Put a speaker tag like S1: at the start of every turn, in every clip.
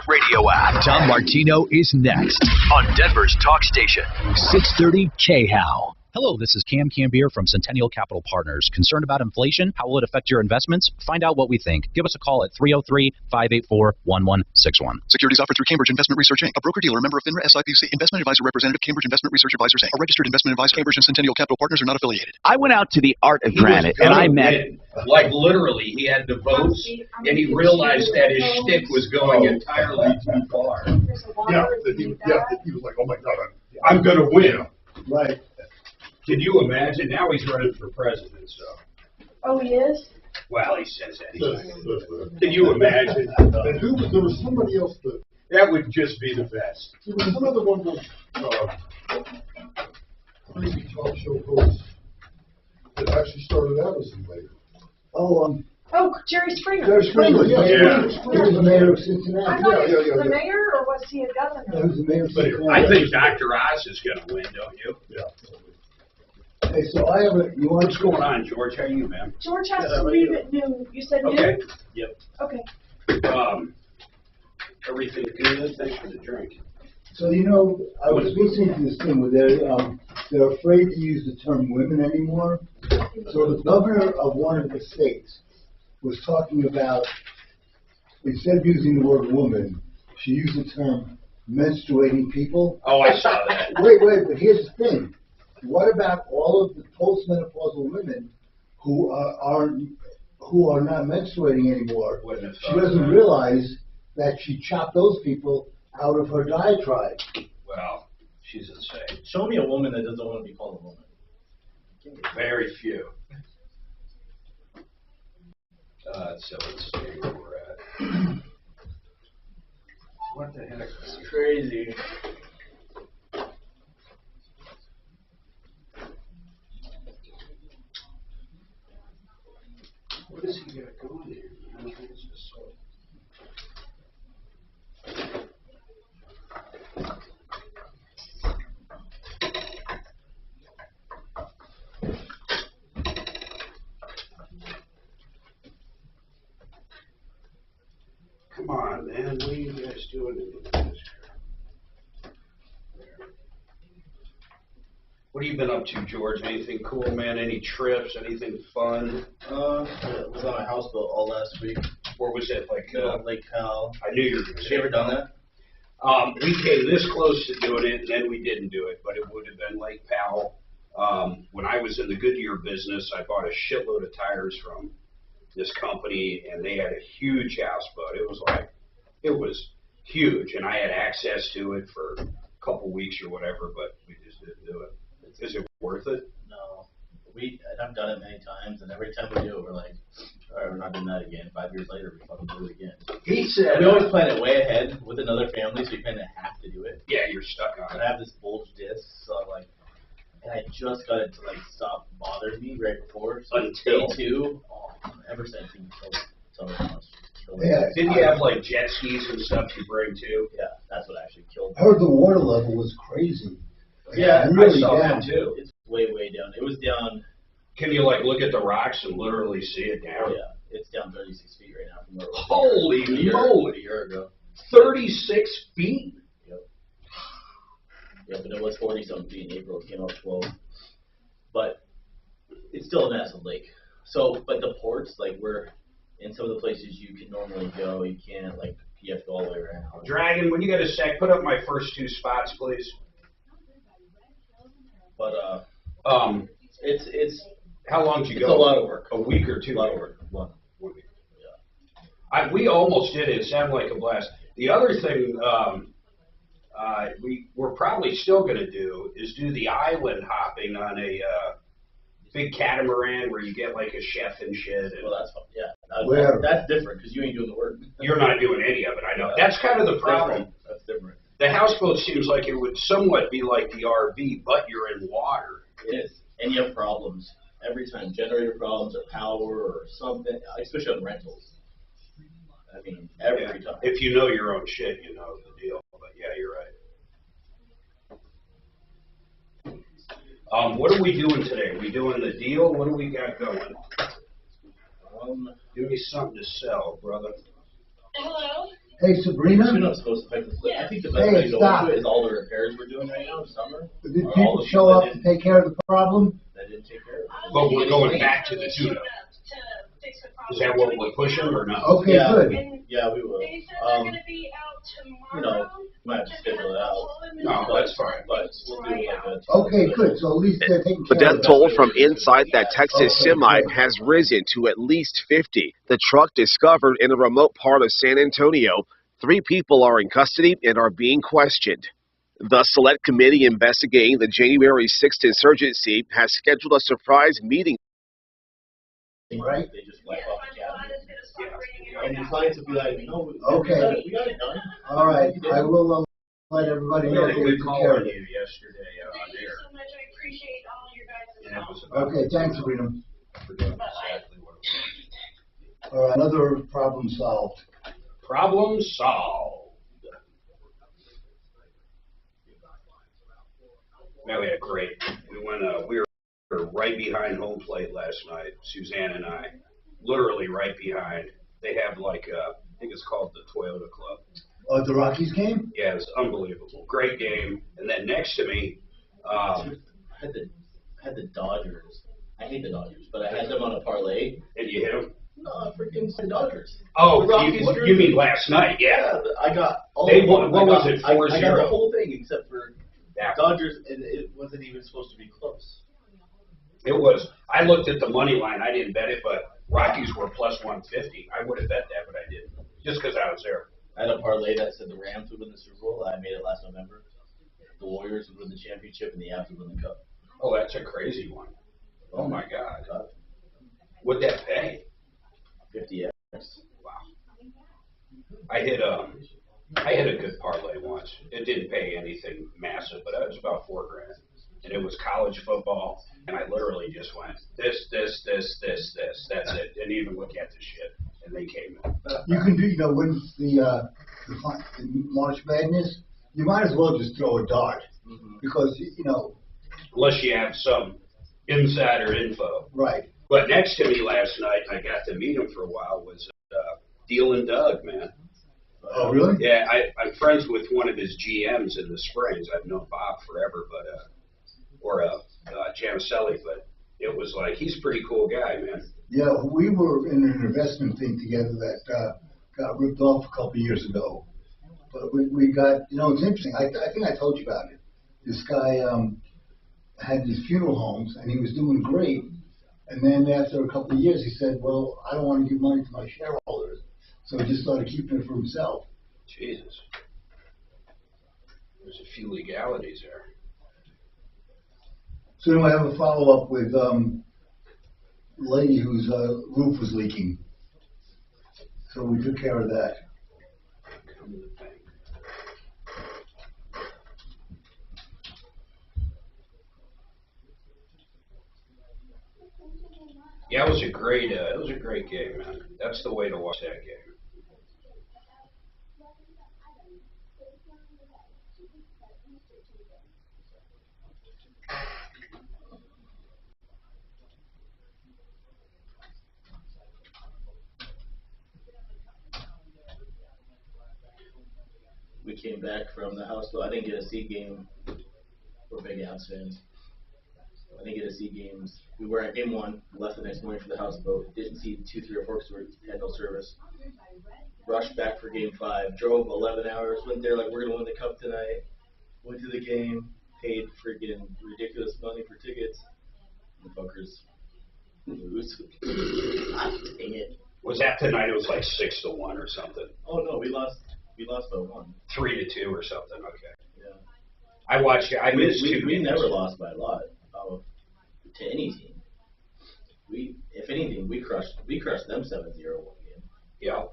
S1: iHeartRadio app. Tom Martino is next on Denver's talk station, 630 KHOW.
S2: Hello, this is Cam Cambier from Centennial Capital Partners. Concerned about inflation? How will it affect your investments? Find out what we think. Give us a call at 303-584-1161.
S3: Securities offered through Cambridge Investment Research, Inc., a broker-dealer, member of FINRA SIPC. Investment advisor representative, Cambridge Investment Research Advisors, Inc., a registered investment advisor. Cambridge and Centennial Capital Partners are not affiliated.
S4: I went out to the Art of Granite, and I met...
S5: Like, literally, he had the votes, and he realized that his shtick was going entirely too far.
S6: Yeah, he was like, oh my God,
S5: I'm going to win.
S6: Right.
S5: Can you imagine? Now he's running for president, so.
S7: Oh, he is?
S5: Well, he says that. Can you imagine?
S6: And there was somebody else
S5: that would just be the best.
S6: There was another one of those crazy talk show hosts that actually started out as a mayor.
S7: Oh, Jerry Springer.
S6: Jerry Springer, yeah.
S7: He
S6: was the mayor of Cincinnati.
S7: I thought he was the mayor, or was he a governor?
S6: He was the mayor of Cincinnati.
S5: I think Dr. Oz is going to win, don't you?
S6: Yeah.
S8: Hey, so I have
S5: What's going on, George? How are you, man?
S7: George has to leave at noon. You said noon?
S5: Okay. Yep.
S7: Okay.
S5: Everything good? Thanks for the drink.
S8: So, you know, I was listening to this thing where they're afraid to use the term women anymore. So the governor of one of the states was talking about, instead of using the word woman, she used the term menstruating people.
S5: Oh, I saw that.
S8: Wait, but here's the thing. What about all of the postmenopausal women who are not menstruating anymore? She doesn't realize that she chopped those people out of her diatribe.
S5: Well, she's insane.
S9: Show me a woman that doesn't want to be called a woman.
S5: Very few. So let's see where we're at. What the heck?
S9: It's crazy.
S5: What does he got going here? Come on, man. What are you guys doing in this? What have you been up to, George? Anything cool, man? Any trips? Anything fun?
S9: I was on a houseboat all last week.
S5: Where was it? Like
S9: Lake Cal.
S5: I knew you were going to.
S9: Have you ever done that?
S5: We came this close to doing it, and then we didn't do it. But it would have been Lake Powell. When I was in the Goodyear business, I bought a shitload of tires from this company, and they had a huge houseboat. It was huge, and I had access to it for a couple weeks or whatever, but we just didn't do it. Is it worth it?
S9: No. I've done it many times, and every time we do it, we're like, all right, we're not doing that again. 5 years later, we fucking do it again.
S5: He said...
S9: We always plan it way ahead with another family, so you kind of have to do it.
S5: Yeah, you're stuck on it.
S9: I have this bulge disc, so I'm like, and I just got it to like stop bothering me right before. So
S5: Until...
S9: day 2, ever since he killed so much.
S8: Yeah,
S5: didn't you have like jet skis and stuff you bring too?
S9: Yeah, that's what actually killed me.
S8: I heard the water level was crazy.
S9: Yeah,
S8: really
S5: I saw
S8: down.
S5: that too.
S9: It's way down. It was down.
S5: Can you like look at the rocks and literally see it down?
S9: Oh yeah, it's down 36 feet right now from where it was.
S5: Holy moly!
S9: A year ago.
S5: 36 feet?
S9: Yep. Yeah, but it was 40-something feet in April. It came up 12. But it's still a massive lake. So, but the ports, like we're in some of the places you can normally go, you can't, like, you have to go all the way around.
S5: Dragon, when you get a sec, put up my first 2 spots, please.
S9: But, it's
S5: how long did you go?
S9: It's a lot of work.
S5: A week or 2?
S9: A lot of work. 1 week.
S5: Yeah. We almost did it. It sounded like a blast. The other thing we're probably still going to do is do the island hopping on a big catamaran where you get like a chef and shit. And
S9: well, that's fun. Yeah. That's different because you ain't doing the work.
S5: You're not doing any of it, I know. Yeah. That's kind of the problem.
S9: That's different.
S5: The houseboat seems like it would somewhat be like the RV, but you're in water.
S9: It is. And you have problems every time. Generator problems or power or something, especially on rentals. I mean, every time.
S5: If you know your own shit, you know the deal. But yeah, you're right. What are we doing today? Are we doing the deal? What do we got going? Give me something to sell, brother.
S10: Hello?
S8: Hey, Sabrina?
S9: You're not supposed to affect the flip. I think the best
S8: Hey,
S9: way to go
S8: stop.
S9: into it is all the repairs we're doing right now in summer.
S8: Did people show up to take care of the problem?
S9: That didn't take care of it.
S5: But we're going back to the tune-up. Is that what we're pushing or not?
S8: Okay,
S9: Yeah.
S8: good.
S9: Yeah, we will. You know, might have to schedule it out.
S5: No, that's fine.
S9: But we'll do like a.
S8: Okay, good. So at least they're taking
S10: The
S8: care of
S10: death
S8: it.
S10: toll from inside that Texas
S8: Okay,
S10: semi
S8: good.
S10: has risen to at least 50. The truck discovered in a remote part of San Antonio. 3 people are in custody and are being questioned. The Select Committee investigating the January 6th insurgency has scheduled a surprise meeting.
S8: Right?
S9: They just wipe off the cabinet. And your clients will be like, no,
S8: Okay.
S9: we got it done.
S8: All right, I will let everybody know that we
S5: We
S8: took
S5: called
S8: care of
S5: you
S8: it.
S5: yesterday on
S7: Thank you
S5: air.
S7: so much. I appreciate all your guys'
S5: And it
S7: help.
S5: was about
S8: Okay, thanks, Sabrina.
S5: exactly what it was.
S8: All right, another problem solved.
S5: Problem solved. Man, we had great. We were right behind home plate last night, Suzanne and I. Literally right behind. They have like, I think it's called the Toyota Club.
S8: Oh, the Rockies game?
S5: Yeah, it was unbelievable. Great game. And then next to me,
S9: I had the Dodgers. I hate the Dodgers, but I had them on a parlay.
S5: and you hit them.
S9: No, freaking Dodgers.
S5: Oh,
S9: The Rockies drew
S5: you
S9: me.
S5: mean last night? Yeah.
S9: I got all
S5: They
S9: of
S5: won-
S9: them.
S5: what was it,
S9: I got
S5: 4-0?
S9: the whole thing except for
S5: Yeah.
S9: Dodgers, and it wasn't even supposed to be close.
S5: It was. I looked at the money line. I didn't bet it, but Rockies were plus 150. I would have bet that, but I didn't, just because I was there.
S9: I had a parlay that said the Rams would win the Super Bowl. I made it last November. The Warriors would win the championship, and the Avs would win the cup.
S5: Oh, that's a crazy one. Oh my God. What'd that pay?
S9: 50x.
S5: Wow. I hit a good parlay once. It didn't pay anything massive, but it was about $4 grand. And it was college football, and I literally just went, this. That's it. Didn't even look at the shit. And they came in.
S8: You can do, when the March Madness, you might as well just throw a dart. Because,
S5: Unless you have some insider info.
S8: right.
S5: But next to me last night, I got to meet him for a while, was Dealin' Doug, man.
S8: Oh, really?
S5: Yeah, I'm friends with one of his GMs in the Springs. I've known Bob forever, but Jamiselli, but it was like, he's a pretty cool guy, man.
S8: Yeah, we were in an investment thing together that got ripped off a couple of years ago. But we got, it's interesting. I think I told you about it. This guy had these funeral homes, and he was doing great. And then after a couple of years, he said, well, I don't want to give money to my shareholders. So he just started keeping it for himself.
S5: Jesus. There's a few legalities there.
S8: So then I have a follow-up with lady whose roof was leaking. So we took care of that.
S5: Come to the bank. Yeah, it was a great game, man. That's the way to watch that game.
S9: We came back from the house, I didn't get a seat game. We're big Avs fans. I didn't get to see games. We were at game 1, left the next morning for the houseboat. Didn't see 2, 3, or 4 because we had no service. Rushed back for game 5. Drove 11 hours. Went there like we're gonna win the cup tonight. Went to the game. Paid freaking ridiculous money for tickets. The fuckers lose. Dang it.
S5: Was that tonight? It was like 6-1 or something.
S9: Oh no, we lost by 1.
S5: 3-2 or something. Okay.
S9: Yeah.
S5: I watched it. I missed
S9: we
S5: 2 games.
S9: never lost by a lot to any team. If anything, we crushed them 7-0 one game.
S5: Yeah.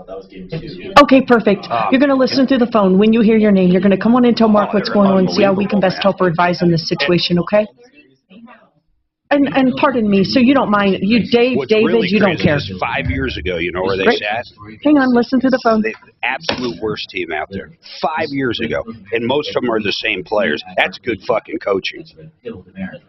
S9: That was game 2.
S11: Okay, perfect. You're going to listen through the phone. When you hear your name, you're going to come on and tell Mark what's going on and see how we can best help or advise in this situation, okay? And pardon me, so you don't mind, David,
S12: really
S11: you don't
S12: crazy
S11: care.
S12: is 5 years ago, you know where they
S11: Great.
S12: sat?
S11: Hang on, listen to the phone.
S12: The absolute worst team out there. 5 years ago. And most of them are the same players. That's good fucking coaching.
S9: That's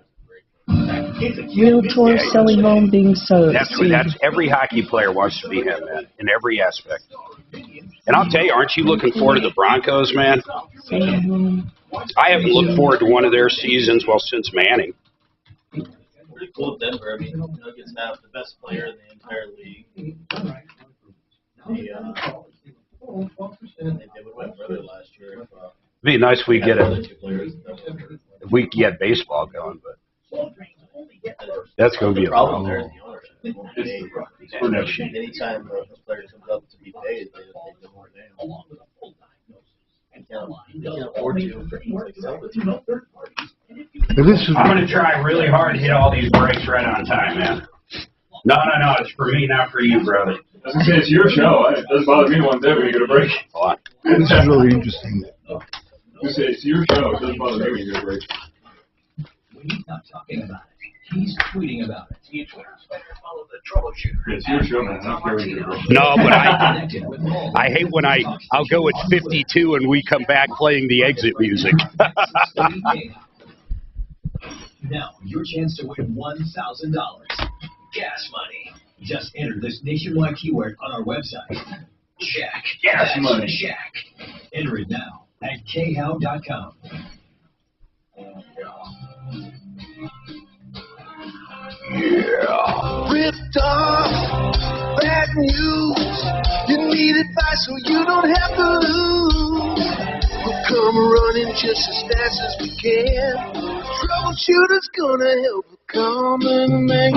S11: Realtor, selling home, being so.
S12: That's every hockey player wants to be him, man, in every aspect. And I'll tell you, aren't you looking forward to the Broncos, man? I haven't looked forward to one of their seasons, well, since Manning.
S9: Pretty cool Denver. I mean, Nuggets have the best player in the entire league. They would win further last year.
S12: It'd be nice if we get if we get baseball going, but that's going to be a problem.
S9: There is the ownership. Anytime a player comes up to be paid, they don't want to they can't afford to.
S12: I'm going to try really hard to hit all these breaks right on time, man. No, it's for me, not for you, brother.
S13: I was going to say, it's your show. It doesn't bother me one bit when you get a break.
S6: This is really interesting.
S13: I was going to say, it's your show. It doesn't bother me when you get a break.
S1: When he's not talking about it, he's tweeting about it. He tweets better follow the Troubleshooter.
S13: It's your show, man. I don't care when you get a break.
S12: No, but I hate when I'll go at 52 and we come back playing the exit music.
S1: Now, your chance to win $1,000. Gas money. Just enter this nationwide keyword on our website. Shack.
S13: Gas money.
S1: Shack. Enter it now at khow.com.
S14: Yeah. Ripped off. Bad news. You need advice so you don't have to lose. We'll come running just as fast as we can. Troubleshooter's gonna help a common man.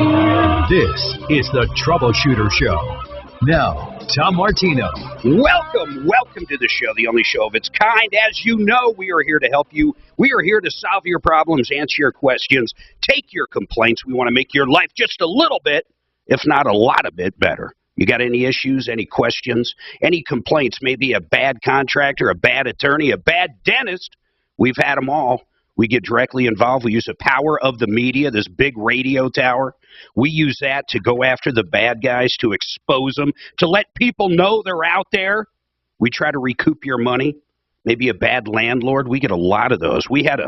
S1: This is the Troubleshooter Show. Now, Tom Martino.
S12: Welcome to the show, the only show of its kind. As you know, we are here to help you. We are here to solve your problems, answer your questions, take your complaints. We want to make your life just a little bit, if not a lot of bit, better. You got any issues, any questions, any complaints, maybe a bad contractor, a bad attorney, a bad dentist? We've had them all. We get directly involved. We use the power of the media, this big radio tower. We use that to go after the bad guys, to expose them, to let people know they're out there. We try to recoup your money. Maybe a bad landlord. We get a lot of those. We had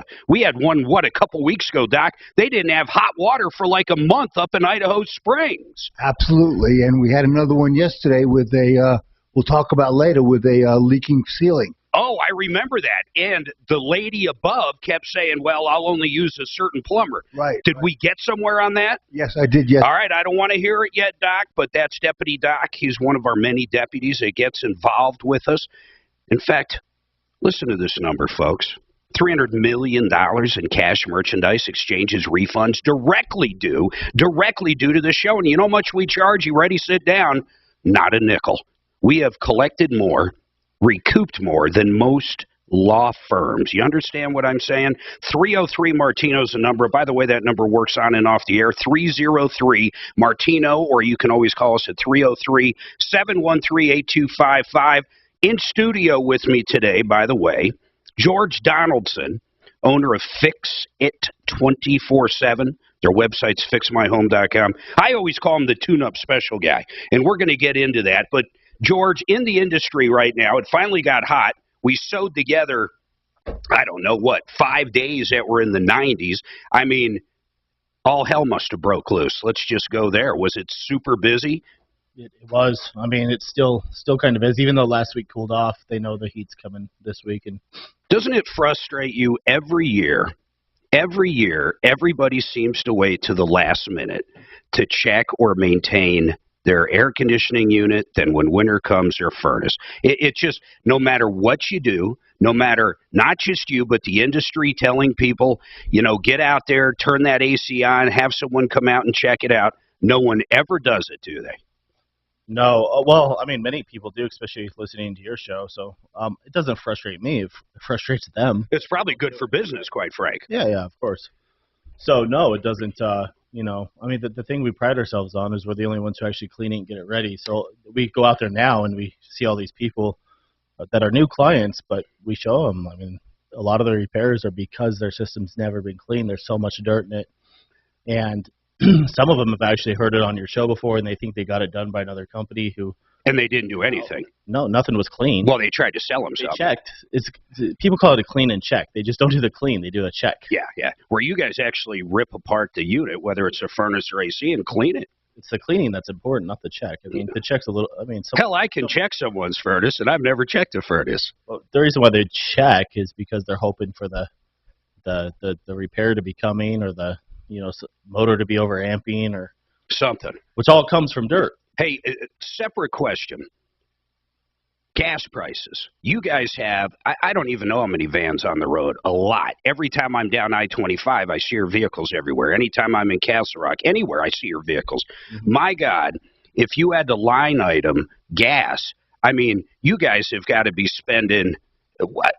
S12: one, a couple weeks ago, Doc. They didn't have hot water for like a month up in Idaho Springs.
S8: Absolutely. And we had another one yesterday with we'll talk about later, with a leaking ceiling.
S12: Oh, I remember that. And the lady above kept saying, well, I'll only use a certain plumber.
S8: Right.
S12: Did we get somewhere on that?
S8: Yes, I did, yes.
S12: All right, I don't want to hear it yet, Doc, but that's Deputy Doc. He's one of our many deputies that gets involved with us. In fact, listen to this number, folks. $300 million in cash, merchandise, exchanges, refunds directly due to the show. And you know how much we charge? You ready? Sit down. Not a nickel. We have collected more, recouped more than most law firms. You understand what I'm saying? 303 Martino's the number. By the way, that number works on and off the air. 303 Martino, or you can always call us at 303-713-8255. In studio with me today, by the way, George Donaldson, owner of Fix It 24/7. Their website's fixmyhome.com. I always call him the tune-up special guy, and we're going to get into that. But George, in the industry right now, it finally got hot. We sewed together, I don't know what, 5 days that were in the 90s. I mean, all hell must have broke loose. Let's just go there. Was it super busy?
S15: It was. I mean, it's still kind of is. Even though last week cooled off, they know the heat's coming this week. And
S12: doesn't it frustrate you every year? Every year, everybody seems to wait to the last minute to check or maintain their air conditioning unit, then when winter comes, their furnace. It's just, no matter what you do, no matter, not just you, but the industry telling people, you know, get out there, turn that AC on, have someone come out and check it out. No one ever does it, do they?
S15: No. Well, I mean, many people do, especially listening to your show. So it doesn't frustrate me. It frustrates them.
S12: It's probably good for business, quite frank.
S15: Yeah, of course. So, no, it doesn't. You know, I mean, the thing we pride ourselves on is we're the only ones who actually clean it and get it ready. So we go out there now and we see all these people that are new clients, but we show them. I mean, a lot of the repairs are because their system's never been cleaned. There's so much dirt in it. And some of them have actually heard it on your show before, and they think they got it done by another company who
S12: And they didn't do anything.
S15: No, nothing was clean.
S12: Well, they tried to sell them
S15: They
S12: something.
S15: checked. People call it a clean and check. They just don't do the clean. They do a check.
S12: Yeah. Where you guys actually rip apart the unit, whether it's a furnace or AC, and clean it.
S15: It's the cleaning that's important, not the check. I mean, the check's a little. I mean,
S12: hell, I can check someone's furnace, and I've never checked a furnace.
S15: Well, the reason why they check is because they're hoping for the repair to be coming, or the motor to be overamping, or
S12: something,
S15: which all comes from dirt.
S12: Hey, separate question. Gas prices. You guys have, I don't even know how many vans on the road. A lot. Every time I'm down I-25, I see your vehicles everywhere. Anytime I'm in Castle Rock, anywhere I see your vehicles. Mm-hmm. My God, if you had to line item gas, I mean, you guys have got to be spending,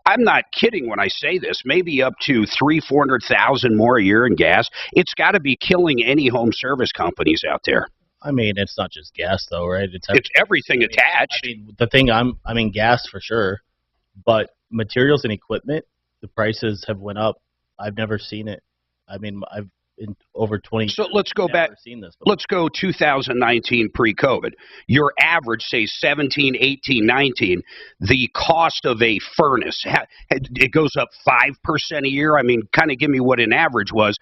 S12: I'm not kidding when I say this, maybe up to $300,000-$400,000 more a year in gas. It's got to be killing any home service companies out there.
S15: I mean, it's not just gas, though, right? It's
S12: everything attached.
S15: I mean, the thing I mean, gas for sure, but materials and equipment, the prices have went up. I've never seen it. I mean, I've in over 20 years.
S12: So let's go back.
S15: Seen this
S12: let's go 2019 pre-COVID. Your average, say 17, 18, 19, the cost of a furnace, it goes up 5% a year. I mean, kind of give me what an average was,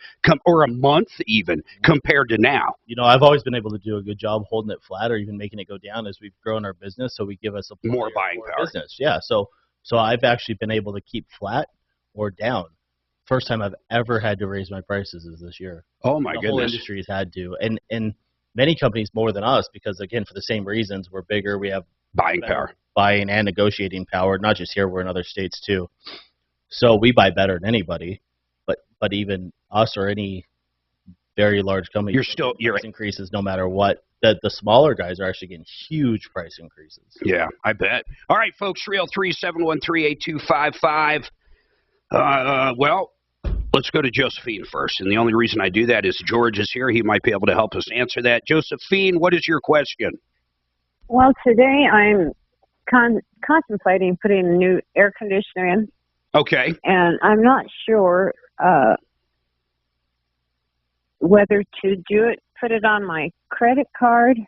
S12: or a month even, compared to now.
S15: I've always been able to do a good job holding it flat or even making it go down as we've grown our business, so we give us
S12: more buying power.
S15: Business. Yeah, so I've actually been able to keep flat or down. First time I've ever had to raise my prices is this year.
S12: Oh my goodness!
S15: The whole industry's had to, and many companies more than us, because again, for the same reasons, we're bigger, we have
S12: buying power,
S15: buying and negotiating power. Not just here, we're in other states too. So we buy better than anybody, but even us or any very large company, price increases no matter what. The smaller guys are actually getting huge price increases.
S12: Yeah, I bet. All right, folks, 303-713-8255. Well, let's go to Josephine first. And the only reason I do that is George is here. He might be able to help us answer that. Josephine, what is your question?
S16: Well, today I'm contemplating putting a new air conditioner in.
S12: Okay.
S16: And I'm not sure whether to do it, put it on my credit card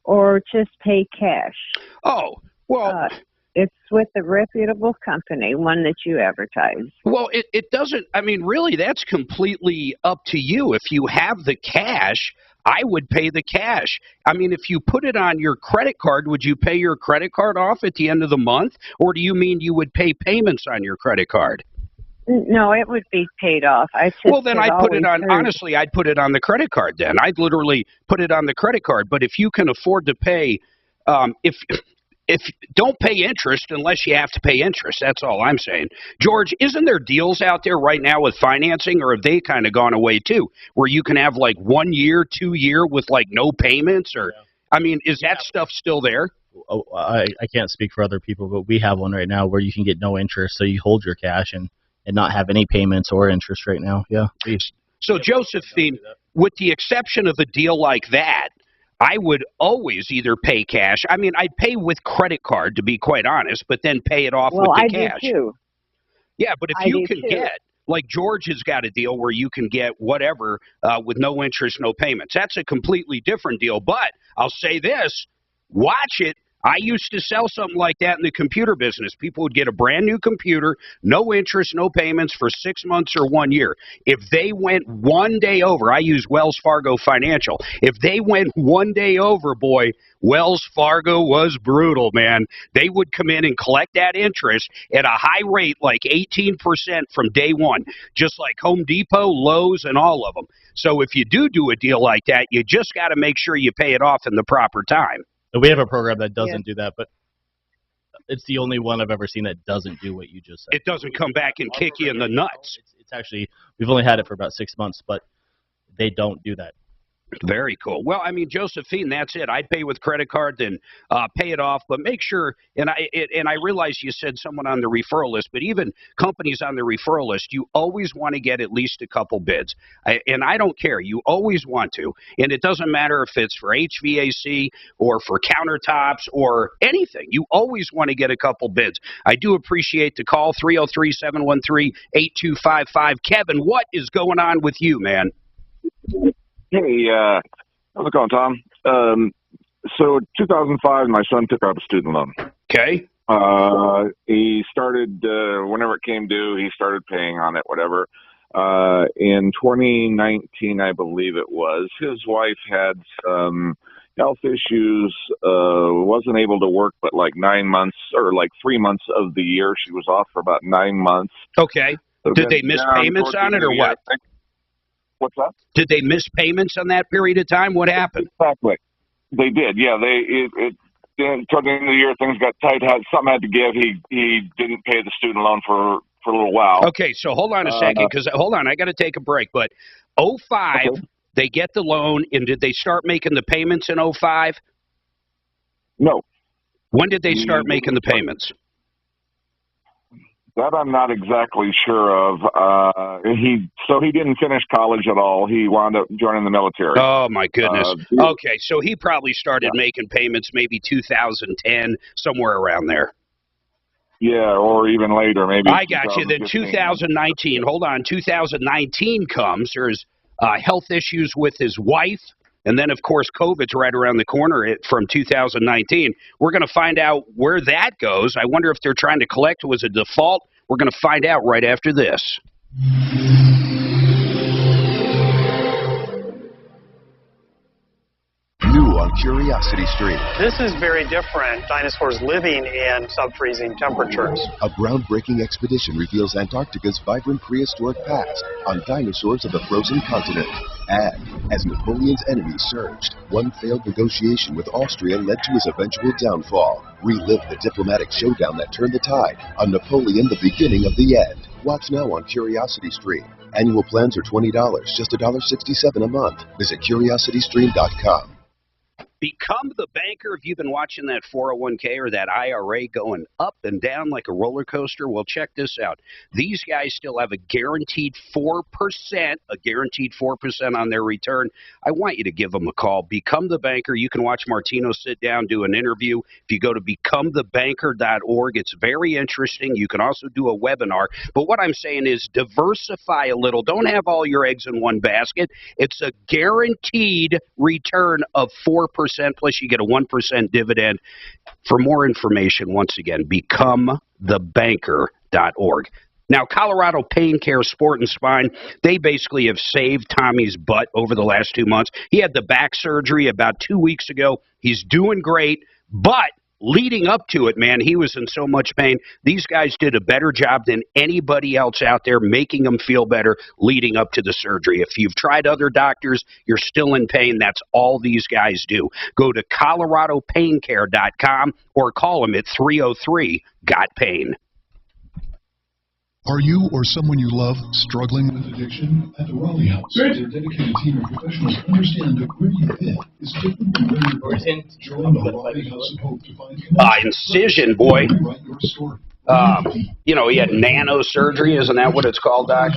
S16: or just pay cash.
S12: Oh, well...
S16: it's with a reputable company, one that you advertise.
S12: Well, it doesn't, I mean, really, that's completely up to you. If you have the cash, I would pay the cash. I mean, if you put it on your credit card, would you pay your credit card off at the end of the month? Or do you mean you would pay payments on your credit card?
S16: No, it would be paid off.
S12: Well, then I'd put it on, honestly, I'd put it on the credit card then. I'd literally put it on the credit card. But if you can afford to pay, if don't pay interest unless you have to pay interest. That's all I'm saying. George, isn't there deals out there right now with financing, or have they kind of gone away too, where you can have like 1 year, 2 year with like no payments? Or, I mean, is that stuff still there?
S15: Oh, I can't speak for other people, but we have one right now where you can get no interest, so you hold your cash and not have any payments or interest right now. Yeah.
S12: So Josephine, with the exception of a deal like that, I would always either pay cash. I mean, I'd pay with credit card, to be quite honest, but then pay it off with the cash.
S16: I do too.
S12: Yeah, but if you can get, like George has got a deal where you can get whatever with no interest, no payments. That's a completely different deal. But I'll say this, watch it. I used to sell something like that in the computer business. People would get a brand new computer, no interest, no payments for 6 months or 1 year. If they went 1 day over, I use Wells Fargo Financial. If they went 1 day over, boy, Wells Fargo was brutal, man. They would come in and collect that interest at a high rate, like 18% from day one, just like Home Depot, Lowe's, and all of them. So if you do a deal like that, you just got to make sure you pay it off in the proper time.
S15: We have a program that doesn't do that, but it's the only one I've ever seen that doesn't do what you just said.
S12: It doesn't come back and kick you in the nuts.
S15: It's actually, we've only had it for about 6 months, but they don't do that.
S12: Very cool. Well, I mean, Josephine, that's it. I'd pay with credit card, then pay it off, but make sure. And I realize you said someone on the referral list, but even companies on the referral list, you always want to get at least a couple bids. And I don't care. You always want to, and it doesn't matter if it's for HVAC or for countertops or anything. You always want to get a couple bids. I do appreciate the call. 303-713-8255. Kevin, what is going on with you, man?
S17: Hey, how's it going, Tom? So 2005, my son took out a student loan.
S12: Okay.
S17: He started, whenever it came due, he started paying on it, whatever. In 2019, I believe it was, his wife had some health issues, wasn't able to work, but like 9 months or like 3 months of the year, she was off for about 9 months.
S12: Okay.
S17: So
S12: Did they miss payments on it or what?
S17: What's that?
S12: Did they miss payments on that period of time? What happened?
S17: Exactly. They did. Yeah. Toward the end of the year, things got tight. Something had to give. He didn't pay the student loan for a little while.
S12: Okay. So hold on a second, because hold on, I got to take a break. But 05, okay. They get the loan, and did they start making the payments in 05?
S17: No.
S12: When did they start making the payments?
S17: That I'm not exactly sure of. He didn't finish college at all. He wound up joining the military.
S12: Oh my goodness. Okay, so he probably started making payments maybe 2010, somewhere around there.
S17: Yeah, or even later, maybe.
S12: I got you. Then 2019. Hold on. 2019 comes. There's health issues with his wife. And then, of course, COVID's right around the corner from 2019. We're going to find out where that goes. I wonder if they're trying to collect was a default. We're going to find out right after this.
S18: New on Curiosity Street.
S19: This is very different. Dinosaurs living in sub-freezing temperatures.
S18: A groundbreaking expedition reveals Antarctica's vibrant prehistoric past on dinosaurs of the frozen continent. And as Napoleon's enemies surged, one failed negotiation with Austria led to his eventual downfall. Relive the diplomatic showdown that turned the tide on Napoleon, the beginning of the end. Watch now on Curiosity Stream. Annual plans are $20, just $1.67 a month. Visit curiositystream.com.
S12: Become the banker. If you've been watching that 401k or that IRA going up and down like a roller coaster, well, check this out. These guys still have a guaranteed 4%, on their return. I want you to give them a call. Become the banker. You can watch Martino sit down, do an interview. If you go to becomethebanker.org, it's very interesting. You can also do a webinar. But what I'm saying is diversify a little. Don't have all your eggs in one basket. It's a guaranteed return of 4%. Plus you get a 1% dividend. For more information, once again, becomethebanker.org. Now, Colorado Pain Care Sport and Spine, they basically have saved Tommy's butt over the last 2 months. He had the back surgery about 2 weeks ago. He's doing great, but leading up to it, man, he was in so much pain. These guys did a better job than anybody else out there making him feel better leading up to the surgery. If you've tried other doctors, you're still in pain. That's all these guys do. Go to coloradopaincare.com or call them at 303-GOT-PAIN.
S20: Are you or someone you love struggling with addiction? At the Raleigh House, their dedicated team of professionals understand that where you fit is different from where you are. Join the Raleigh House of Hope to find
S12: Incision, boy. You know, he had nano-surgery. Isn't that what it's called, Doc?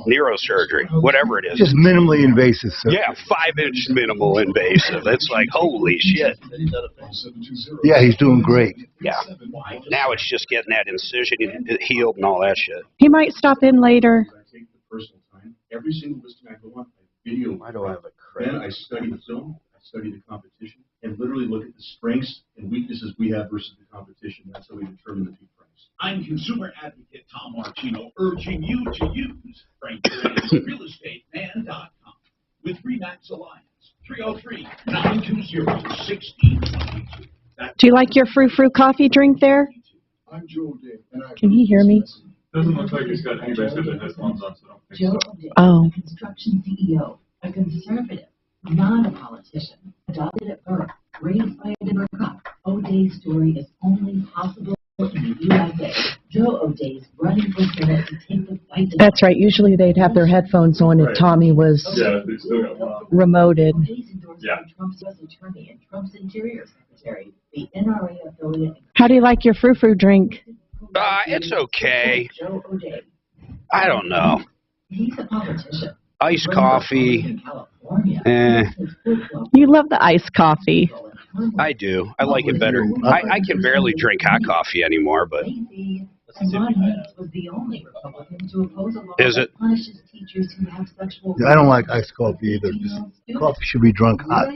S12: Neurosurgery, whatever it is.
S8: Just minimally invasive surgery.
S12: Yeah, 5-inch minimal invasive. It's like, holy shit.
S8: Yeah, he's doing great.
S12: Yeah. Now it's just getting that incision healed and all that shit.
S11: He might stop in later.
S13: Every single listing I go on, I video.
S9: Why do I have a credit?
S13: Then I study the film, I study the competition, and literally look at the strengths and weaknesses we have versus the competition. That's how we determine the peak price.
S1: I'm consumer advocate Tom Martino, urging you to use Frank Duran's realestateman.com with Remax Alliance, 303-920-1622.
S11: Do you like your frou-frou coffee drink there?
S6: I'm Joe Day.
S11: Can he hear me?
S13: Doesn't look like it's got anybody said that has ones on, so I don't think so.
S11: Oh.
S21: A construction CEO, a conservative, not a politician, adopted at birth, raised by a Democrat. O'Day's story is only possible in the USA. Joe O'Day's running for Senate to take the fight.
S11: That's right. Usually they'd have their headphones on if Tommy was remoted.
S21: O'Day's endorsed by Trump's U.S. attorney and Trump's interior secretary, the NRA affiliate.
S11: How do you like your frou-frou drink?
S12: It's okay.
S21: Joe O'Day.
S12: I don't know.
S21: He's a politician.
S12: Iced coffee.
S11: You love the iced coffee.
S12: I do. I like it better. I can barely drink hot coffee anymore, but
S21: And Ron Hayes was the only Republican to oppose a law
S12: Is it?
S21: that punishes teachers who have sexual.
S8: Yeah, I don't like iced coffee either. Coffee should be drunk hot.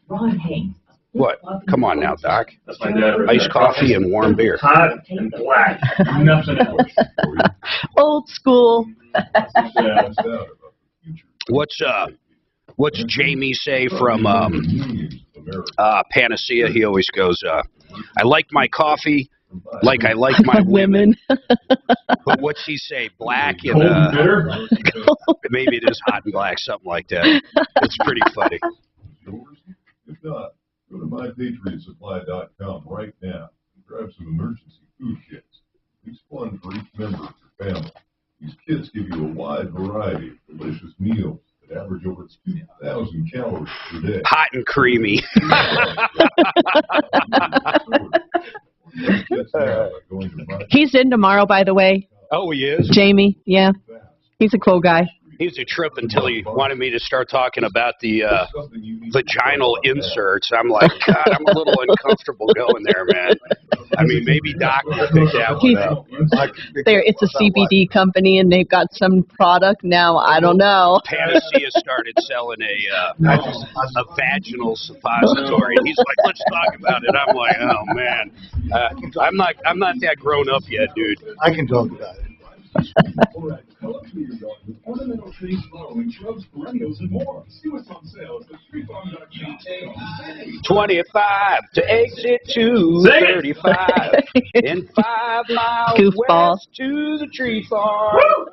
S21: Ron Hayes.
S12: What? Come on now, Doc.
S13: That's my dad right
S12: Iced
S13: there.
S12: coffee and warm beer.
S13: Hot and black. Nothing else.
S11: Old school.
S12: What's Jamie say from Panacea? He always goes, I like my coffee like I like my women. But what's he say? Black and maybe it is hot and black, something like that. It's pretty funny.
S20: If not, go to mypatriotsupply.com right now and grab some emergency food kits. These fun for each member of your family. These kits give you a wide variety of delicious meals that average over 2,000 calories per day.
S12: Hot and creamy.
S11: He's in tomorrow, by the way.
S12: Oh, he is?
S11: Jamie, yeah. He's a cool guy.
S12: He was a trip until he wanted me to start talking about the vaginal inserts. I'm like, God, I'm a little uncomfortable going there, man. I mean, maybe Doc will pick that one up.
S11: It's a CBD company, and they've got some product now. I don't know.
S12: Panacea started selling a vaginal suppository, and he's like, "Let's talk about it." I'm like, "Oh man, I'm not that grown up yet, dude."
S8: I can talk about it.
S20: Ornamental trees, flowering shrubs, perennials, and more. See what's on sale at thestreetfarm.com.
S12: 25 to exit 235 and 5 miles
S11: Goofball.
S12: west to the tree farm.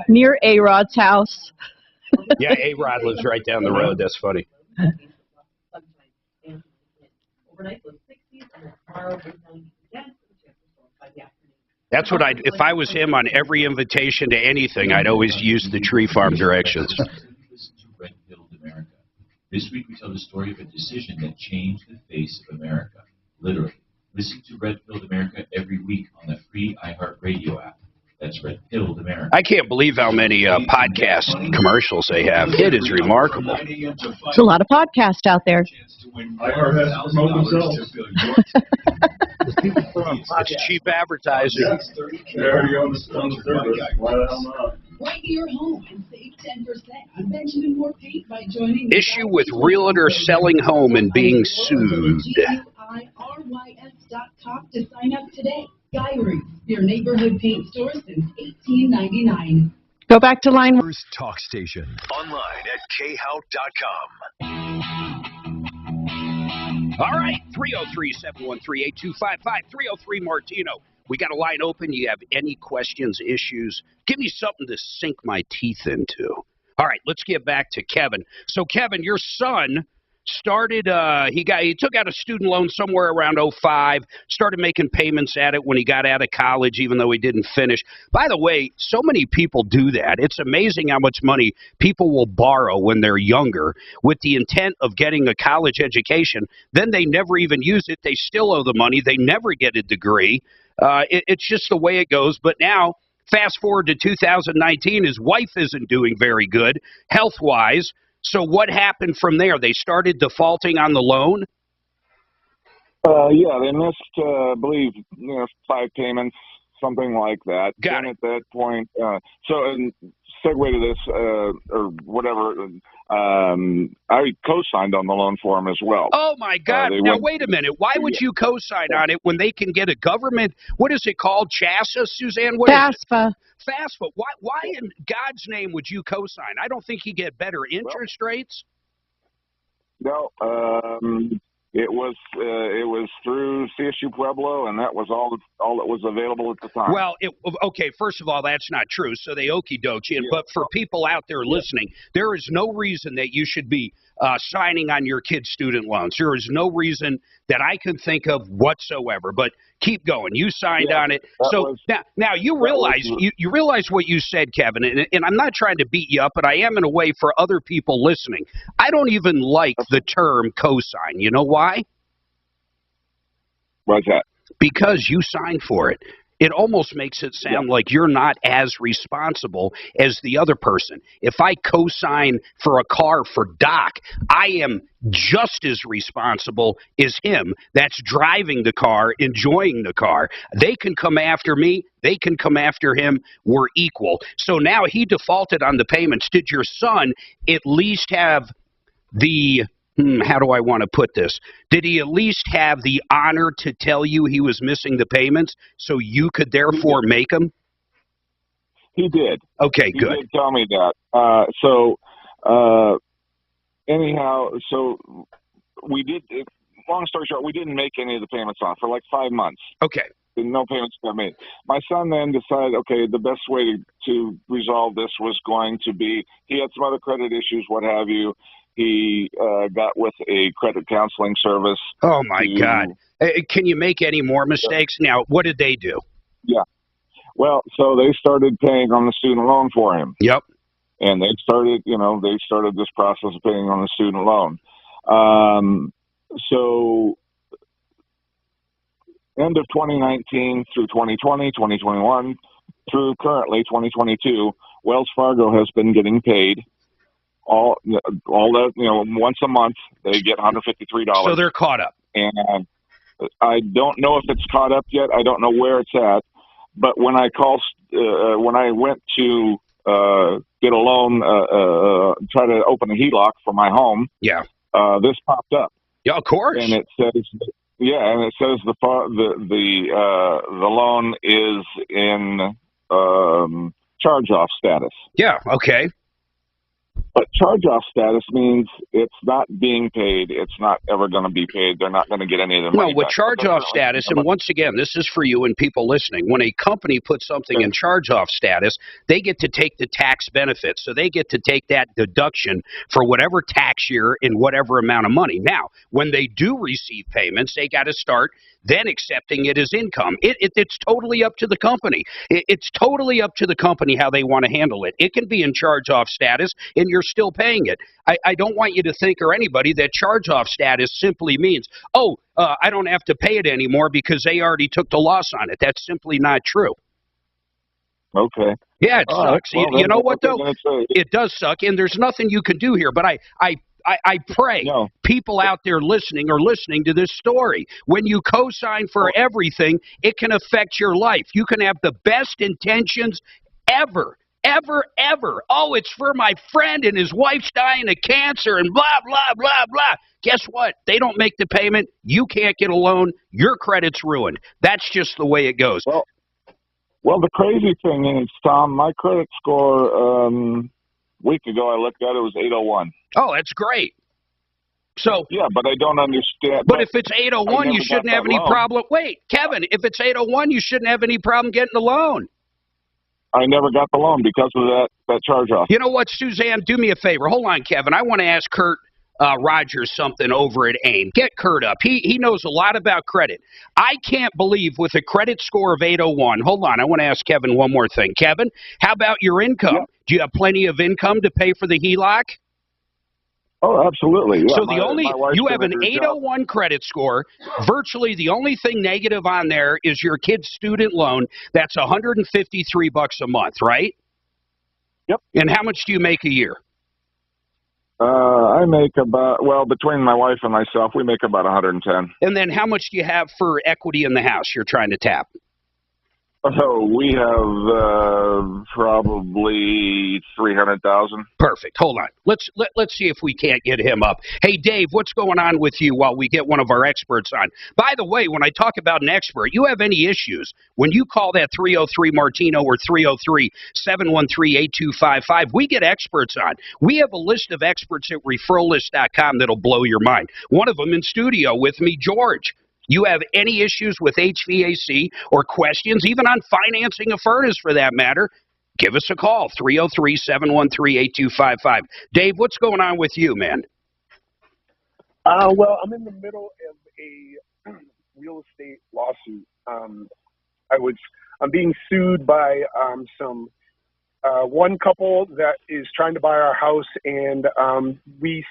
S11: Near A-Rod's house.
S12: Yeah, A-Rod lives right down the road. That's funny.
S21: Overnight was 60s and tomorrow was 90 again.
S12: That's what if I was him on every invitation to anything, I'd always use the tree farm directions.
S2: This week we tell the story of a decision that changed the face of America. Literally. Listen to Red Pilled America every week on the free iHeartRadio app. That's Red Pilled America.
S12: I can't believe how many podcast commercials they have. It is remarkable.
S11: There's a lot of podcasts out there.
S13: iHeart has to promote themselves.
S12: It's cheap advertising.
S13: They're already on the service. Why the hell not?
S21: Right to your home and save 10% on Benjamin Moore Paint by joining
S12: Issue with realtor selling home and being sued.
S21: GUIRYS.com to sign up today. Guyries, your neighborhood paint store since 1899.
S11: Go back to line.
S1: First Talk Station. Online at khout.com.
S12: All right, 303-713-8255, 303 Martino. We got a line open. You have any questions, issues? Give me something to sink my teeth into. All right, let's get back to Kevin. So, Kevin, your son started, he took out a student loan somewhere around 05, started making payments at it when he got out of college, even though he didn't finish. By the way, so many people do that. It's amazing how much money people will borrow when they're younger with the intent of getting a college education. Then they never even use it. They still owe the money. They never get a degree. It's just the way it goes. But now, fast forward to 2019, his wife isn't doing very good health-wise. So what happened from there? They started defaulting on the loan?
S17: Yeah, they missed, I believe, 5 payments, something like that.
S12: Got it.
S17: At that point, segue to this, or whatever, I co-signed on the loan for them as well.
S12: Oh, my God. Now, wait a minute. Why would you co-sign on it when they can get a government, what is it called, CHASA, Suzanne? What
S11: FAFSA.
S12: FAFSA. Why in God's name would you co-sign? I don't think you get better interest rates.
S17: No, it was through CSU Pueblo, and that was all that was available at the time.
S12: Well, okay, first of all, that's not true, so they okie-doked you. But for people out there listening, there is no reason that you should be signing on your kids' student loans. There is no reason that I can think of whatsoever. But keep going. You signed on it. So now you realize you realize what you said, Kevin, and I'm not trying to beat you up, but I am in a way for other people listening. I don't even like the term cosign. You know why?
S17: Why's that?
S12: Because you signed for it. it almost makes it sound like you're not as responsible as the other person. If I co-sign for a car for Doc, I am just as responsible as him that's driving the car, enjoying the car. They can come after me. They can come after him. We're equal. So now he defaulted on the payments. Did your son at least have the... how do I want to put this? Did he at least have the honor to tell you he was missing the payments so you could therefore make them?
S17: He did.
S12: Okay, good.
S17: He did tell me that. Anyhow, so we did, long story short, we didn't make any of the payments on for like 5 months.
S12: Okay.
S17: No payments got made. My son then decided, okay, the best way to resolve this was going to be, he had some other credit issues, what have you. He got with a credit counseling service.
S12: Oh, my God. Can you make any more mistakes? Now, what did they do?
S17: Yeah. Well, so they started paying on the student loan for him.
S12: Yep.
S17: And they started this process of paying on the student loan. So end of 2019 through 2020, 2021, through currently 2022, Wells Fargo has been getting paid all that, once a month. They get $153.
S12: So they're caught up.
S17: And I don't know if it's caught up yet. I don't know where it's at. But when I went to get a loan, try to open a HELOC for my home, this popped up.
S12: Yeah, of course.
S17: And it says, the loan is in charge-off status.
S12: Yeah. Okay.
S17: But charge-off status means it's not being paid. It's not ever going to be paid. They're not going to get any of the money
S12: Well, with
S17: back.
S12: charge-off status, and once again, this is for you and people listening, when a company puts something in charge-off status, they get to take the tax benefits. So they get to take that deduction for whatever tax year and whatever amount of money. Now, when they do receive payments, they got to start then accepting it as income. It's totally up to the company. It's totally up to the company how they want to handle it. It can be in charge-off status, and you're still paying it. I don't want you to think, or anybody, that charge-off status simply means, I don't have to pay it anymore because they already took the loss on it. That's simply not true.
S17: Okay.
S12: Yeah, it sucks.
S17: Well,
S12: you know what, though? It does suck, and there's nothing you can do here. But I pray people out there listening are listening to this story. When you co-sign for everything, it can affect your life. You can have the best intentions ever. Oh, it's for my friend and his wife's dying of cancer and blah, blah, blah, blah. Guess what? They don't make the payment. You can't get a loan. Your credit's ruined. That's just the way it goes.
S17: Well, the crazy thing is, Tom, my credit score, week ago I looked at it, was 801.
S12: Oh, that's great. So
S17: yeah, but I don't understand.
S12: But if it's 801, you shouldn't have any problem. Wait, Kevin, if it's 801, you shouldn't have any problem getting the loan.
S17: I never got the loan because of that charge-off.
S12: You know what, Suzanne? Do me a favor. Hold on, Kevin. I want to ask Kurt Rogers something over at AIM. Get Kurt up. He knows a lot about credit. I can't believe with a credit score of 801. Hold on. I want to ask Kevin one more thing. Kevin, how about your income? Yep. Do you have plenty of income to pay for the HELOC?
S17: Oh, absolutely. Yeah,
S12: so you have an 801 credit score. Virtually the only thing negative on there is your kid's student loan. That's $153 a month, right?
S17: Yep.
S12: And how much do you make a year?
S17: I make between my wife and myself, we make about 110.
S12: And then how much do you have for equity in the house you're trying to tap?
S17: Oh, we have probably 300,000.
S12: Perfect. Hold on. Let's see if we can't get him up. Hey, Dave, what's going on with you while we get one of our experts on? By the way, when I talk about an expert, you have any issues, when you call that 303-MARTINO or 303-713-8255, we get experts on. We have a list of experts at referrallist.com that'll blow your mind. One of them in studio with me, George. You have any issues with HVAC or questions, even on financing a furnace for that matter, give us a call, 303-713-8255. Dave, what's going on with you, man?
S3: Well, I'm in the middle of a real estate lawsuit. I'm being sued by one couple that is trying to buy our house, and we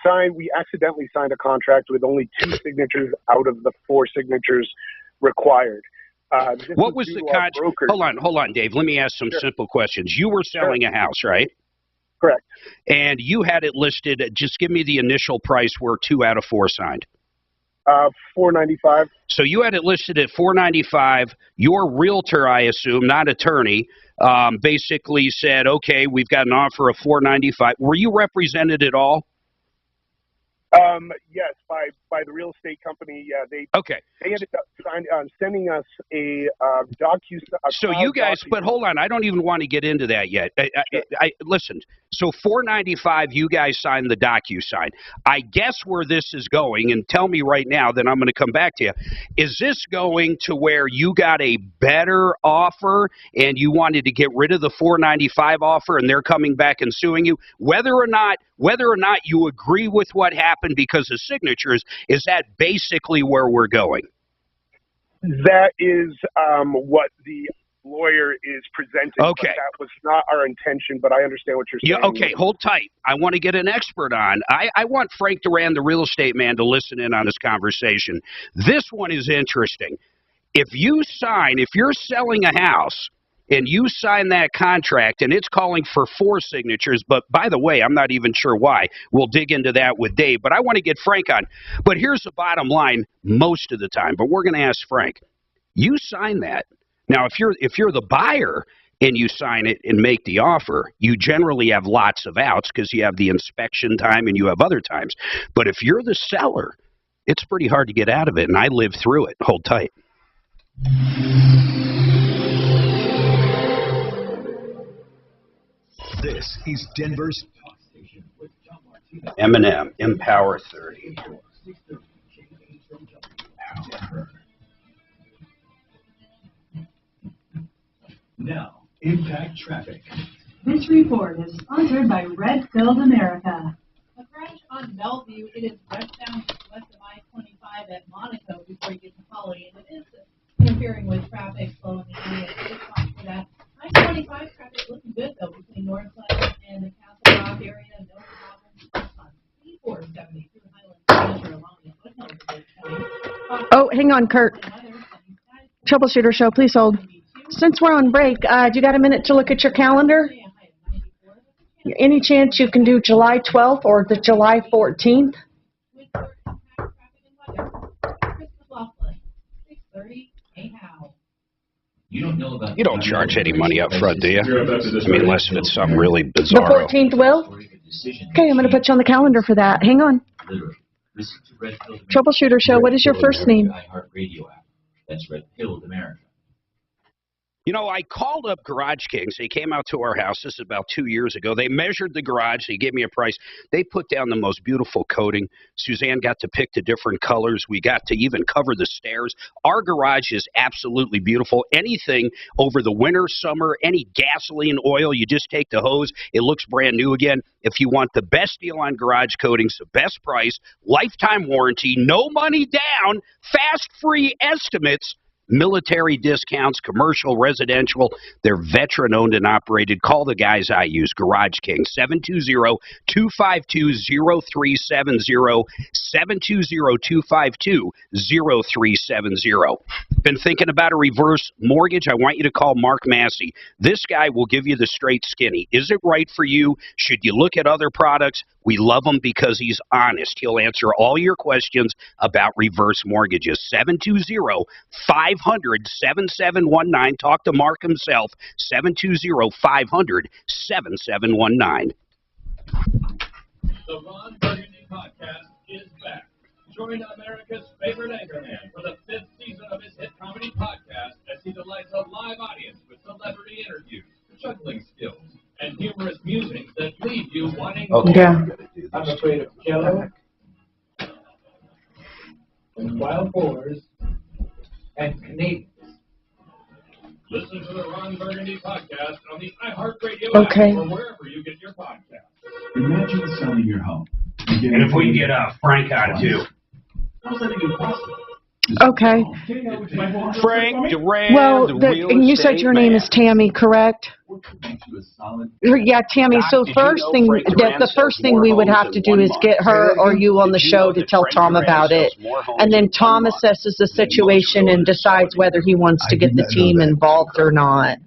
S3: accidentally signed a contract with only 2 signatures out of the 4 signatures required.
S12: What was the contract? Hold on, Dave. Let me ask some simple questions. You were selling a house, right?
S3: Correct.
S12: And you had it listed. Just give me the initial price where 2 out of 4 signed.
S3: $495.
S12: So you had it listed at $495. Your realtor, I assume, not attorney, basically said, "Okay, we've got an offer of $495." Were you represented at all?
S3: Yes, by the real estate company. Yeah, they ended up sending us a
S12: So you guys, but hold on, I don't even want to get into that yet. Listen. So $495, you guys signed the DocuSign. I guess where this is going, and tell me right now, then I'm going to come back to you. Is this going to where you got a better offer and you wanted to get rid of the $495 offer, and they're coming back and suing you? Whether or not you agree with what happened because of signatures, is that basically where we're going?
S3: That is what the lawyer is presenting.
S12: Okay.
S3: But that was not our intention, but I understand what you're saying.
S12: Yeah, okay, hold tight. I want to get an expert on. I want Frank Duran, the real estate man, to listen in on this conversation. This one is interesting. If you're selling a house and you sign that contract and it's calling for 4 signatures, but by the way, I'm not even sure why. We'll dig into that with Dave, but I want to get Frank on. But here's the bottom line most of the time, but we're going to ask Frank. You sign that. Now, if you're the buyer and you sign it and make the offer, you generally have lots of outs because you have the inspection time and you have other times. But if you're the seller, it's pretty hard to get out of it, and I lived through it. Hold tight.
S1: This is Denver's
S12: M&M, Empower 30.
S1: Now, impact traffic.
S21: This report is sponsored by Redfield America.
S7: A crash on Bellevue. It is westbound west of I-25 at Monaco before you get to Folly, and it is interfering with traffic flow in the area. Please watch for that. I-25 traffic looking good though between Northland and the Castle Rock area. No problems on C470 through Highland Center along the foothills of this county.
S11: Oh, hang on, Kurt. Troubleshooter show, please hold. Since we're on break, do you got a minute to look at your calendar? Any chance you can do July 12th or the July 14th?
S12: You don't charge any money up front, do you? I mean, unless it's something really
S11: The
S12: bizarre.
S11: 14th will? Okay, I'm going to put you on the calendar for that. Hang on. Troubleshooter show, what is your first name?
S2: That's Redfield America.
S12: You know, I called up Garage Kings. They came out to our house. This is about 2 years ago. They measured the garage. They gave me a price. They put down the most beautiful coating. Suzanne got to pick the different colors. We got to even cover the stairs. Our garage is absolutely beautiful. Anything over the winter, summer, any gasoline, oil, you just take the hose. It looks brand new again. If you want the best deal on garage coatings, the best price, lifetime warranty, no money down, fast free estimates, military discounts, commercial, residential. They're veteran-owned and operated. Call the guys I use, Garage King, 720-252-0370, 720-252-0370. Been thinking about a reverse mortgage? I want you to call Mark Massey. This guy will give you the straight skinny. Is it right for you? Should you look at other products? We love him because he's honest. He'll answer all your questions about reverse mortgages. 720-500-7719. Talk to Mark himself. 720-500-7719.
S4: The Ron Burgundy Podcast is back. Join America's favorite anchorman for the 5th season of his hit comedy podcast as he delights a live audience with celebrity interviews, juggling skills, and humorous musings that leave you wanting more.
S11: Yeah.
S22: I'm afraid of Jello and wild boars and Canadians.
S4: Listen to the Ron Burgundy Podcast on the iHeartRadio
S11: Okay.
S4: app or wherever you get your podcast.
S2: Imagine selling your home.
S12: And if we can get Frank on too.
S2: How's that even possible?
S11: Okay.
S12: Frank Duran,
S11: Well,
S12: the real
S11: and you said
S12: estate
S11: your name
S12: man.
S11: is Tammy, correct? Yeah, Tammy.
S12: Doc,
S11: So
S12: did you
S11: first
S12: know
S11: thing,
S12: Frank Duran
S11: the
S12: sells
S11: first thing
S12: more
S11: we would
S12: homes
S11: have
S12: in
S11: to do
S12: 1
S11: is
S12: month?
S11: get her or you on the
S12: Did you
S11: show
S12: know
S11: to
S12: that
S11: tell
S12: Frank
S11: Tom
S12: Duran
S11: about it.
S12: sells more homes
S11: And then
S12: in 1
S11: Tom
S12: month
S11: assesses the
S12: than most
S11: situation and
S12: realtors?
S11: decides whether he wants to
S8: I
S11: get
S8: did
S11: the
S8: not know
S11: team
S8: that.
S11: involved or not.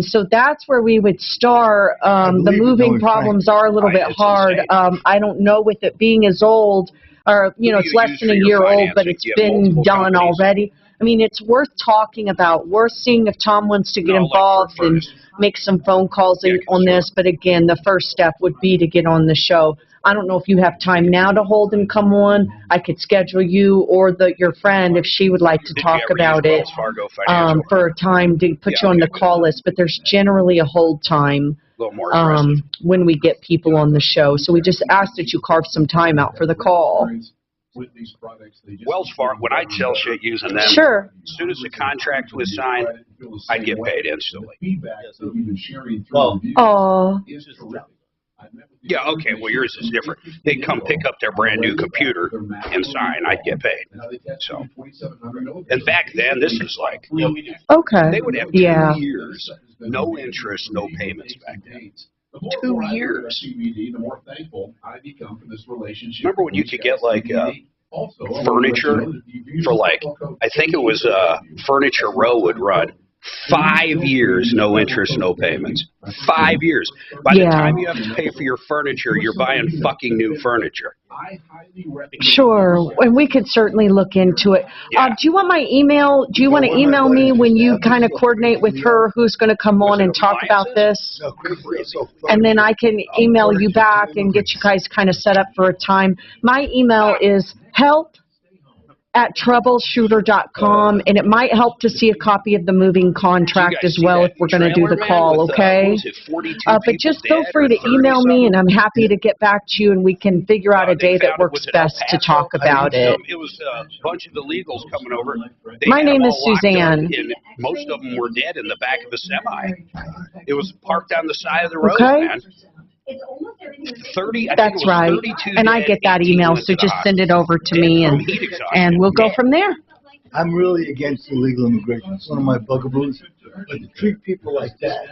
S11: So that's where we would start. The
S8: believe it,
S11: moving
S8: knowing Frank.
S11: problems are a little bit
S12: It's
S11: hard.
S12: insane.
S11: I don't know with it being as old, or, you know,
S12: Who do
S11: it's
S12: you
S11: less
S12: use
S11: than
S12: for
S11: a
S12: your
S11: year old, but
S12: financing?
S11: it's
S12: Do you have
S11: been
S12: multiple
S11: done
S12: companies?
S11: already. I mean, it's worth talking about, worth seeing if Tom wants to get
S12: No, like for
S11: involved and
S12: furnace.
S11: make some phone calls
S12: Yeah,
S11: on
S12: consumer.
S11: this. But again, the first step would be to get on the show. I don't know if you have time now to hold and come on. I could schedule you or your friend if she would like to
S12: Did
S11: talk
S12: you ever
S11: about
S12: use
S11: it
S12: Wells Fargo Financial?
S11: for a time to put you on the call list. But there's generally a hold time
S12: A little more aggressive.
S11: when we get people on the show. So we just ask that you carve some time out for the call.
S12: Wells Fargo, when I'd sell shit using them,
S11: Sure.
S12: as soon as the contract was signed, I'd get paid instantly.
S11: Oh,
S12: Yeah, okay, well, yours is different. They'd come pick up their brand new computer and sign, I'd get paid. So, and back then, this is like,
S11: okay.
S12: they would have 2
S11: Yeah.
S12: years, no interest, no payments back then. 2 years. Remember when you could get like furniture for like, I think it was Furniture Row would run 5 years, no interest, no payments. 5 years. By the time you have to pay for your furniture, you're buying fucking new furniture.
S11: Sure, and we could certainly look into it. Do you want my email? Do you want to email me when you kind of coordinate with her who's going to come on and talk about this? And then I can email you back and get you guys kind of set up for a time. My email is help@troubleshooter.com, and it might help to see a copy of the moving contract as well if we're going to do the call, okay? But just feel free to email me, and I'm happy to get back to you, and we can figure out a day that works best to talk about it.
S12: It was a bunch of illegals coming over.
S11: My name is Suzanne.
S12: And most of them were dead in the back of a semi. It was parked on the side of the road,
S11: Okay.
S12: man. 30, I think it
S11: That's
S12: was
S11: right.
S12: 32
S11: And I
S12: dead,
S11: get that
S12: 18
S11: email,
S12: went
S11: so
S12: to the
S11: just send it over to me,
S12: from heat exhaustion.
S11: and we'll go from there.
S8: I'm really against illegal immigration. It's one of my bugaboos. But to treat people like that.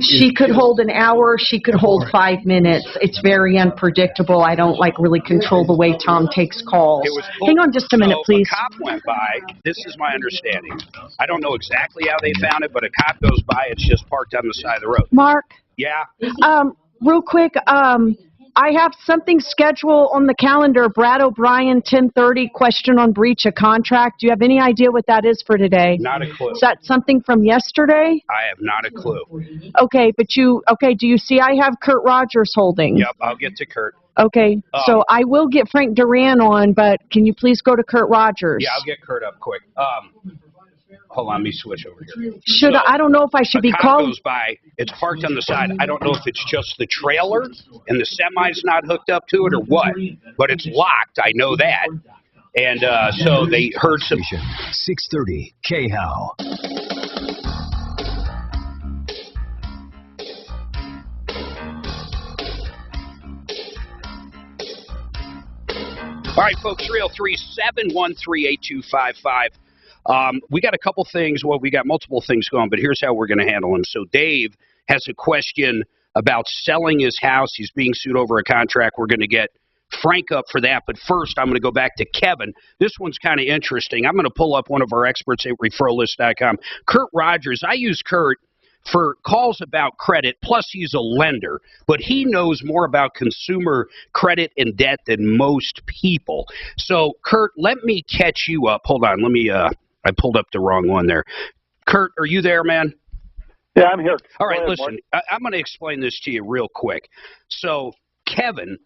S11: She could hold an hour, she could hold 5 minutes. It's very unpredictable. I don't like really control the way Tom takes calls. Hang on just a minute, please.
S12: A cop went by. This is my understanding. I don't know exactly how they found it, but a cop goes by. It's just parked on the side of the road.
S11: Mark,
S12: Yeah.
S11: real quick, I have something scheduled on the calendar. Brad O'Brien, 10:30, question on breach of contract. Do you have any idea what that is for today?
S12: Not a clue.
S11: Is that something from yesterday?
S12: I have not a clue.
S11: Okay, but do you see I have Kurt Rogers holding?
S12: Yep, I'll get to Kurt.
S11: Okay, so I will get Frank Duran on, but can you please go to Kurt Rogers?
S12: Yeah, I'll get Kurt up quick. Hold on, let me switch over here.
S11: I don't know if I should be
S12: A cop
S11: called.
S12: goes by. It's parked on the side. I don't know if it's just the trailer and the semi's not hooked up to it or what, but it's locked. I know that. And so they heard some.
S1: 630 KHOW.
S12: All right, folks, 303-713-8255. We got a couple things. Well, we got multiple things going, but here's how we're going to handle them. So Dave has a question about selling his house. He's being sued over a contract. We're going to get Frank up for that. But first, I'm going to go back to Kevin. This one's kind of interesting. I'm going to pull up one of our experts at referrallist.com. Kurt Rogers. I use Kurt for calls about credit, plus he's a lender, but he knows more about consumer credit and debt than most people. So, Kurt, let me catch you up. Hold on. Let me, I pulled up the wrong one there. Kurt, are you there, man?
S3: Yeah, I'm here.
S12: All right,
S3: Go ahead,
S12: listen, I'm going to explain this to you real quick. So, Kevin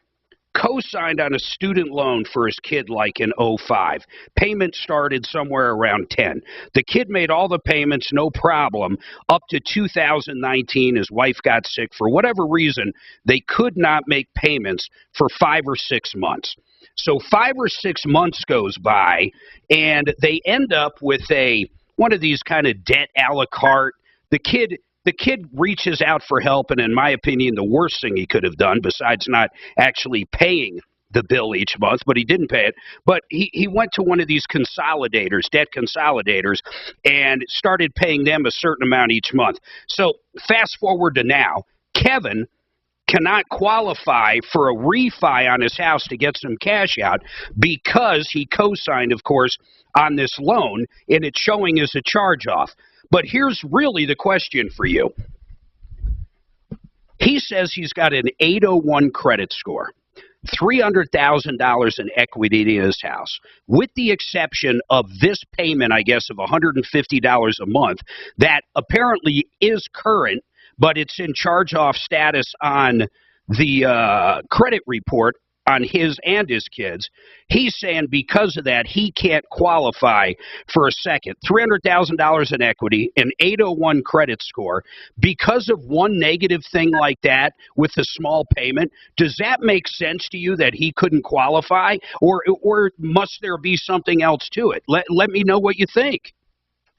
S12: co-signed on a student loan for his kid like in 05. Payment started somewhere around 10. The kid made all the payments, no problem, up to 2019. His wife got sick. For whatever reason, they could not make payments for 5 or 6 months. So 5 or 6 months goes by, and they end up with one of these kind of debt a la carte. The kid reaches out for help, and in my opinion, the worst thing he could have done, besides not actually paying the bill each month, but he didn't pay it. But he went to one of these consolidators, debt consolidators, and started paying them a certain amount each month. So fast forward to now, Kevin cannot qualify for a refi on his house to get some cash out because he co-signed, of course, on this loan, and it's showing as a charge-off. But here's really the question for you. He says he's got an 801 credit score, $300,000 in equity in his house, with the exception of this payment, I guess, of $150 a month that apparently is current, but it's in charge-off status on the credit report on his and his kids. He's saying because of that, he can't qualify for a second. $300,000 in equity, an 801 credit score. Because of one negative thing like that with a small payment, does that make sense to you that he couldn't qualify? Or must there be something else to it? Let me know what you think.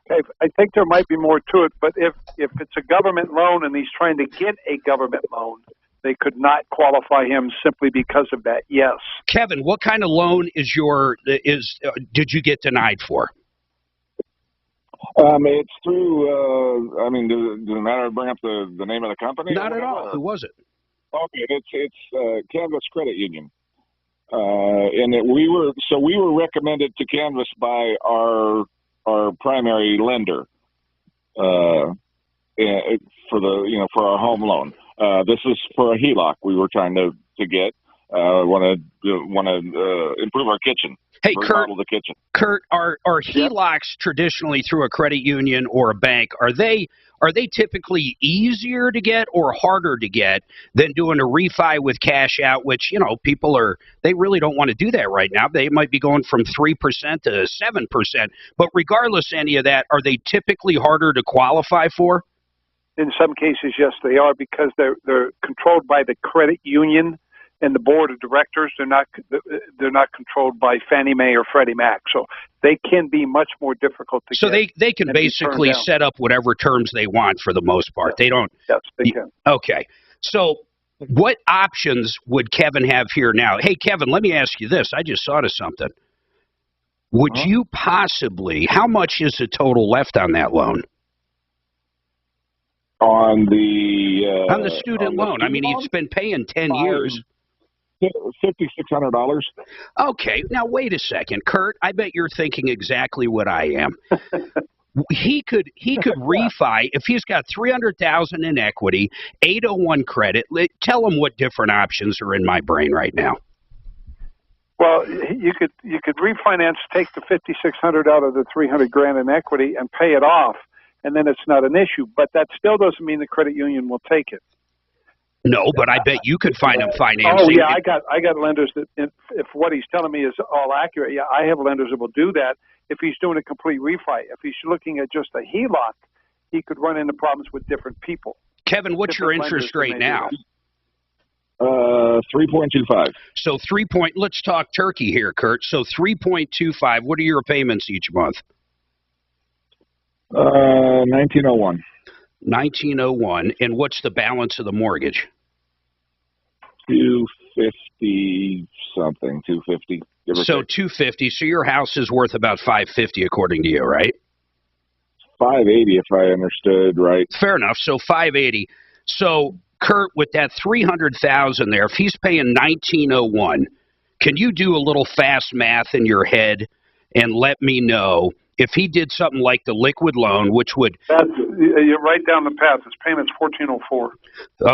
S5: Okay, I think there might be more to it, but if it's a government loan and he's trying to get a government loan, they could not qualify him simply because of that. Yes.
S12: Kevin, what kind of loan did you get denied for?
S17: It's through. Does it matter to bring up the name of the company?
S12: Not at all. Who was it?
S17: Okay, it's Canvas Credit Union, and we were recommended to Canvas by our primary lender for our home loan. This is for a HELOC we were trying to get. Want to improve our kitchen.
S12: Hey, Kurt.
S17: The kitchen.
S12: Kurt, are HELOCs traditionally through a credit union or a bank? Are they typically easier to get or harder to get than doing a refi with cash out? Which people they really don't want to do that right now. They might be going from 3% to 7%. But regardless of any of that, are they typically harder to qualify for?
S5: In some cases, yes, they are, because they're controlled by the credit union and the board of directors. They're not controlled by Fannie Mae or Freddie Mac, so they can be much more difficult to get.
S12: So they can basically set up whatever terms they want for the most part.
S5: Yes.
S12: They don't.
S5: Yes, they can.
S12: Okay. So what options would Kevin have here now? Hey, Kevin, let me ask you this. I just thought of something. Would you possibly? How much is the total left on that loan?
S17: On the
S12: student loan. I mean, he's been paying 10 years.
S17: $5,600.
S12: Okay, now wait a second, Kurt. I bet you're thinking exactly what I am. He could refi if he's got $300,000 in equity, 801 credit. Tell him what different options are in my brain right now.
S5: Well, you could refinance, take the $5,600 out of the $300,000 in equity and pay it off, and then it's not an issue. But that still doesn't mean the credit union will take it.
S12: No, but I bet you could find him financing.
S5: Oh yeah, I got lenders that if what he's telling me is all accurate, yeah, I have lenders that will do that if he's doing a complete refi. If he's looking at just a HELOC, he could run into problems with different people.
S12: Kevin, what's your interest rate now?
S17: 3.25.
S12: So let's talk turkey here, Kurt. So 3.25. What are your payments each month?
S17: 1901.
S12: 1901. And what's the balance of the mortgage?
S17: 250 something, 250.
S12: So 250. So your house is worth about 550 according to you, right?
S17: 580 if I understood right.
S12: Fair enough. So 580. So Kurt, with that 300,000 there, if he's paying 1901, can you do a little fast math in your head and let me know if he did something like the liquid loan, which would...
S5: You're right down the path. His payment's 1404.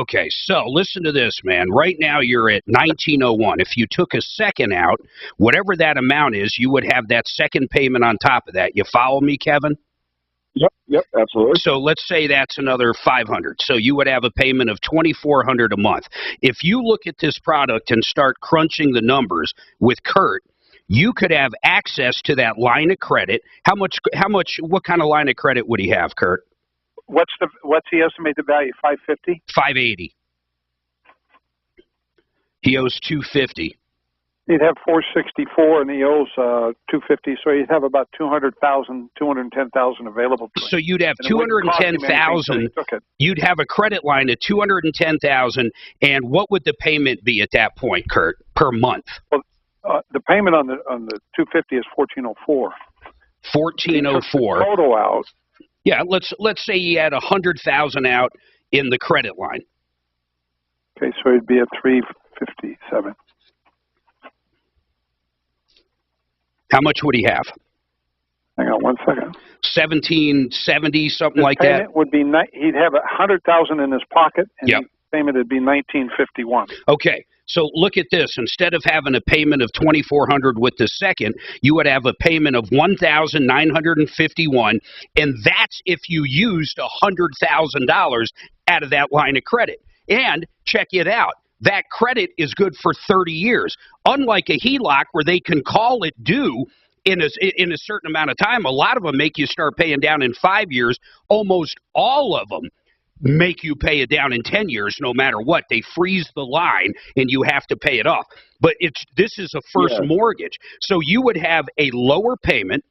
S12: Okay, so listen to this, man. Right now you're at 1901. If you took a second out, whatever that amount is, you would have that second payment on top of that. You follow me, Kevin?
S17: Yep, absolutely.
S12: So let's say that's another 500. So you would have a payment of 2,400 a month. If you look at this product and start crunching the numbers with Kurt, you could have access to that line of credit. What kind of line of credit would he have, Kurt?
S5: What's the estimated value? 550?
S12: 580. He owes 250.
S5: He'd have 464 and he owes 250, so he'd have about 210,000 available to him.
S12: So you'd have
S5: And it wouldn't cost him anything till he
S12: 210,000.
S5: took it.
S12: You'd have a credit line of 210,000, and what would the payment be at that point, Kurt, per month?
S5: Well, the payment on the 250 is 1404.
S12: 1404.
S5: Total out.
S12: Yeah, let's say he had 100,000 out in the credit line.
S5: Okay, so it'd be at 357.
S12: How much would he have?
S5: Hang on one second.
S12: 1770, something
S5: His
S12: like that.
S5: payment would be he'd have 100,000 in his pocket, and
S12: Yep.
S5: his payment would be 1951.
S12: Okay, so look at this. Instead of having a payment of 2,400 with the second, you would have a payment of 1,951, and that's if you used $100,000 out of that line of credit. And check it out. That credit is good for 30 years. Unlike a HELOC where they can call it due in a certain amount of time, a lot of them make you start paying down in 5 years. Almost all of them make you pay it down in 10 years no matter what. They freeze the line and you have to pay it off. But this is a first mortgage. So you would have a lower payment.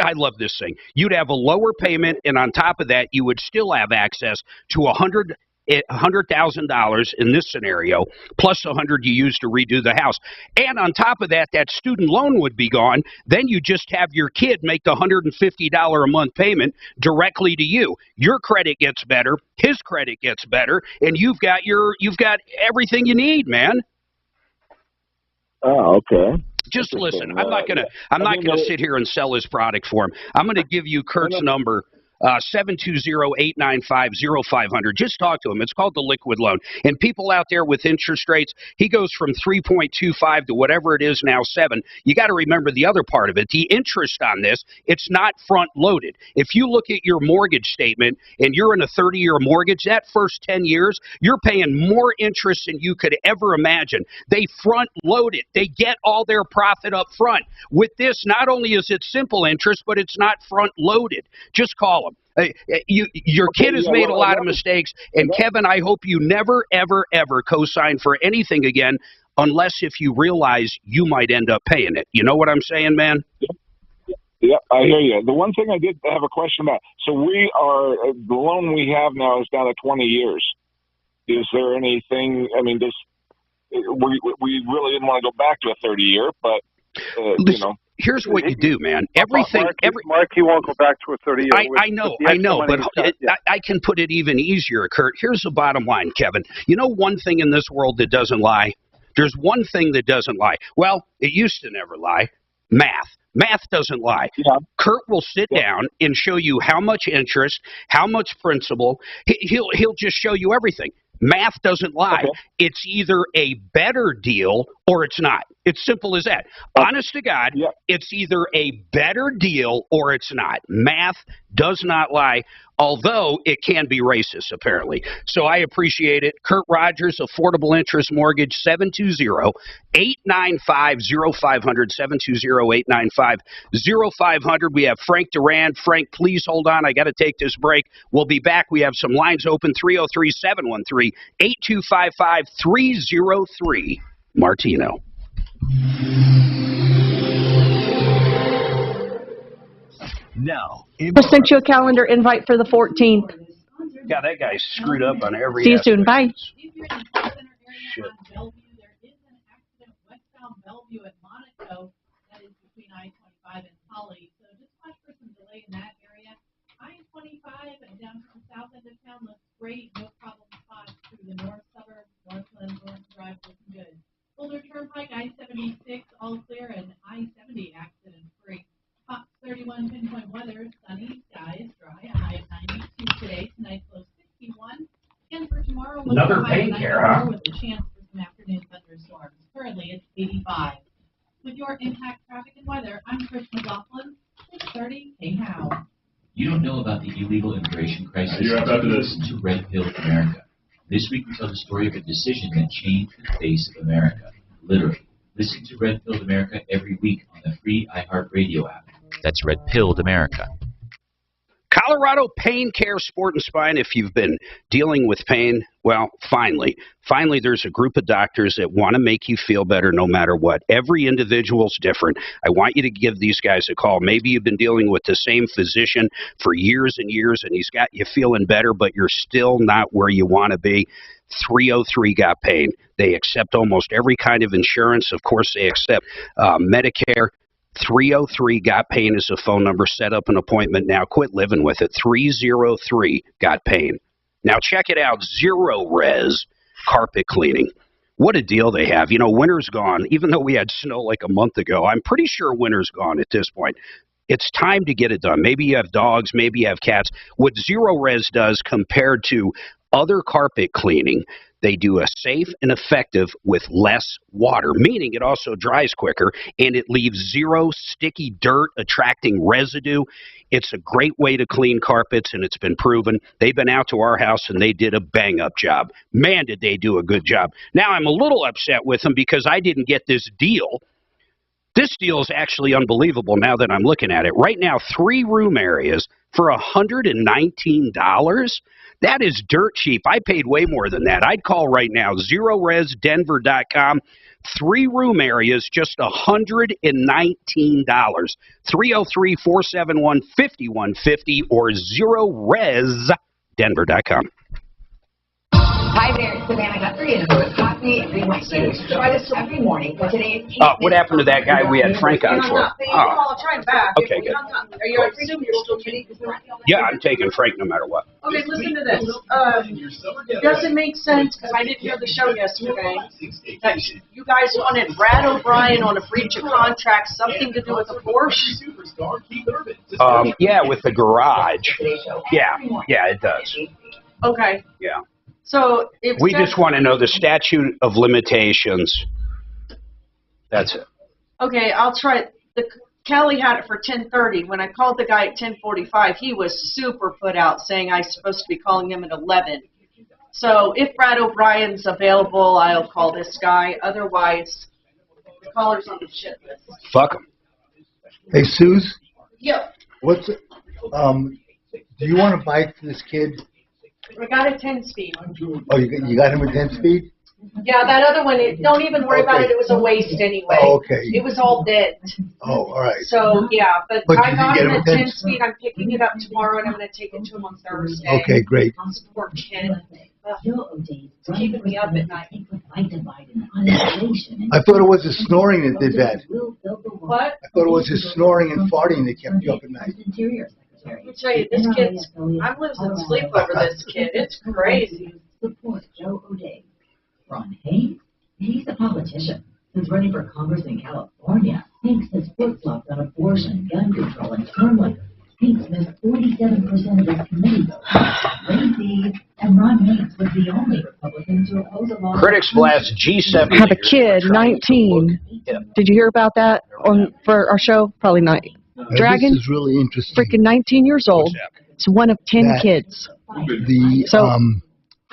S12: I love this thing. You'd have a lower payment, and on top of that, you would still have access to $100,000 in this scenario, plus $100,000 you use to redo the house. And on top of that, that student loan would be gone. Then you just have your kid make the $150 a month payment directly to you. Your credit gets better, his credit gets better, and you've got everything you need, man.
S17: Oh, okay.
S12: Just listen. I'm not gonna sit here and sell his product for him. I'm gonna give you Kurt's number. 720-895-0500. Just talk to him. It's called the liquid loan. And people out there with interest rates, he goes from 3.25 to whatever it is now, 7. You got to remember the other part of it. The interest on this, it's not front loaded. If you look at your mortgage statement and you're in a 30-year mortgage, that first 10 years, you're paying more interest than you could ever imagine. They front load it. They get all their profit up front. With this, not only is it simple interest, but it's not front loaded. Just call them. Your kid has made a lot of mistakes, and Kevin, I hope you never, ever, ever co-sign for anything again unless if you realize you might end up paying it. You know what I'm saying, man?
S17: Yeah, I hear you. The one thing I did have a question about, so the loan we have now is down to 20 years. Is there anything, I mean, we really didn't want to go back to a 30-year, but, you know.
S12: Here's what you do, man.
S5: Mark, he won't go back to a 30-year.
S12: I know, but I can put it even easier, Kurt. Here's the bottom line, Kevin. You know one thing in this world that doesn't lie? There's one thing that doesn't lie. Well, it used to never lie. Math. Math doesn't lie. Yeah. Kurt will sit down and show you how much interest, how much principal. He'll just show you everything. Math doesn't lie. Okay. It's either a better deal or it's not. It's simple as that. Honest to God, it's either a better deal or it's not. Math does not lie, although it can be racist, apparently. So I appreciate it. Kurt Rogers, Affordable Interest Mortgage, 720-895-0500, 720-895-0500. We have Frank Durand. Frank, please hold on. I got to take this break. We'll be back. We have some lines open, 303-713-8255-303. Martino.
S1: Now,
S11: I sent you a calendar invite for the 14th.
S12: Yeah, that guy's screwed up on every
S11: See you soon. Bye.
S12: Shit.
S7: Bellevue at Monaco, that is between I-25 and Holly. So just watch for some delay in that area. I-25 and down to the south end of town looks great. No problem spots through the north suburbs, Northland, North Drive looking good. Boulder Turnpike, I-76 all clear, and I-70 accident free. Fox 31 pinpoint weather, sunny skies, dry, a high of 92 today. Tonight low 61. And for tomorrow,
S12: another pain care, huh?
S7: With a chance for some afternoon thunderstorms. Currently, it's 85. With your impact traffic and weather, I'm Chris McLaughlin, 630 KHOW.
S2: You don't know about the illegal immigration crisis?
S13: You're about to
S2: listen to Red Pill America. This week we tell the story of a decision that changed the face of America, literally. Listen to Red Pill America every week on the free iHeartRadio app. That's Red Pill America.
S12: Colorado Pain Care Sport and Spine. If you've been dealing with pain, well, finally there's a group of doctors that want to make you feel better no matter what. Every individual's different. I want you to give these guys a call. Maybe you've been dealing with the same physician for years and years, and he's got you feeling better, but you're still not where you want to be. 303 Got Pain. They accept almost every kind of insurance. Of course, they accept Medicare. 303 Got Pain is a phone number. Set up an appointment now. Quit living with it. 303 Got Pain. Now check it out. Zero Res carpet cleaning. What a deal they have. You know, winter's gone. Even though we had snow like a month ago, I'm pretty sure winter's gone at this point. It's time to get it done. Maybe you have dogs, maybe you have cats. What Zero Res does compared to other carpet cleaning, they do a safe and effective with less water, meaning it also dries quicker and it leaves zero sticky dirt attracting residue. It's a great way to clean carpets, and it's been proven. They've been out to our house and they did a bang-up job. Man, did they do a good job. Now I'm a little upset with them because I didn't get this deal. This deal is actually unbelievable now that I'm looking at it. Right now, 3 room areas for $119. That is dirt cheap. I paid way more than that. I'd call right now, ZeroResDenver.com. 3 room areas, just $119. 303-471-5150 or ZeroResDenver.com.
S10: Hi there, it's Savannah Guthrie, and it's Coffee and Green Light News. Join us every morning for today's...
S12: What happened to that guy we had Frank on for?
S10: I'll try him back.
S12: Okay, good.
S10: Are you assume you're still kidding?
S12: Yeah, I'm taking Frank no matter what.
S11: Okay, listen to this. Does it make sense, because I didn't hear the show yesterday, that you guys wanted Brad O'Brien on a breach of contract, something to do with a Porsche?
S12: Yeah, with the garage. Yeah, it does.
S11: Okay.
S12: Yeah.
S11: So if
S12: We just want to know the statute of limitations. That's it.
S11: Okay, I'll try. Kelly had it for 10:30. When I called the guy at 10:45, he was super put out, saying I'm supposed to be calling him at 11. So if Brad O'Brien's available, I'll call this guy. Otherwise, the caller's on the shit list.
S12: Fuck him.
S8: Hey, Suze,
S11: Yep.
S8: what's do you want to bike this kid?
S11: I got a 10-speed.
S8: Oh, you got him a 10-speed?
S11: Yeah, that other one, don't even worry about it. It was a waste anyway.
S8: Oh, okay.
S11: It was all dead.
S8: Oh, all right.
S11: So, yeah, but
S8: But
S11: I
S8: did you
S11: got
S8: get
S11: him
S8: him
S11: a
S8: a 10?
S11: 10-speed. I'm picking it up tomorrow, and I'm going to take it to him on Thursday.
S8: Okay, great.
S11: Poor kid. It's keeping me up at night.
S8: I thought it was his snoring that did that.
S11: What?
S8: I thought it was his snoring and farting that kept you up at night.
S11: Let me tell you, this kid's, I'm losing sleep over this kid. It's crazy.
S21: Support Joe O'Day. Ron Hayes, he's a politician who's running for Congress in California. Hanks has flip-flopped on abortion, gun control, and term limits. Hanks missed 47% of his committee votes. Crazy. And Ron Hayes was the only Republican to oppose a law.
S12: Critics blast G7.
S11: Have a kid, 19. Did you hear about that for our show? Probably not. Dragon,
S8: This is really interesting.
S11: freaking 19 years old. It's one of 10
S8: That
S11: kids.
S8: The
S11: So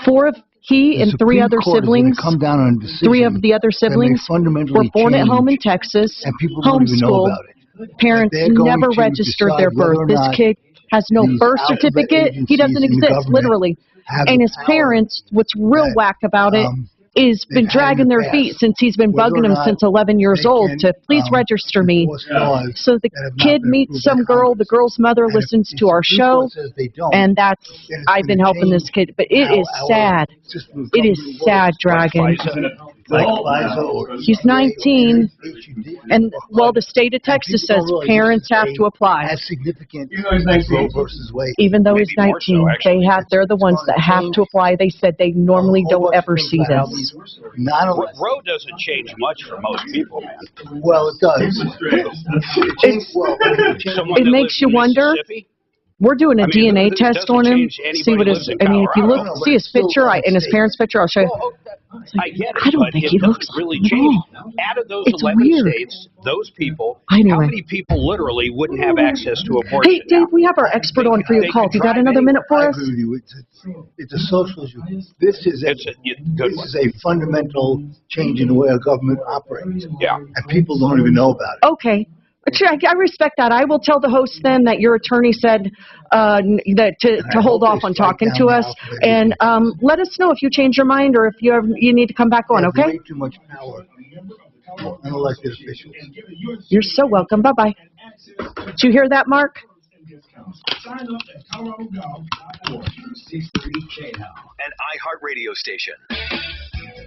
S11: 4 of he and 3 other siblings,
S8: come down on a decision
S11: 3 of the other siblings
S8: fundamentally
S11: were born at home in
S8: change,
S11: Texas,
S8: and people don't even know
S11: homeschooled.
S8: about it.
S11: Parents
S8: They're going
S11: never
S8: to
S11: registered their
S8: decide whether
S11: birth.
S8: or
S11: This
S8: not
S11: kid has no
S8: these
S11: birth
S8: alphabet
S11: certificate. He
S8: agencies
S11: doesn't
S8: in the
S11: exist,
S8: government
S11: literally.
S8: have
S11: And
S8: the
S11: his
S8: power
S11: parents, what's real whack about it, is been
S8: they've had in
S11: dragging
S8: the
S11: their
S8: past.
S11: feet since he's been
S8: Whether
S11: bugging
S8: or
S11: him
S8: not
S11: since 11 years
S8: they
S11: old
S8: can,
S11: to please register me.
S8: laws
S11: So the
S8: that have not
S11: kid
S8: been
S11: meets
S8: approved
S11: some
S8: by
S11: girl, the girl's mother listens to our
S8: Supreme
S11: show,
S8: Court says they don't,
S11: and that's,
S8: then it's
S11: I've been
S8: gonna
S11: helping this
S8: change
S11: kid, but it is
S8: how our
S11: sad.
S8: system
S11: It is
S8: governing
S11: sad,
S8: works.
S11: Dragon.
S8: Like FISA or
S11: He's 19, and well, the state of Texas
S8: people
S11: says
S8: don't realize
S11: parents
S8: this is
S11: have to apply.
S8: as significant as Roe versus Wade.
S11: Even though he's 19, they're the ones that have to apply. They said they normally don't ever see this.
S12: Roe doesn't change much for most people, man.
S8: Well, it does.
S11: It makes you wonder. We're doing a DNA test on him. See what his. I mean, if you look, see his picture and his parents' picture. I'll show you.
S12: I get it,
S11: I don't
S12: but
S11: think
S12: it
S11: he
S12: doesn't
S11: looks
S12: really
S11: like him
S12: change.
S11: at all.
S12: Out of those
S11: It's
S12: 11
S11: weird.
S12: states, those people,
S11: Anyway.
S12: how many people literally wouldn't have access to abortion?
S11: Hey, Dave, we have our expert on for your call. You got another minute for
S8: I
S11: us?
S8: agree with you. It's a social issue. This is a fundamental change in the way our government operates.
S12: Yeah.
S8: And people don't even know about it.
S11: Okay. I respect that. I will tell the host then that your attorney said that to hold off on talking to us, and let us know if you change your mind or if you need to come back on. Okay?
S8: Way too much power. Unelected officials.
S11: You're so welcome. Bye-bye. Did you hear that, Mark?
S1: Sign up at ColoradoGov.org. C3K now. An iHeartRadio station.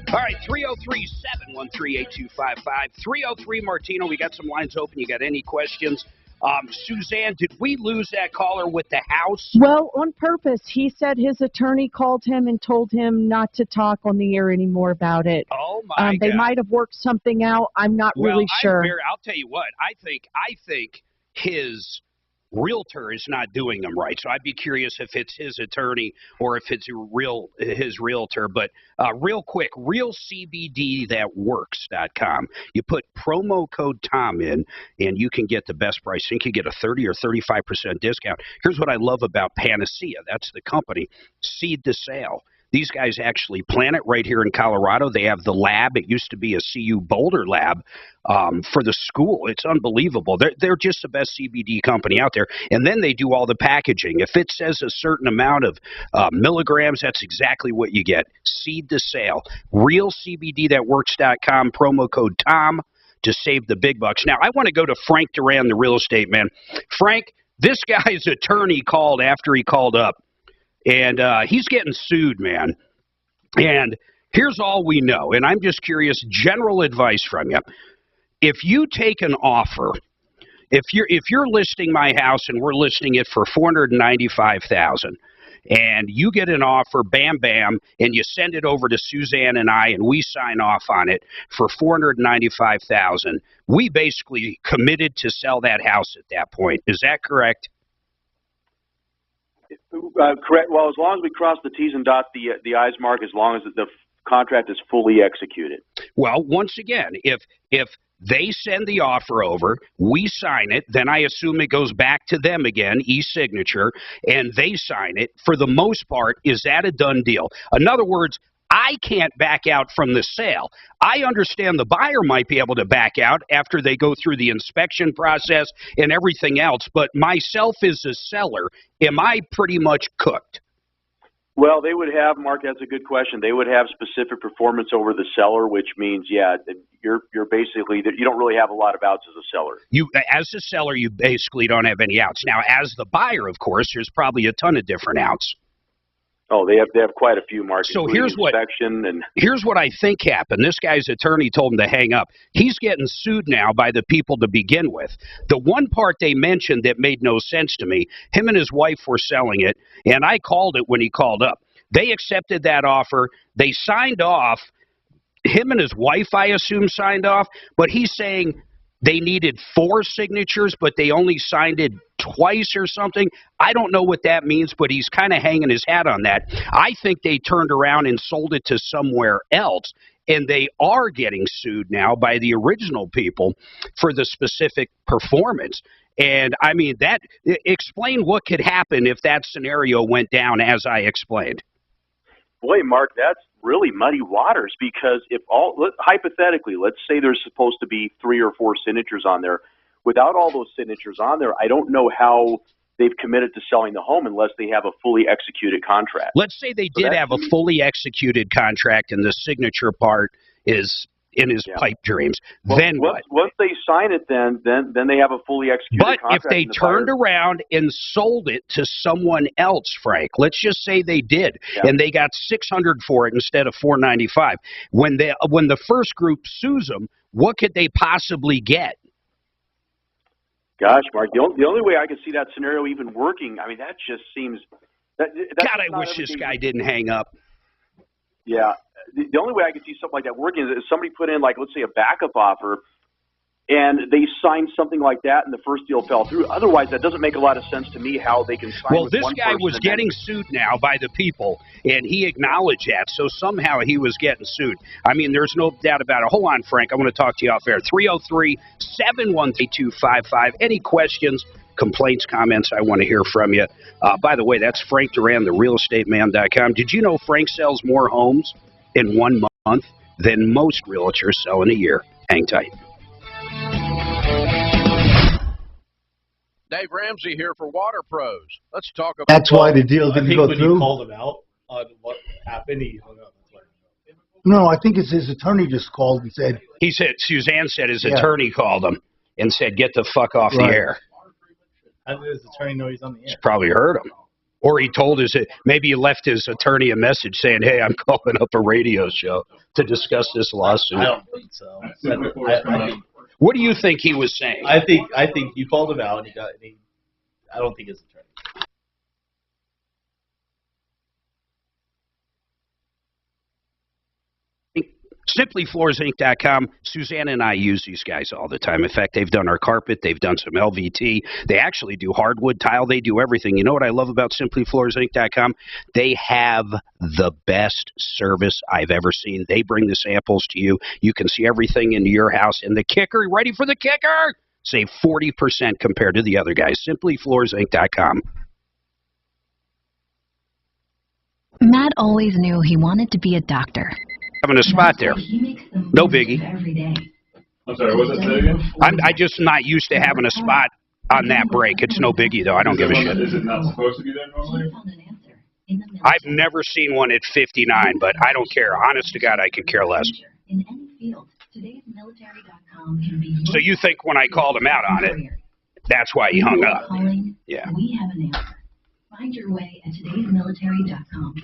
S12: All right, 303-713-8255. 303 Martino, we got some lines open. You got any questions? Suzanne, did we lose that caller with the house?
S11: Well, on purpose. He said his attorney called him and told him not to talk on the air anymore about it.
S12: Oh, my God.
S11: They might have worked something out. I'm not really sure.
S12: I'll tell you what. I think his realtor is not doing them right. So I'd be curious if it's his attorney or if it's his realtor. But real quick, realcbdthatworks.com. You put promo code Tom in, and you can get the best price. I think you get a 30 or 35% discount. Here's what I love about Panacea. That's the company. Seed to sale. These guys actually plant it right here in Colorado. They have the lab. It used to be a CU Boulder lab for the school. It's unbelievable. They're just the best CBD company out there. And then they do all the packaging. If it says a certain amount of milligrams, that's exactly what you get. Seed to sale. RealCBDThatWorks.com, promo code TOM to save the big bucks. Now, I want to go to Frank Duran, the real estate man. Frank, this guy's attorney called after he called up. And he's getting sued, man. And here's all we know. And I'm just curious, general advice from you. If you take an offer, if you're listing my house and we're listing it for $495,000, and you get an offer, bam, bam, and you send it over to Suzanne and I, and we sign off on it for $495,000, we basically committed to sell that house at that point. Is that correct?
S14: Correct. Well, as long as we cross the T's and dot the I's, Mark, as long as the contract is fully executed.
S12: Well, once again, if they send the offer over, we sign it, then I assume it goes back to them again, e-signature, and they sign it. For the most part, is that a done deal? In other words, I can't back out from the sale. I understand the buyer might be able to back out after they go through the inspection process and everything else, but myself as a seller, am I pretty much cooked?
S14: Well, they would have, Mark, that's a good question. They would have specific performance over the seller, which means, yeah, you're basically, you don't really have a lot of outs as a seller.
S12: As a seller, you basically don't have any outs. Now, as the buyer, of course, there's probably a ton of different outs.
S14: Oh, they have quite a few, Mark.
S12: So here's what I think happened. This guy's attorney told him to hang up. He's getting sued now by the people to begin with. The one part they mentioned that made no sense to me, him and his wife were selling it, and I called it when he called up. They accepted that offer. They signed off. Him and his wife, I assume, signed off, but he's saying they needed 4 signatures, but they only signed it twice or something. I don't know what that means, but he's kind of hanging his hat on that. I think they turned around and sold it to somewhere else, and they are getting sued now by the original people for the specific performance. And, I mean, explain what could happen if that scenario went down as I explained.
S14: Boy, Mark, that's really muddy waters, because hypothetically, let's say there's supposed to be 3 or 4 signatures on there. Without all those signatures on there, I don't know how they've committed to selling the home unless they have a fully executed contract.
S12: Let's say they did have a fully executed contract and the signature part is in his pipe dreams. Well, then what?
S14: Once they sign it, then they have a fully executed contract.
S12: But if they turned around and sold it to someone else, Frank, let's just say they did, and they got $600 for it instead of $495. When the first group sues them, what could they possibly get?
S14: Gosh, Mark, the only way I could see that scenario even working, I mean, that just seems... God,
S12: I wish this guy didn't hang up.
S14: Yeah. The only way I could see something like that working is if somebody put in, like, let's say a backup offer, and they signed something like that and the first deal fell through. Otherwise, that doesn't make a lot of sense to me how they can sign with one person.
S12: Well, this guy was getting sued now by the people, and he acknowledged that, so somehow he was getting sued. I mean, there's no doubt about it. Hold on, Frank. I want to talk to you off air. 303-713-8255. Any questions, complaints, comments, I want to hear from you. By the way, that's Frank Duran, therealestateman.com. Did you know Frank sells more homes in 1 month than most realtors sell in a year? Hang tight. Dave Ramsey here for Water Pros. Let's talk about.
S8: That's why the deal didn't go
S15: when
S8: through.
S15: you called him out on what happened, he hung up.
S8: No, I think it's his attorney just called and said.
S12: He said, Suzanne said his
S8: Yeah.
S12: attorney called him and said, get the fuck off the
S8: Right.
S12: air.
S15: How did his attorney know he's on the air?
S12: He's probably heard him. Or he told maybe he left his attorney a message saying, hey, I'm calling up a radio show to discuss this lawsuit.
S15: I don't think so.
S12: What do you think he was saying?
S15: I think you called him out, and I don't think his attorney.
S12: SimplyFloorsInc.com. Suzanne and I use these guys all the time. In fact, they've done our carpet. They've done some LVT. They actually do hardwood tile. They do everything. You know what I love about SimplyFloorsInc.com? They have the best service I've ever seen. They bring the samples to you. You can see everything in your house. And the kicker, ready for the kicker? Save 40% compared to the other guys. SimplyFloorsInc.com.
S16: Matt always knew he wanted to be a doctor.
S12: Having a spot there. No biggie.
S4: I'm sorry, what's that say again?
S12: I just not used to having a spot on that break. It's no biggie, though. I don't give a shit.
S4: Is it not supposed to be there normally?
S12: I've never seen one at 59, but I don't care. Honest to God, I could care less. So you think when I called him out on it, that's why he hung up? Yeah.
S21: We have an answer. Find your way at todaysmilitary.com.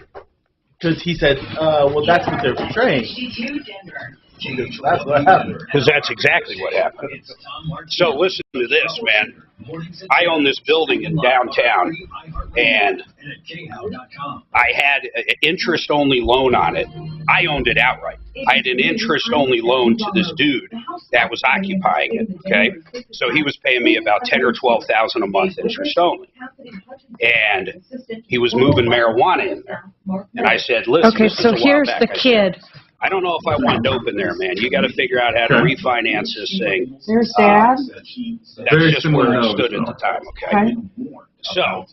S15: Because he said, well, that's what they're portraying. That's what happened.
S12: Because that's exactly what happened. So listen to this, man. I own this building in downtown, and I had an interest-only loan on it. I owned it outright. I had an interest-only loan to this dude that was occupying it, okay? So he was paying me about $10,000 or $12,000 a month interest-only. And he was moving marijuana in there. And I said, listen,
S11: Okay,
S12: this is
S11: so
S12: a while
S11: here's
S12: back.
S11: the
S12: I said,
S11: kid.
S12: I don't know if I want dope in there, man. You got to figure out how to refinance this thing.
S11: There's Dad.
S12: That's just where it stood at the time, okay? So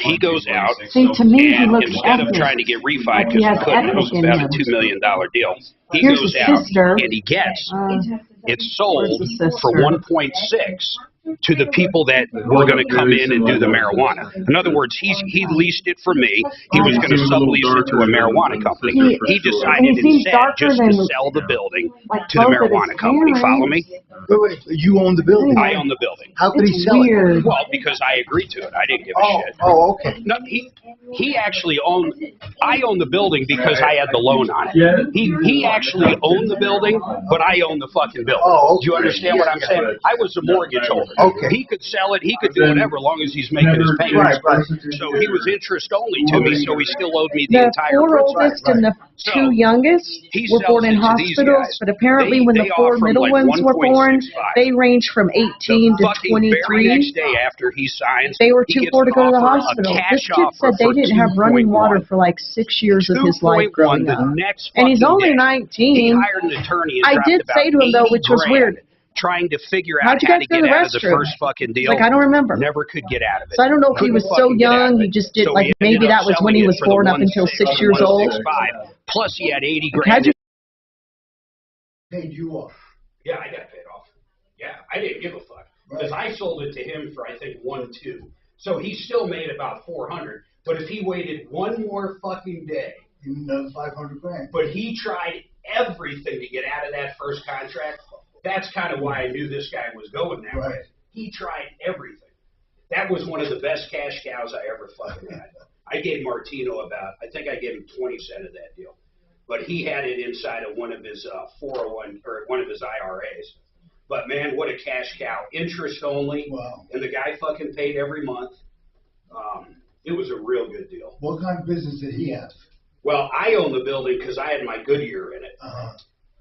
S12: he goes out,
S11: See, to me, he
S12: and
S11: looks
S12: instead of
S11: ethnic.
S12: trying to get refied
S11: He
S12: because
S11: has
S12: he couldn't, it was
S11: ethnic in
S12: about a
S11: him.
S12: $2 million deal. He
S11: Here's
S12: goes
S11: his
S12: out
S11: sister.
S12: and he gets it's sold
S11: Where's the
S12: for
S11: sister?
S12: 1.6 to the people that were going to come in and do the marijuana. In other words, he leased it for me. He was going to sublease it to a marijuana company. He decided instead just to sell the building to the marijuana company. Follow me?
S8: Wait, you own the building?
S12: I own the building.
S8: How could he sell it?
S12: Well, because I agreed to it. I didn't give a shit.
S8: Oh, okay.
S12: No, he actually owned. I own the building because I had the loan on it. He actually owned the building, but I own the fucking building.
S8: Oh,
S12: Do you understand what I'm saying? I was the mortgage holder.
S8: Okay.
S12: He could sell it. He could do whatever, as long as he's making his payments.
S8: Right.
S12: So he was interest only to me, so he still owed me the
S11: The
S12: entire
S11: 4
S12: principal.
S11: oldest and the 2 youngest
S12: he
S11: were born in
S12: sells it to these
S11: hospitals,
S12: guys.
S11: but apparently when
S12: They
S11: the 4
S12: offer
S11: middle
S12: like
S11: ones were born,
S12: 1.65.
S11: they range from 18 to
S12: Fucking very
S11: 23.
S12: next day after he signs,
S11: They were
S12: he
S11: too
S12: gets
S11: poor to
S12: an
S11: go to the
S12: offer, a
S11: hospital. This
S12: cash
S11: kid
S12: offer
S11: said they
S12: for
S11: didn't have running
S12: 2.1.
S11: water for like 6 years of his life
S12: 2.1
S11: growing
S12: the
S11: up.
S12: next
S11: And he's
S12: fucking
S11: only
S12: day.
S11: 19.
S12: He hired an attorney and
S11: I
S12: dropped
S11: did
S12: about
S11: say to him, though, which was
S12: 80
S11: weird.
S12: grand trying to figure out
S11: How'd you
S12: how
S11: guys
S12: to
S11: go to
S12: get
S11: the
S12: out of the
S11: restroom?
S12: first fucking deal.
S11: Like, I don't remember.
S12: Never could get out of it.
S11: So I don't know if he
S12: Couldn't
S11: was so
S12: fucking get out
S11: young,
S12: of
S11: he
S12: it.
S11: just did,
S12: So
S11: like,
S12: he
S11: maybe
S12: ended
S11: that
S12: up
S11: was when
S12: selling
S11: he
S12: it
S11: was
S12: for the
S11: born up until 6 years old.
S12: 1.65. Plus he had 80
S11: How'd
S12: grand.
S11: you
S8: Paid you off.
S12: Yeah, I got paid off. Yeah, I didn't give a fuck. Because I sold it to him for, I think, 1.2. So he still made about 400. But if he waited one more fucking day,
S8: Another 500 grand.
S12: but he tried everything to get out of that first contract, that's kind of why I knew this guy was going that way. He tried everything. That was one of the best cash cows I ever fucking had. I gave Martino I think I gave him 20 cents of that deal. But he had it inside of one of his 401, or one of his IRAs. But man, what a cash cow. Interest only.
S8: Wow.
S12: And the guy fucking paid every month. It was a real good deal.
S8: What kind of business did he have?
S12: Well, I own the building because I had my Goodyear in it.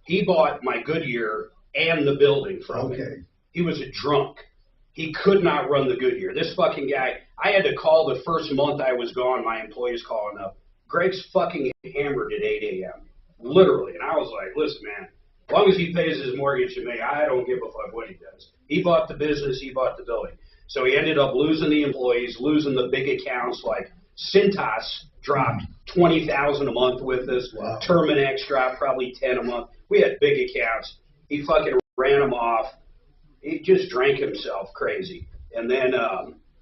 S12: He bought my Goodyear and the building from me. He was a drunk. He could not run the Goodyear. This fucking guy, I had to call the first month I was gone, my employees calling up. Greg's fucking hammered at 8 a.m. Literally. And I was like, listen, man, as long as he pays his mortgage to me, I don't give a fuck what he does. He bought the business, he bought the building. So he ended up losing the employees, losing the big accounts like Cintas dropped $20,000 a month with us. Wow. Terminex dropped probably 10 a month. We had big accounts. He fucking ran them off. He just drank himself crazy. And then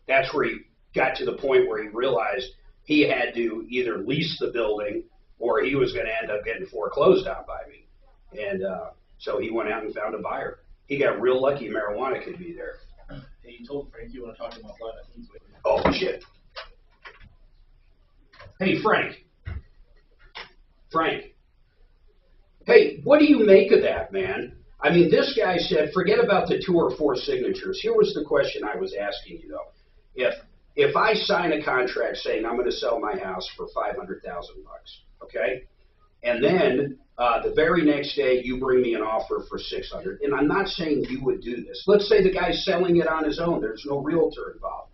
S12: that's where he got to the point where he realized he had to either lease the building or he was going to end up getting foreclosed on by me. And so he went out and found a buyer. He got real lucky marijuana could be there.
S9: Hey, you told Frank you want to talk to him offline. I think he's waiting.
S12: Oh, shit. Hey, Frank. Frank. Hey, what do you make of that, man? I mean, this guy said, forget about the 2 or 4 signatures. Here was the question I was asking you, though. If I sign a contract saying I'm going to sell my house for $500,000, okay, and then the very next day you bring me an offer for $600,000, and I'm not saying you would do this. Let's say the guy's selling it on his own. There's no realtor involved.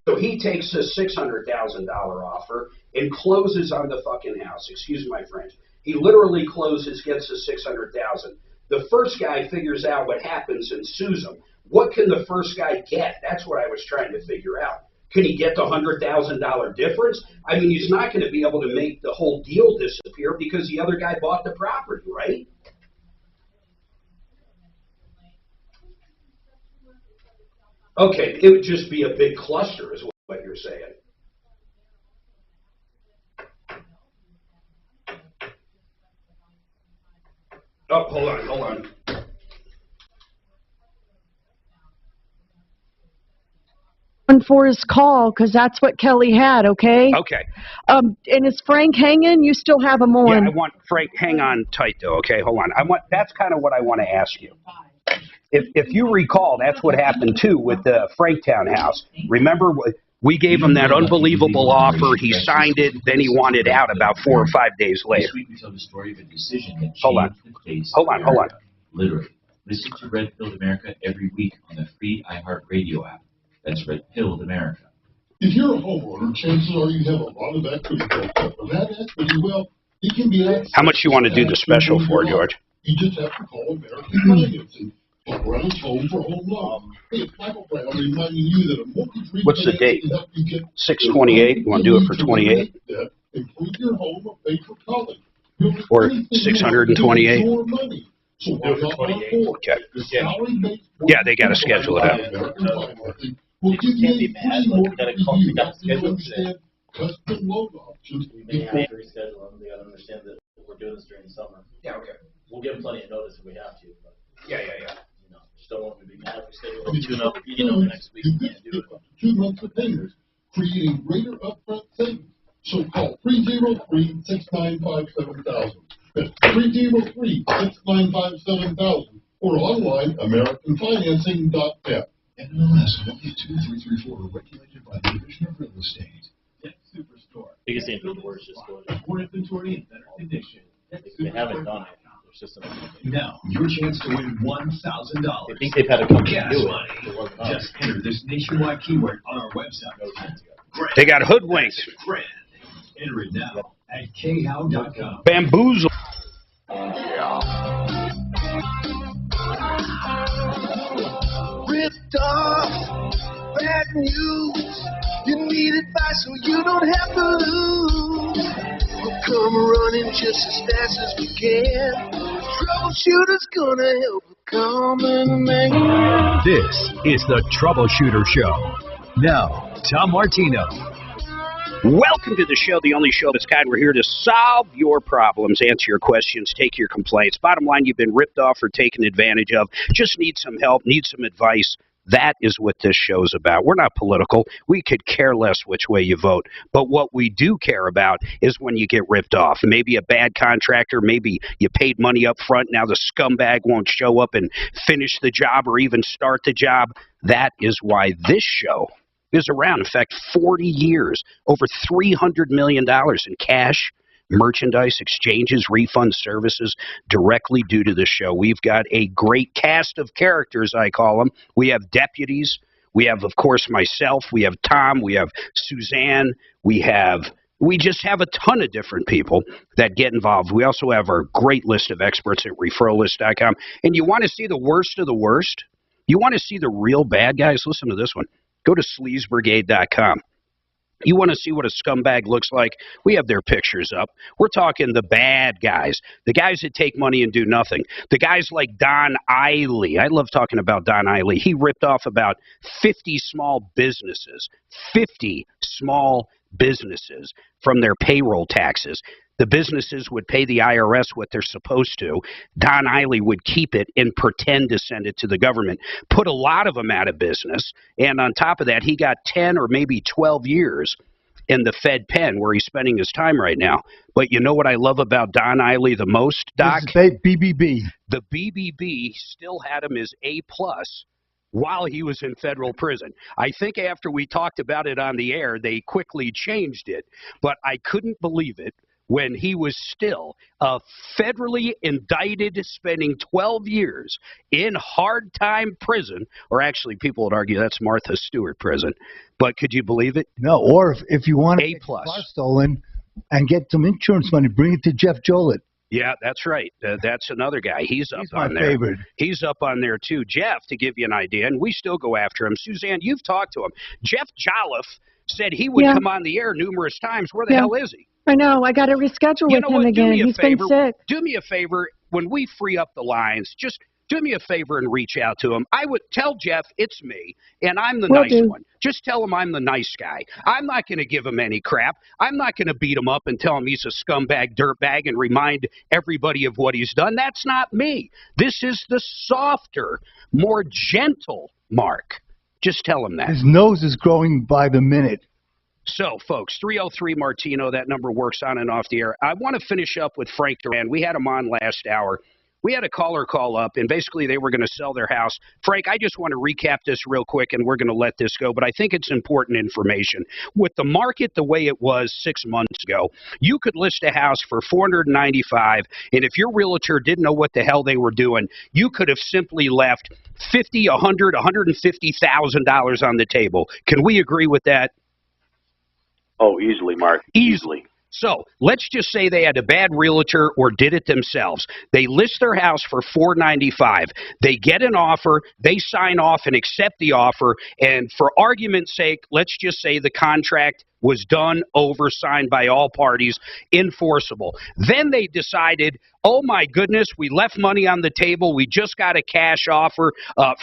S12: So he takes a $600,000 offer and closes on the fucking house. Excuse my French. He literally closes, gets the $600,000. The first guy figures out what happens and sues him. What can the first guy get? That's what I was trying to figure out. Can he get the $100,000 difference? I mean, he's not going to be able to make the whole deal disappear because the other guy bought the property, right? Okay, it would just be a big cluster is what you're saying. Oh, hold on.
S11: For his call, because that's what Kelly had, okay?
S12: Okay.
S11: And is Frank hanging? You still have him on?
S12: Yeah, I want Frank, hang on tight though, okay? Hold on. That's kind of what I want to ask you. If you recall, that's what happened too with the Franktown house. Remember, we gave him that unbelievable offer. He signed it, then he wanted out about 4 or 5 days later.
S2: This week we tell the story of a decision that
S12: Hold on.
S2: changed the face
S12: Hold
S2: of
S12: on.
S2: America. Literally. Listen to Red Pilled America every week on the free iHeart Radio app. That's Red Pilled America.
S20: If you're a homeowner, chances are you have a lot of equity built up. And that equity, well, it can be accessed.
S12: How much you want to do the special for, George?
S20: You just have to call American Financing. Brown's Home for Home Loan. Hey, it's Michael Brown reminding you that a mortgage refinance
S12: What's the date?
S20: can help you get
S12: 6/28. You want to do it for 28?
S20: Improve your home or pay for college.
S12: Or 628?
S20: So why not
S12: Okay. Yeah, they got to schedule it out.
S20: We'll give
S9: Can't
S20: you
S9: be mad.
S20: free
S9: Like, we gotta call. We got to schedule it today.
S20: understand custom loan options.
S9: We may have to reschedule them. They got to understand that we're doing this during the summer.
S12: Yeah, okay.
S9: We'll give them plenty of notice if we have to. But,
S12: Yeah.
S9: you know, just don't want them to be mad if we schedule them to another meeting over next week. We can't do it.
S20: 2 months of payments, creating greater upfront savings. So call 303-695-7000. That's 303-695-7000 or online AmericanFinancing.net. NMLS 182-334, regulated by the Division of Real Estate.
S4: Superstore.
S9: Biggest thing for the board is just go to.
S4: More inventory in better condition.
S9: They haven't done it. There's just
S1: Now, your chance to win $1,000.
S9: I think they've had a company
S1: Gas
S9: do
S1: money.
S9: it.
S1: Just enter this nationwide keyword on our website.
S12: They got hoodwinked.
S1: Grand. Enter it now at khow.com.
S12: Bamboozle.
S18: Ripped off, bad news. You need advice so you don't have to lose. We'll come running just as fast as we can. Troubleshooter's gonna help. Come and make it.
S1: This is the Troubleshooter Show. Now, Tom Martino.
S12: Welcome to the show, the only show of its kind. We're here to solve your problems, answer your questions, take your complaints. Bottom line, you've been ripped off or taken advantage of. Just need some help, need some advice. That is what this show's about. We're not political. We could care less which way you vote. But what we do care about is when you get ripped off. Maybe a bad contractor, maybe you paid money up front, now the scumbag won't show up and finish the job or even start the job. That is why this show is around. In fact, 40 years, over $300 million in cash, merchandise, exchanges, refund services directly due to the show. We've got a great cast of characters, I call them. We have deputies. We have, of course, myself. We have Tom. We have Suzanne. We just have a ton of different people that get involved. We also have our great list of experts at referralist.com. And you want to see the worst of the worst? You want to see the real bad guys? Listen to this one. Go to sleazbrigade.com. You want to see what a scumbag looks like? We have their pictures up. We're talking the bad guys, the guys that take money and do nothing. The guys like Don Eiley. I love talking about Don Eiley. He ripped off about 50 small businesses, 50 small businesses from their payroll taxes. The businesses would pay the IRS what they're supposed to. Don Eiley would keep it and pretend to send it to the government, put a lot of them out of business, and on top of that, he got 10 or maybe 12 years in the Fed pen where he's spending his time right now. But you know what I love about Don Eiley the most, Doc?
S8: BBB.
S12: The BBB still had him as A+ while he was in federal prison. I think after we talked about it on the air, they quickly changed it, but I couldn't believe it when he was still federally indicted, spending 12 years in hard time prison, or actually people would argue that's Martha Stewart prison. But could you believe it?
S8: No, or if you want to
S12: A+.
S8: get your car stolen and get some insurance money, bring it to Jeff Joliet.
S12: Yeah, that's right. That's another guy. He's up
S8: my
S12: on there.
S8: favorite.
S12: He's up on there too. Jeff, to give you an idea, and we still go after him. Suzanne, you've talked to him. Jeff Jolliffe said he would come on the air numerous times. Where the hell is he?
S11: I know. I got to reschedule with him again. He's been sick.
S12: Do me a favor. When we free up the lines, just do me a favor and reach out to him. I would tell Jeff it's me, and I'm the nice one. Just tell him I'm the nice guy. I'm not going to give him any crap. I'm not going to beat him up and tell him he's a scumbag dirtbag and remind everybody of what he's done. That's not me. This is the softer, more gentle Mark. Just tell him that.
S8: His nose is growing by the minute.
S12: So, folks, 303-MARTINO, that number works on and off the air. I want to finish up with Frank Duran. We had him on last hour. We had a caller call up, and basically they were going to sell their house. Frank, I just want to recap this real quick, and we're going to let this go, but I think it's important information. With the market the way it was 6 months ago, you could list a house for $495,000, and if your realtor didn't know what the hell they were doing, you could have simply left $50,000, $100,000, $150,000 on the table. Can we agree with that?
S14: Oh, easily, Mark. Easily.
S12: So let's just say they had a bad realtor or did it themselves. They list their house for $495,000. They get an offer. They sign off and accept the offer. And for argument's sake, let's just say the contract was done, over, signed by all parties, enforceable. Then they decided, oh my goodness, we left money on the table. We just got a cash offer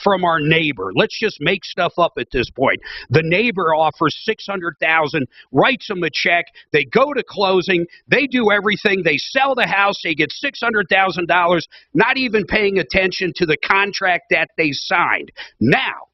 S12: from our neighbor. Let's just make stuff up at this point. The neighbor offers $600,000, writes them a check. They go to closing. They do everything. They sell the house. They get $600,000, not even paying attention to the contract that they signed. Now,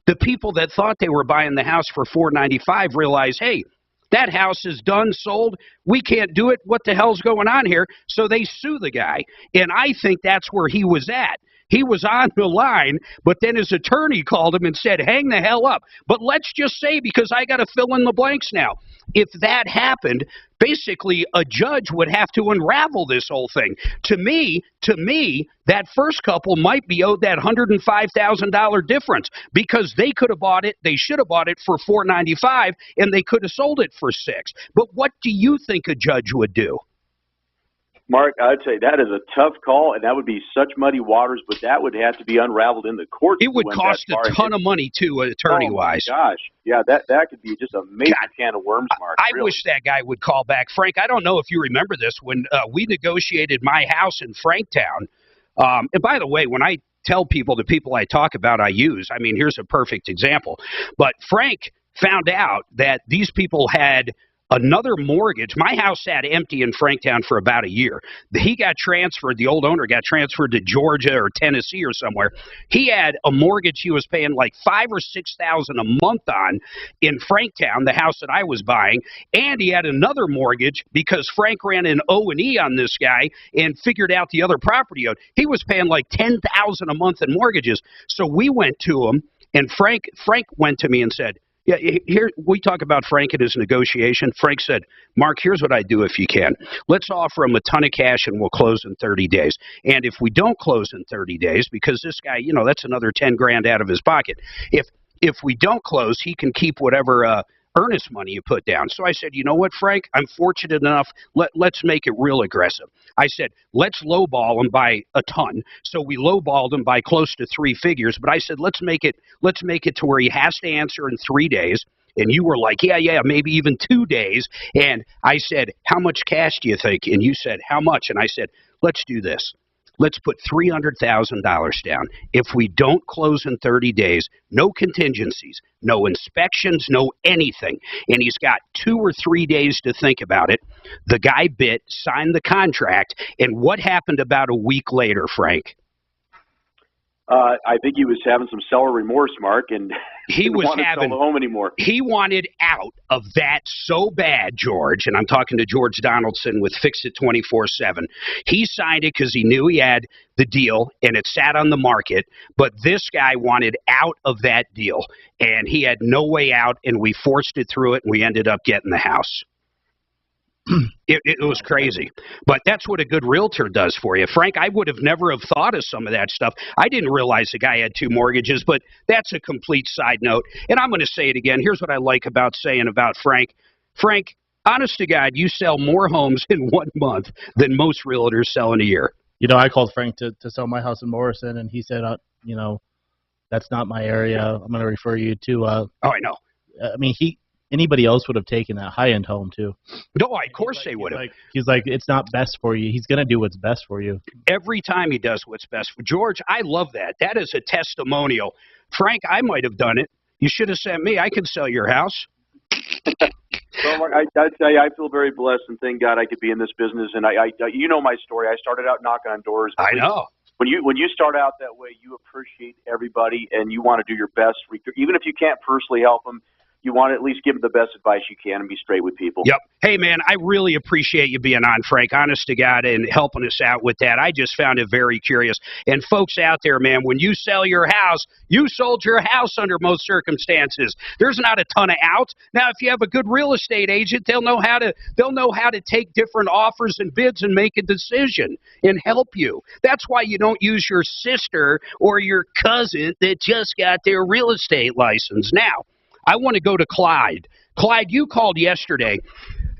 S12: the people that thought they were buying the house for $495,000 realize, hey, that house is done, sold. We can't do it. What the hell's going on here? So they sue the guy. And I think that's where he was at. He was on the line, but then his attorney called him and said, hang the hell up. But let's just say, because I got to fill in the blanks now, if that happened, basically a judge would have to unravel this whole thing. To me, that first couple might be owed that $105,000 difference because they could have bought it, they should have bought it for $495,000, and they could have sold it for $6,000. But what do you think a judge would do?
S14: Mark, I'd say that is a tough call, and that would be such muddy waters, but that would have to be unraveled in the courts.
S12: It would cost a ton of money, too, attorney-wise.
S14: Oh, my gosh. Yeah, that could be just a major can of worms, Mark.
S12: I wish that guy would call back. Frank, I don't know if you remember this. When we negotiated my house in Franktown, and by the way, when I tell people, the people I talk about I use, I mean, here's a perfect example. But Frank found out that these people had another mortgage. My house sat empty in Franktown for about a year. He got transferred, the old owner got transferred to Georgia or Tennessee or somewhere. He had a mortgage he was paying like $5,000 or $6,000 a month on in Franktown, the house that I was buying, and he had another mortgage because Frank ran an O&E on this guy and figured out the other property owed. He was paying like $10,000 a month in mortgages. So we went to him, and Frank went to me and said, yeah, here we talk about Frank and his negotiation. Frank said, Mark, here's what I do if you can. Let's offer him a ton of cash and we'll close in 30 days. And if we don't close in 30 days, because this guy, you know, that's another 10 grand out of his pocket. If we don't close, he can keep whatever earnest money you put down. So I said, you know what, Frank, I'm fortunate enough. Let's make it real aggressive. I said, let's lowball him by a ton. So we lowballed him by close to 3 figures. But I said, let's make it to where he has to answer in 3 days. And you were like, yeah, maybe even 2 days. And I said, how much cash do you think? And you said, how much? And I said, let's do this. Let's put $300,000 down. If we don't close in 30 days, no contingencies, no inspections, no anything. And he's got 2 or 3 days to think about it. The guy bit, signed the contract, and what happened about a week later, Frank?
S14: I think he was having some seller remorse, Mark, and
S12: he
S14: didn't want to sell the home anymore.
S12: He wanted out of that so bad, George, and I'm talking to George Donaldson with Fix It 24/7. He signed it because he knew he had the deal, and it sat on the market, but this guy wanted out of that deal, and he had no way out, and we forced it through it, and we ended up getting the house. It was crazy. But that's what a good realtor does for you. Frank, I would have never have thought of some of that stuff. I didn't realize the guy had 2 mortgages, but that's a complete side note. And I'm going to say it again. Here's what I like about saying about Frank. Frank, honest to God, you sell more homes in 1 month than most realtors sell in a year.
S15: You know, I called Frank to sell my house in Morrison, and he said, you know, that's not my area. I'm going to refer you to...
S12: oh, I know.
S15: I mean, anybody else would have taken that high-end home, too.
S12: No, of course they would have.
S15: He's like, it's not best for you. He's going to do what's best for you.
S12: Every time he does what's best for George, I love that. That is a testimonial. Frank, I might have done it. You should have sent me. I can sell your house.
S14: Well, Mark, I'd tell you, I feel very blessed, and thank God I could be in this business. And I you know my story. I started out knocking on doors.
S12: I know.
S14: When you start out that way, you appreciate everybody, and you want to do your best. Even if you can't personally help them, you want to at least give them the best advice you can and be straight with people.
S12: Yep. Hey, man, I really appreciate you being on, Frank, honest to God, and helping us out with that. I just found it very curious. And folks out there, man, when you sell your house, you sold your house under most circumstances. There's not a ton of outs. Now, if you have a good real estate agent, they'll know how to take different offers and bids and make a decision and help you. That's why you don't use your sister or your cousin that just got their real estate license. Now, I want to go to Clyde. Clyde, you called yesterday.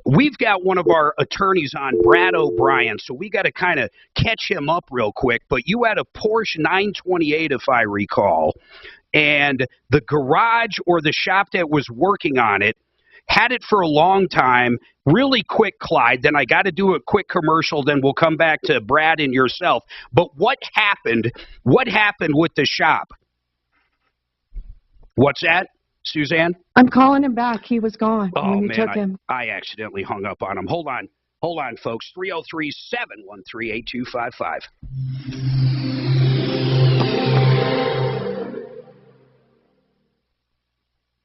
S12: We've got one of our attorneys on, Brad O'Brien, so we got to kind of catch him up real quick. But you had a Porsche 928, if I recall, and the garage or the shop that was working on it had it for a long time. Really quick, Clyde, then I got to do a quick commercial, then we'll come back to Brad and yourself. But what happened? What happened with the shop? What's that? Suzanne?
S11: I'm calling him back. He was gone when you
S12: man,
S11: took him.
S12: I accidentally hung up on him. Hold on, folks. 303-713-8255.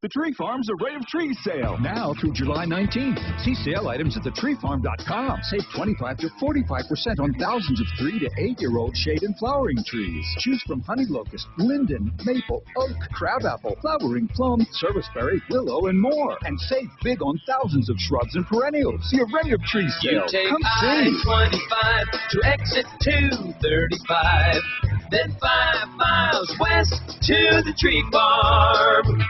S6: The Tree Farm's Array of Trees sale, now through July 19th. See sale items at thetreefarm.com. Save 25 to 45% on thousands of 3 to 8-year-old shade and flowering trees. Choose from honey locust, linden, maple, oak, crabapple, flowering plum, serviceberry, willow, and more. And save big on thousands of shrubs and perennials. The Array of Trees sale. Come see.
S1: I-25 to exit 235, then 5 miles west to the Tree Farm.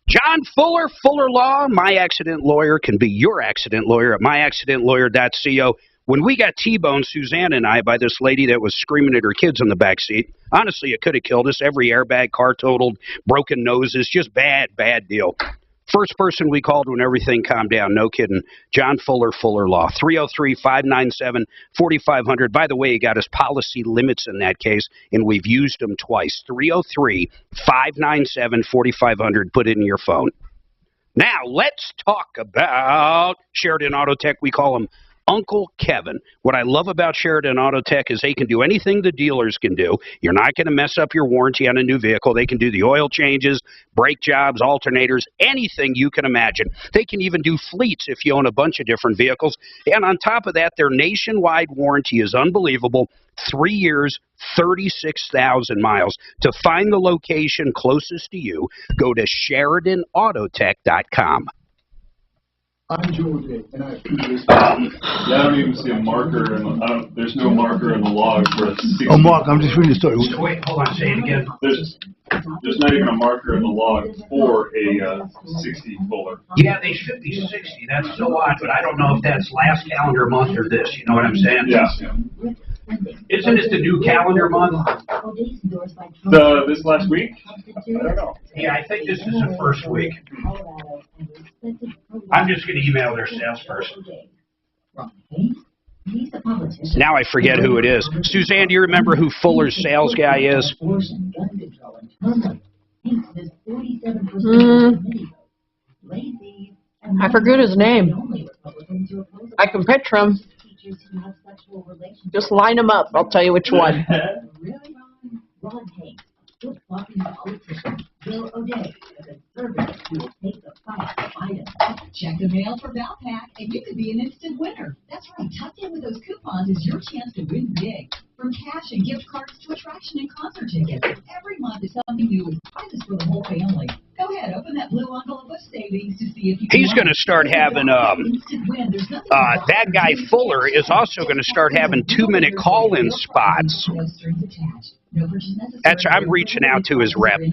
S12: John Fuller, Fuller Law, My Accident Lawyer, can be your accident lawyer at myaccidentlawyer.co. When we got T-boned, Suzanne and I, by this lady that was screaming at her kids in the back seat, honestly, it could have killed us. Every airbag, car totaled, broken noses, just bad deal. First person we called when everything calmed down, no kidding. John Fuller, Fuller Law, 303-597-4500. By the way, he got his policy limits in that case, and we've used them twice. 303-597-4500. Put it in your phone. Now, let's talk about Sheridan Auto Tech. We call him Uncle Kevin. What I love about Sheridan Auto Tech is they can do anything the dealers can do. You're not going to mess up your warranty on a new vehicle. They can do the oil changes, brake jobs, alternators, anything you can imagine. They can even do fleets if you own a bunch of different vehicles. And on top of that, their nationwide warranty is unbelievable. 3 years, 36,000 miles. To find the location closest to you, go to SheridanAutotech.com.
S8: I'm George, and I appreciate
S13: I don't even see a marker, there's no marker in the log for a 60.
S8: Oh, Mark, I'm just reading the story.
S12: Wait, hold on, say it again.
S13: There's not even a marker in the log for a 60 Fuller.
S12: Yeah, they should be 60. That's so odd, but I don't know if that's last calendar month or this. You know what I'm saying?
S13: Yeah.
S12: Isn't it the new calendar month?
S19: This last week? I don't know.
S12: Yeah, I think this is the first week. I'm just going to email their salesperson. Now I forget who it is. Suzanne, do you remember who Fuller's sales guy is?
S11: I forget his name. I can picture him. Just line them up. I'll tell you which one.
S21: Check the mail for Valpak, and you could be an instant winner. That's right. Tucked in with those coupons is your chance to win big. From cash and gift cards to attraction and concert tickets, every month is something new with prizes for the whole family. Go ahead, open that blue envelope of savings to see if you can.
S12: He's going to start having that guy Fuller is also going to start having 2-minute call-in spots. That's I'm reaching out to his rep.
S10: Yeah.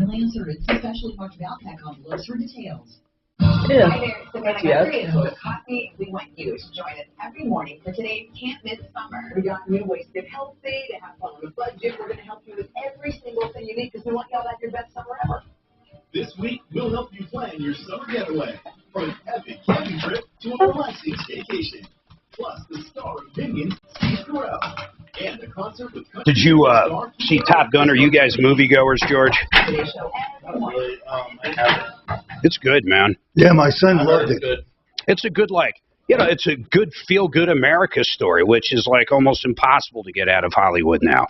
S10: We want you to join us every morning for today's Can't Miss Summer. We got you to waste it healthy, to have fun on a budget. We're going to help you with every single thing you need because we want y'all to have your best summer ever.
S4: This week, we'll help you plan your summer getaway, from an epic camping trip to a relaxing staycation. Plus, the star of Minions, Steve Carell, and the concert with country.
S12: Did you see Top Gun? Are you guys moviegoers, George?
S15: I haven't.
S12: It's good, man.
S8: Yeah, my son loved it.
S12: It's a good, it's a good feel-good America story, which is almost impossible to get out of Hollywood now.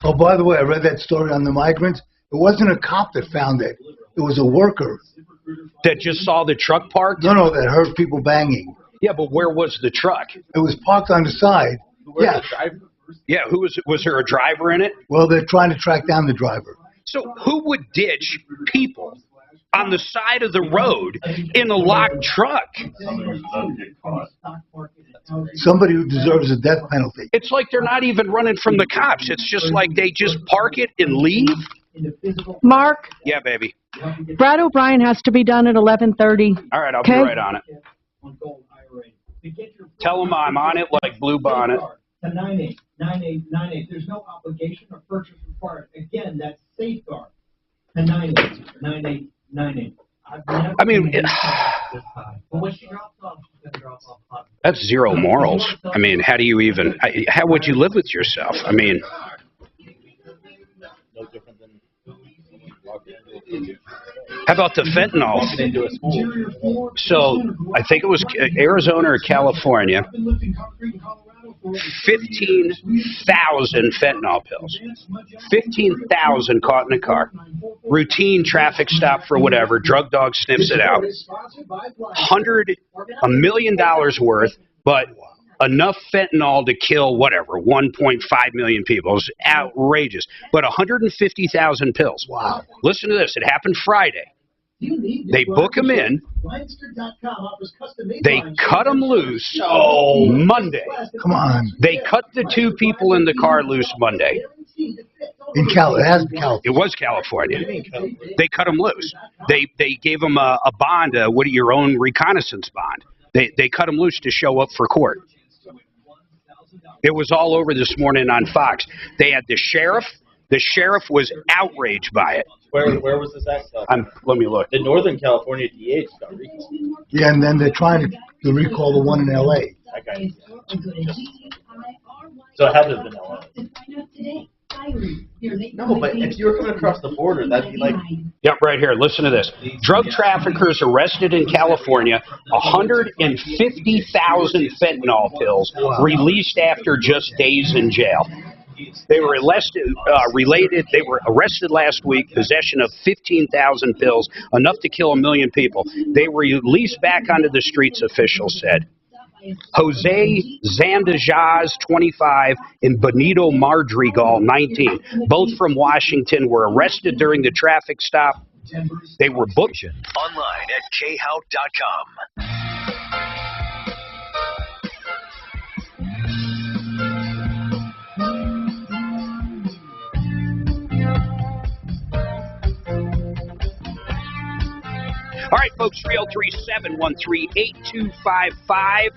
S8: Oh, by the way, I read that story on the migrants. It wasn't a cop that found it. It was a worker.
S12: That just saw the truck parked?
S8: No, that heard people banging.
S12: Yeah, but where was the truck?
S8: It was parked on the side. Yeah.
S12: Yeah, was there a driver in it?
S8: Well, they're trying to track down the driver.
S12: So who would ditch people on the side of the road in a locked truck?
S8: Somebody who deserves a death penalty.
S12: It's like they're not even running from the cops. It's just like they just park it and leave.
S11: Mark?
S12: Yeah, baby.
S11: Brad O'Brien has to be done at 11:30.
S12: All right, I'll be right on it. Tell him I'm on it like Blue Bonnet.
S22: To 989898. There's no obligation or purchase required. Again, that's safeguard. To 989898.
S12: I mean, that's zero morals. I mean, how do you even? How would you live with yourself? I mean. How about the fentanyl? So I think it was Arizona or California. 15,000 fentanyl pills. 15,000 caught in a car. Routine traffic stop for whatever. Drug dog sniffs it out. $1 million worth, but enough fentanyl to kill whatever 1.5 million people. It was outrageous. But 150,000 pills. Wow. Listen to this. It happened Friday. They book them in. They cut them loose Monday.
S8: Come on.
S12: They cut the 2 people in the car loose Monday.
S8: In California.
S12: It was California. They cut them loose. They gave them a bond, your own reconnaissance bond. They cut them loose to show up for court. It was all over this morning on Fox. They had the sheriff. The sheriff was outraged by it.
S15: Where was this at?
S12: Let me look.
S15: The Northern California DA got recalled.
S8: Yeah, and then they're trying to recall the one in L.A.
S15: Okay. So it had to have been L.A. No, but if you were coming across the border, that'd be like...
S12: Yep, right here. Listen to this. Drug traffickers arrested in California, 150,000 fentanyl pills released after just days in jail. They were They were arrested last week, possession of 15,000 pills, enough to kill 1 million people. They were released back onto the streets, officials said. Jose Zandajaz, 25, and Benito Madrigal, 19, both from Washington, were arrested during the traffic stop. They were booked.
S1: Online at khout.com.
S12: All right, folks, 303-713-8255.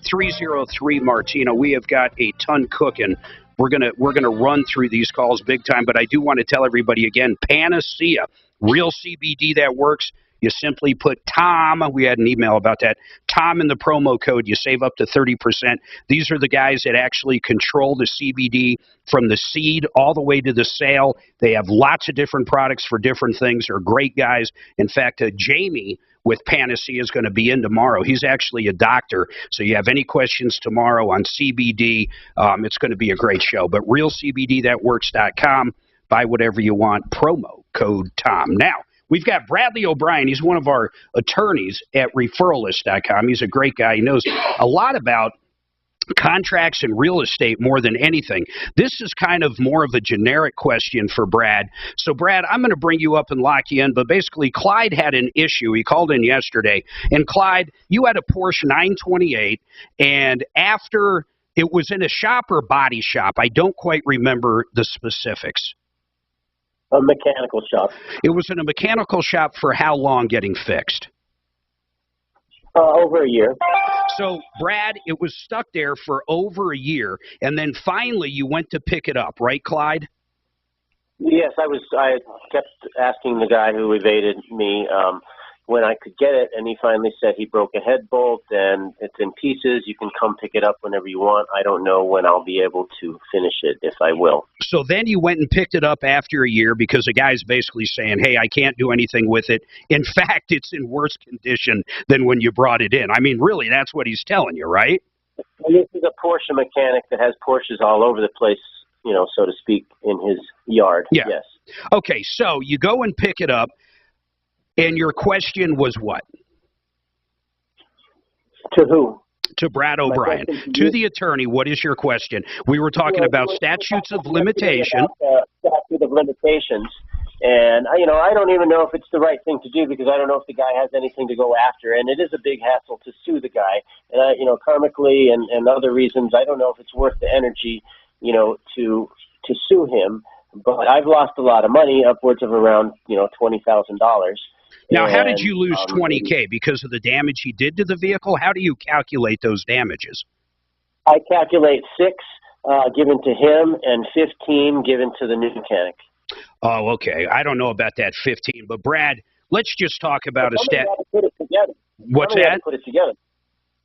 S12: 303 Martina. We have got a ton cooking. We're gonna run through these calls big time, but I do want to tell everybody again, Panacea, real CBD that works. You simply put Tom, we had an email about that, Tom in the promo code, you save up to 30%. These are the guys that actually control the CBD from the seed all the way to the sale. They have lots of different products for different things. They're great guys. In fact, Jamie with Panacea is going to be in tomorrow. He's actually a doctor, so you have any questions tomorrow on CBD, it's going to be a great show. But realcbdthatworks.com, buy whatever you want, promo code Tom. Now, we've got Bradley O'Brien. He's one of our attorneys at referralist.com. He's a great guy. He knows a lot about contracts and real estate more than anything. This is kind of more of a generic question for Brad. So, Brad, I'm going to bring you up and lock you in, but basically, Clyde had an issue. He called in yesterday, and Clyde, you had a Porsche 928, and after it was in a shop or body shop, I don't quite remember the specifics.
S3: A mechanical shop.
S12: It was in a mechanical shop for how long getting fixed?
S3: Over a year.
S12: So, Brad, it was stuck there for over a year, and then finally you went to pick it up, right, Clyde?
S3: Yes, I kept asking the guy who evaded me when I could get it, and he finally said he broke a head bolt and it's in pieces. You can come pick it up whenever you want. I don't know when I'll be able to finish it, if I will.
S12: So then you went and picked it up after a year because the guy's basically saying, hey, I can't do anything with it. In fact, it's in worse condition than when you brought it in. I mean, really, that's what he's telling you, right?
S3: This is a Porsche mechanic that has Porsches all over the place, you know, so to speak, in his yard.
S12: Yeah.
S3: Yes.
S12: Okay, so you go and pick it up, and your question was what?
S3: To who?
S12: To Brad O'Brien. To the attorney, what is your question? We were talking about statutes of limitation.
S3: Statute of limitations. And, you know, I don't even know if it's the right thing to do because I don't know if the guy has anything to go after. And it is a big hassle to sue the guy. And, you know, karmically and other reasons, I don't know if it's worth the energy, you know, to sue him. But I've lost a lot of money, upwards of around, you know, $20,000.
S12: Now, how did you lose $20K? Because of the damage he did to the vehicle? How do you calculate those damages?
S3: I calculate 6 given to him and 15 given to the new mechanic.
S12: Oh, okay. I don't know about that 15, but Brad, let's just talk about a stat.
S3: Had to put it together.
S12: What's
S3: Somebody
S12: that?
S3: Had to put it together.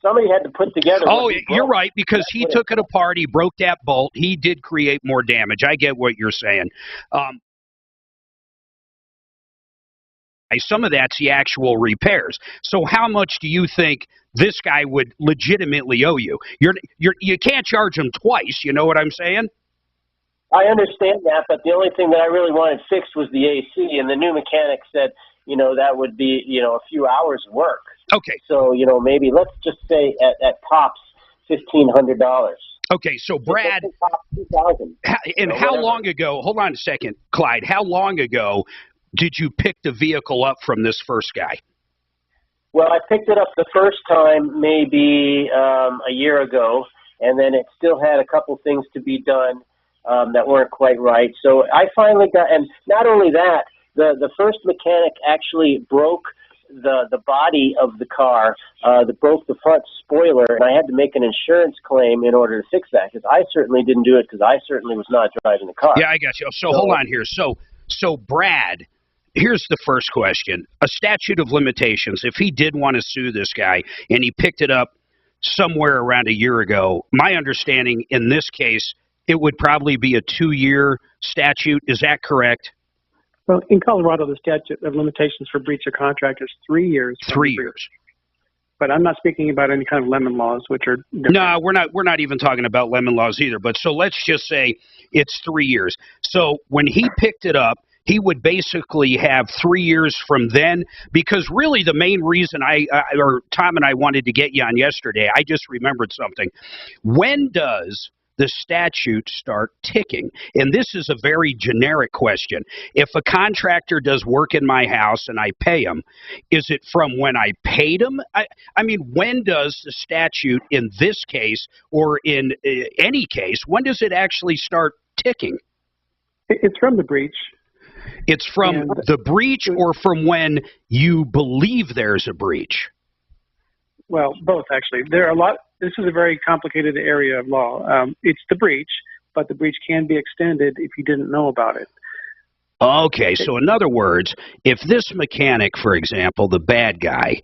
S3: Somebody had to put together.
S12: Oh, you're right, because he took it apart. He broke that bolt. He did create more damage. I get what you're saying. Some of that's the actual repairs. So how much do you think this guy would legitimately owe you? You can't charge him twice, you know what I'm saying?
S3: I understand that, but the only thing that I really wanted fixed was the AC, and the new mechanic said, you know, that would be, you know, a few hours work.
S12: Okay.
S3: So, you know, maybe let's just say at tops $1,500.
S12: Okay, so Brad, how long ago, hold on a second, Clyde, how long ago did you pick the vehicle up from this first guy?
S3: Well, I picked it up the first time maybe a year ago, and then it still had a couple things to be done that weren't quite right. So I finally got, and not only that, the first mechanic actually broke the body of the car, that broke the front spoiler, and I had to make an insurance claim in order to fix that, because I certainly didn't do it, because I certainly was not driving the car.
S12: Yeah, I got you. So hold on here. So Brad, here's the first question. A statute of limitations, if he did want to sue this guy and he picked it up somewhere around a year ago, my understanding in this case, it would probably be a 2-year statute. Is that correct?
S17: Well, in Colorado, the statute of limitations for breach of contract is 3 years.
S12: 3 years.
S17: But I'm not speaking about any kind of lemon laws, which are different.
S12: No, we're not even talking about lemon laws either. But so let's just say it's 3 years. So when he picked it up, he would basically have 3 years from then, because really the main reason or Tom and I wanted to get you on yesterday, I just remembered something. When does the statute start ticking? And this is a very generic question. If a contractor does work in my house and I pay him, is it from when I paid him? I mean, when does the statute in this case, or in any case, when does it actually start ticking?
S17: It's from the breach.
S12: It's from the breach, or from when you believe there's a breach?
S17: Well, both, actually. There are this is a very complicated area of law. It's the breach, but the breach can be extended if you didn't know about it.
S12: Okay, so in other words, if this mechanic, for example, the bad guy,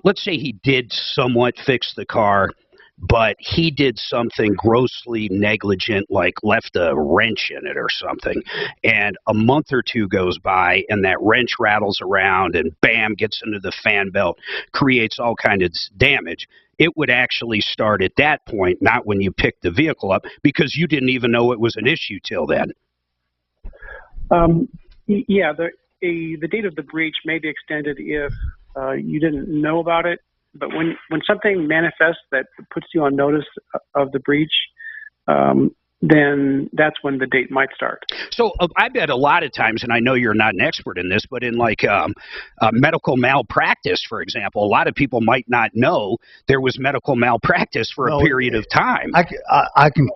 S12: let's say he did somewhat fix the car, but he did something grossly negligent, like left a wrench in it or something, and a month or two goes by, and that wrench rattles around, and bam, gets into the fan belt, creates all kinds of damage. It would actually start at that point, not when you picked the vehicle up, because you didn't even know it was an issue till then.
S17: Yeah, the date of the breach may be extended if you didn't know about it. But when something manifests that puts you on notice of the breach, then that's when the date might start.
S12: So I bet a lot of times, and I know you're not an expert in this, but in like medical malpractice, for example, a lot of people might not know there was medical malpractice for a period of time.
S8: I can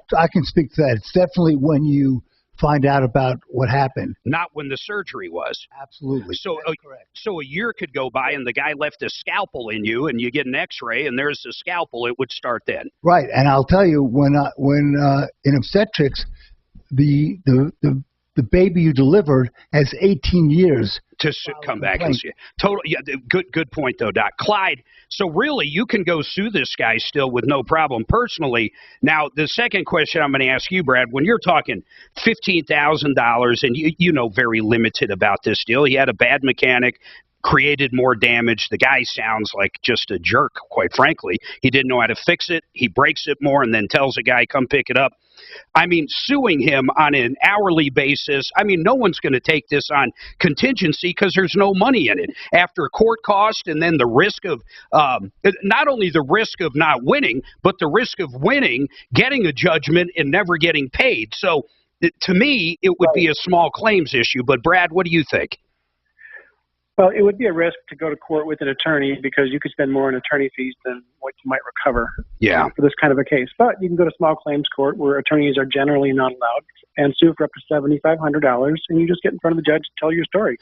S8: speak to that. It's definitely when you find out about what happened.
S12: Not when the surgery was.
S8: Absolutely.
S12: So a year could go by and the guy left a scalpel in you, and you get an X-ray and there's the scalpel. It would start then.
S8: Right, and I'll tell you when in obstetrics, the baby you delivered has 18 years
S12: to come back and see it. Total, yeah, good point though, Doc. Clyde, so really you can go sue this guy still with no problem personally. Now, the second question I'm going to ask you, Brad, when you're talking $15,000 and you know very limited about this deal, he had a bad mechanic, created more damage. The guy sounds like just a jerk, quite frankly. He didn't know how to fix it. He breaks it more and then tells the guy, come pick it up. I mean, suing him on an hourly basis, I mean, no one's going to take this on contingency because there's no money in it. After court cost and then the risk of, not only the risk of not winning, but the risk of winning, getting a judgment and never getting paid. So to me, it would be a small claims issue. But Brad, what do you think?
S17: Well, it would be a risk to go to court with an attorney because you could spend more on attorney fees than what you might recover for this kind of a case. But you can go to small claims court where attorneys are generally not allowed and sue for up to $7,500, and you just get in front of the judge and tell your story.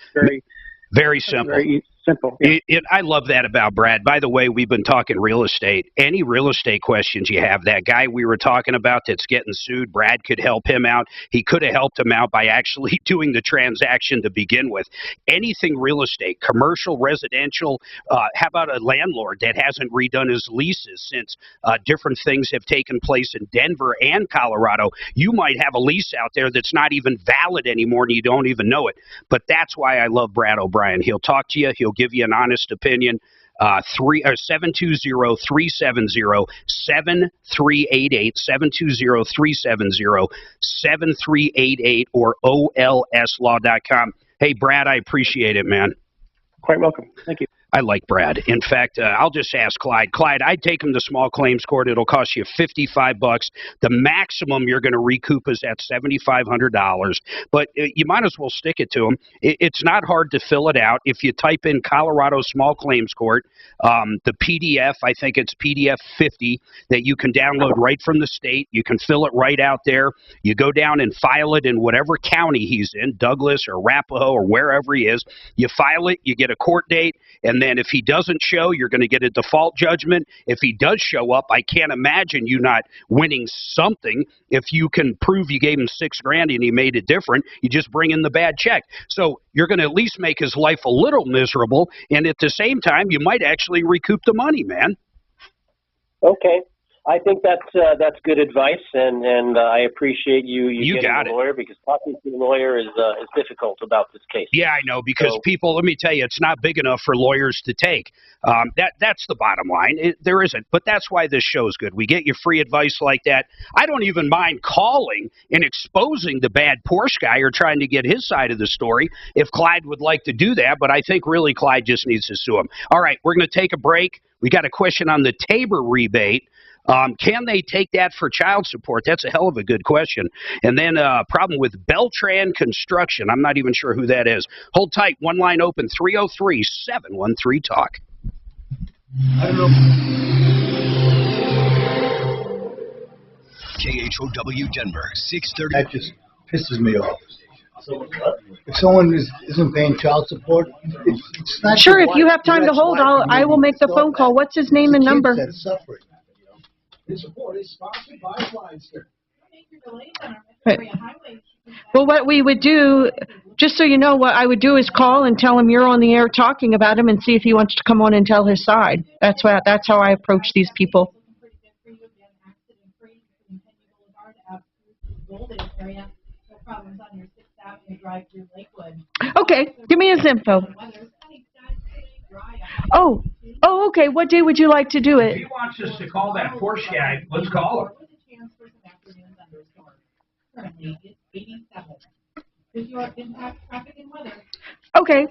S17: Very simple. Very simple. Yeah.
S12: I love that about Brad. By the way, we've been talking real estate. Any real estate questions you have, that guy we were talking about that's getting sued, Brad could help him out. He could have helped him out by actually doing the transaction to begin with. Anything real estate, commercial, residential, how about a landlord that hasn't redone his leases since different things have taken place in Denver and Colorado? You might have a lease out there that's not even valid anymore and you don't even know it. But that's why I love Brad O'Brien. He'll talk to you. He'll give you an honest opinion. 720-370-7388, 720-370-7388, or olslaw.com. Hey, Brad, I appreciate it, man.
S17: Quite welcome. Thank you.
S12: I like Brad. In fact, I'll just ask Clyde. Clyde, I'd take him to small claims court. It'll cost you $55. The maximum you're going to recoup is at $7,500. But you might as well stick it to him. It's not hard to fill it out. If you type in Colorado Small Claims Court, the PDF, I think it's PDF 50, that you can download right from the state. You can fill it right out there. You go down and file it in whatever county he's in, Douglas or Arapahoe or wherever he is. You file it, you get a court date, and then if he doesn't show, you're going to get a default judgment. If he does show up, I can't imagine you not winning something. If you can prove you gave him $6,000 and he made it different, you just bring in the bad check. So you're going to at least make his life a little miserable, and at the same time, you might actually recoup the money, man.
S3: Okay. I think that's good advice, and I appreciate you getting a lawyer, because talking to a lawyer is difficult about this case.
S12: Yeah, I know, because people, let me tell you, it's not big enough for lawyers to take. That's the bottom line. There isn't, but that's why this show's good. We get you free advice like that. I don't even mind calling and exposing the bad Porsche guy or trying to get his side of the story if Clyde would like to do that, but I think really Clyde just needs to sue him. All right, we're going to take a break. We got a question on the Tabor rebate. Can they take that for child support? That's a hell of a good question. And then problem with Beltran Construction. I'm not even sure who that is. Hold tight. One line open, 303-713-TALK.
S8: I don't know.
S20: KHOW Denver, 630.
S8: That just pisses me off. If someone isn't paying child support, it's not
S11: sure. If you have time to hold, I will make the phone call. What's his name and number?
S22: This report is sponsored by Blindster.
S11: Right. Well, what we would do, just so you know, what I would do is call and tell him you're on the air talking about him and see if he wants to come on and tell his side. That's how I approach these people. Okay, give me his info. Oh, okay. What day would you like to do
S12: If
S11: it?
S12: he wants us to call that Porsche guy, let's call him.
S11: Okay,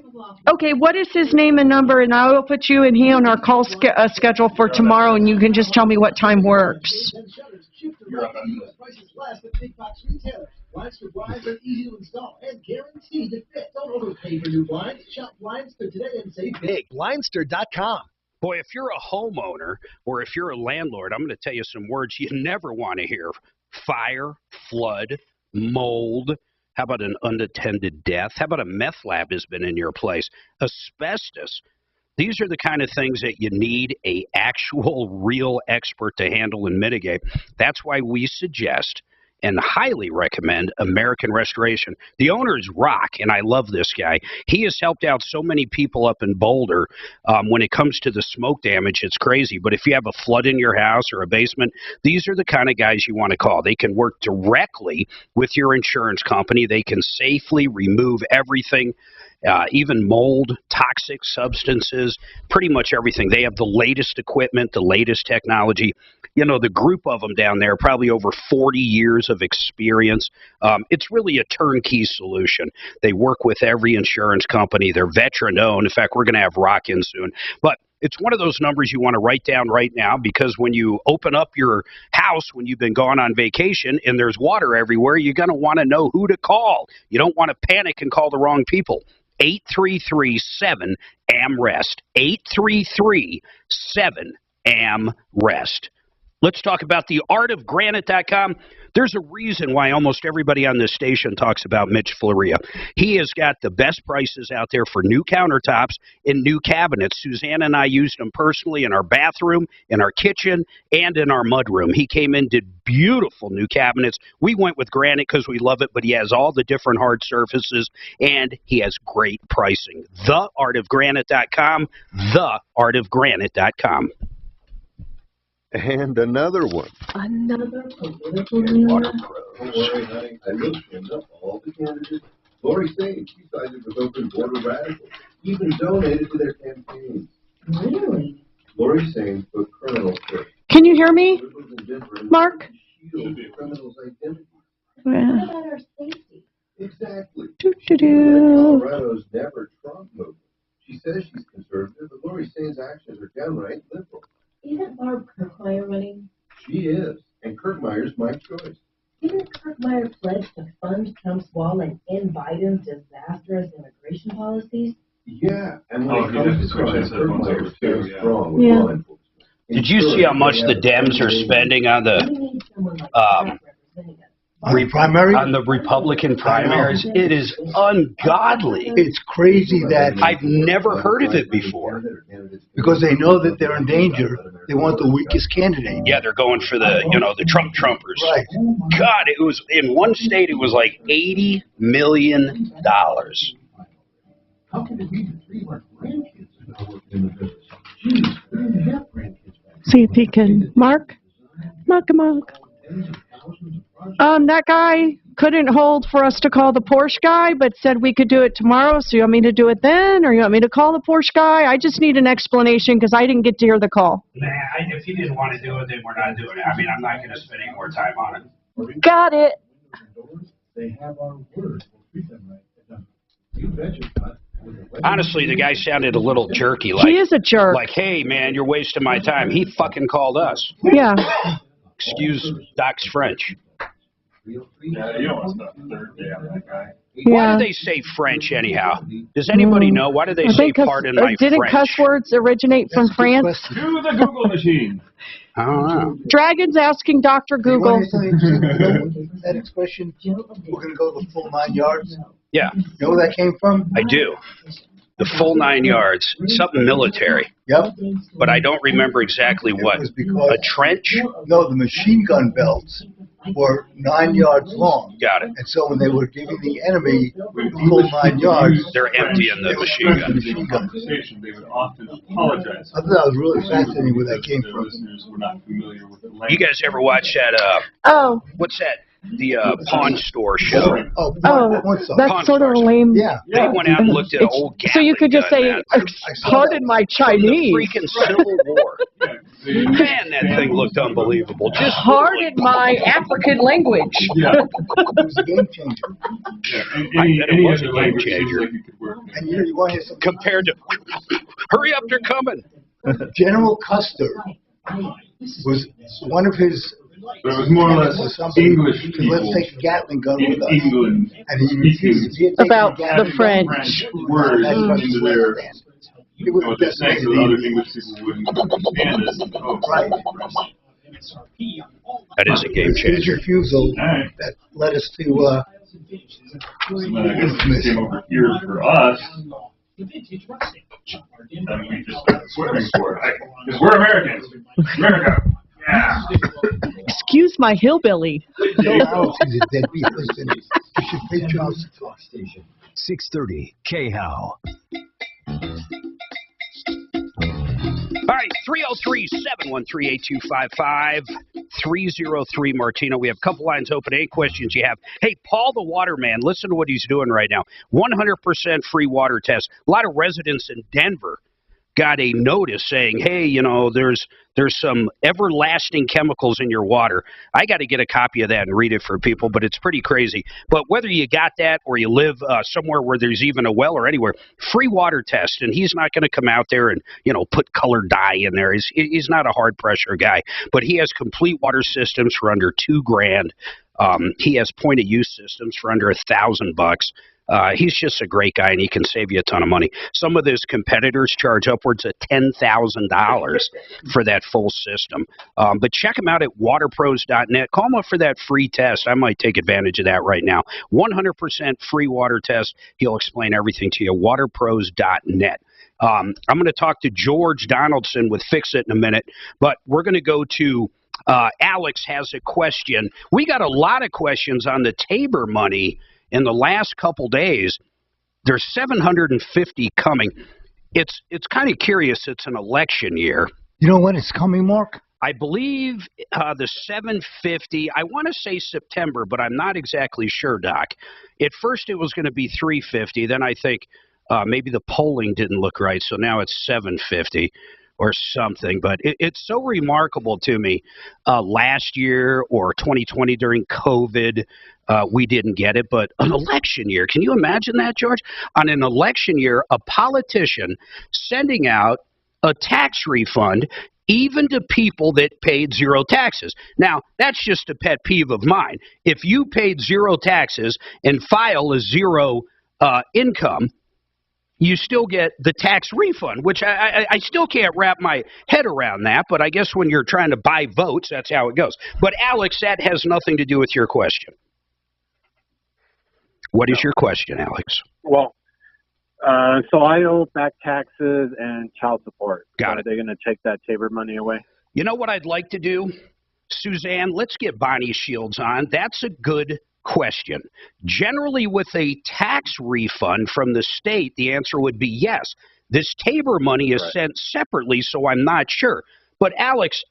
S11: what is his name and number, and I will put you and he on our call schedule for tomorrow, and you can just tell me what time works.
S22: Prices last at big box retailers. Blindster blinds are easy to install and guaranteed to fit. Don't overpay for new blinds. Shop Blindster today and save big.
S12: Blindster.com. Boy, if you're a homeowner or if you're a landlord, I'm going to tell you some words you never want to hear. Fire, flood, mold. How about an unattended death? How about a meth lab has been in your place? Asbestos. These are the kind of things that you need an actual, real expert to handle and mitigate. That's why we suggest and highly recommend American Restoration. The owner is Rock, and I love this guy. He has helped out so many people up in Boulder. When it comes to the smoke damage, it's crazy. But if you have a flood in your house or a basement, these are the kind of guys you want to call. They can work directly with your insurance company. They can safely remove everything. Even mold, toxic substances, pretty much everything. They have the latest equipment, the latest technology. You know, the group of them down there, probably over 40 years of experience. It's really a turnkey solution. They work with every insurance company. They're veteran-owned. In fact, we're going to have Rock in soon. But it's one of those numbers you want to write down right now, because when you open up your house when you've been gone on vacation and there's water everywhere, you're going to want to know who to call. You don't want to panic and call the wrong people. 833-7-AM-REST. 833-7-AM-REST. Let's talk about the artofgranite.com. There's a reason why almost everybody on this station talks about Mitch Floria. He has got the best prices out there for new countertops and new cabinets. Suzanne and I used them personally in our bathroom, in our kitchen, and in our mudroom. He came in, did beautiful new cabinets. We went with granite because we love it, but he has all the different hard surfaces, and he has great pricing. TheArtofGranite.com, TheArtofGranite.com.
S5: And another one.
S21: Another political leader.
S5: Don't worry, honey. I looked up all the candidates. Lori Sage, she sided with open border radicals. Even donated to their campaigns.
S21: Really?
S5: Lori Sage put criminals first.
S11: Can you hear me, Mark?
S5: Criminals' identity.
S21: What about our safety?
S5: Exactly.
S11: Doo-doo-doo.
S5: Colorado's never Trump movement. She says she's conservative, but Lori Sage's actions are downright liberal.
S21: Isn't Barb Kirkmeyer running?
S5: She is, and Kirkmeyer's my choice.
S21: Didn't Kirkmeyer pledge to fund Trump's wall and end Biden's disastrous immigration policies?
S5: Yeah, and when it comes to crime, Kirkmeyer stands strong with law enforcement.
S12: Did you see how much the Dems are spending on the on the Republican primaries? It is ungodly.
S8: It's crazy that
S12: I've never heard of it before.
S8: Because they know that they're in danger, they want the weakest candidate.
S12: Yeah, they're going for the the Trumpers.
S8: Right.
S12: God, it was in one state. It was like $80 million.
S22: How can it be that 3 of our grandkids are now working in the business? Jeez, we don't have grandkids back.
S11: See if he can. Mark. That guy couldn't hold for us to call the Porsche guy, but said we could do it tomorrow. So you want me to do it then, or you want me to call the Porsche guy? I just need an explanation because I didn't get to hear the call.
S12: Nah, if he didn't want to do it, then we're not doing it. I mean, I'm not going to spend any more time on it.
S11: Got it.
S22: They have our word. We'll treat them right. You betcha, bud.
S12: Honestly, the guy sounded a little jerky. Like,
S11: he is a jerk.
S12: Like, hey, man, you're wasting my time. He fucking called us.
S11: Yeah.
S12: Excuse Doc's French.
S19: Yeah, you don't want to spend a third day on that guy.
S12: Why do they say French anyhow? Does anybody know? Why do they say pardon my French?
S11: Didn't cuss words originate from France?
S19: To the Google machine.
S12: I don't know.
S11: Dragon's asking Dr. Google.
S8: That expression, we're going to go the full 9 yards.
S12: Yeah.
S8: You know where that came from?
S12: I do. The full 9 yards. Something military.
S8: Yep.
S12: But I don't remember exactly what. A trench?
S8: No, the machine gun belts were 9 yards long.
S12: Got it.
S8: And so when they were giving the enemy the full 9 yards,
S12: they're emptying the machine gun.
S19: They would often apologize.
S8: I thought that was really fascinating where that came from.
S19: We're not familiar with the language.
S12: You guys ever watch that, what's that? The pawn store show.
S11: Oh, that's sort of lame.
S8: Yeah.
S12: They went out and looked at old
S11: So you could just say, pardon my Chinese.
S12: The freaking Civil War. Man, that thing looked unbelievable. Just
S11: Pardon my African language.
S19: Yeah.
S8: It was a game changer.
S19: Any
S12: it was a
S19: other
S12: game
S19: language
S12: changer.
S19: seems like it could work.
S8: And you want to hear something?
S12: Compared to, hurry up, they're coming.
S8: General Custer was one of his.
S19: But it was more or less English people.
S8: Let's take a Gatling gun with us.
S19: England.
S8: And he refused.
S11: About the French.
S19: Words into their. What they're saying so other English people wouldn't understand this. Oh,
S8: right.
S12: That is a game
S8: His
S12: changer.
S8: refusal that led us to
S19: infamous. Came over here for us. And we just started swimming for it. Because we're Americans. America. Yeah.
S11: Excuse my hillbilly.
S8: Joe Alex is a deadbeat. Listen, you should pay Charles Talk Station.
S1: 630 KHOW.
S12: All right, 303-713-8255, 303 Martino. We have a couple lines open. Any questions you have? Hey, Paul the Waterman, listen to what he's doing right now. 100% free water test. A lot of residents in Denver got a notice saying, hey, you know, there's some everlasting chemicals in your water. I got to get a copy of that and read it for people, but it's pretty crazy. But whether you got that or you live somewhere where there's even a well or anywhere, free water test, and he's not going to come out there and, you know, put colored dye in there. He's not a hard pressure guy, but he has complete water systems for under $2,000. He has point of use systems for under $1,000. He's just a great guy, and he can save you a ton of money. Some of his competitors charge upwards of $10,000 for that full system. But check him out at waterpros.net. Call him up for that free test. I might take advantage of that right now. 100% free water test. He'll explain everything to you. waterpros.net. I'm going to talk to George Donaldson with Fix It in a minute, but we're going to go to Alex has a question. We got a lot of questions on the Tabor money. In the last couple days, there's 750 coming. It's kind of curious. It's an election year.
S8: You know when it's coming, Mark?
S12: I believe the 750, I want to say September, but I'm not exactly sure, Doc. At first it was going to be 350. Then I think maybe the polling didn't look right, so now it's 750 or something. But it's so remarkable to me. Last year or 2020 during COVID, we didn't get it, but an election year, can you imagine that, George? On an election year, a politician sending out a tax refund even to people that paid zero taxes. Now, that's just a pet peeve of mine. If you paid zero taxes and file a zero income, you still get the tax refund, which I still can't wrap my head around that, but I guess when you're trying to buy votes, that's how it goes. But, Alex, that has nothing to do with your question. What is your question, Alex?
S7: Well, so I owe back taxes and child support.
S12: Got it.
S7: Are they going to take that Tabor money away?
S12: You know what I'd like to do? Suzanne, let's get Bonnie Shields on. That's a good question. Generally, with a tax refund from the state, the answer would be yes. This Tabor money is sent separately, so I'm not sure. But, Alex,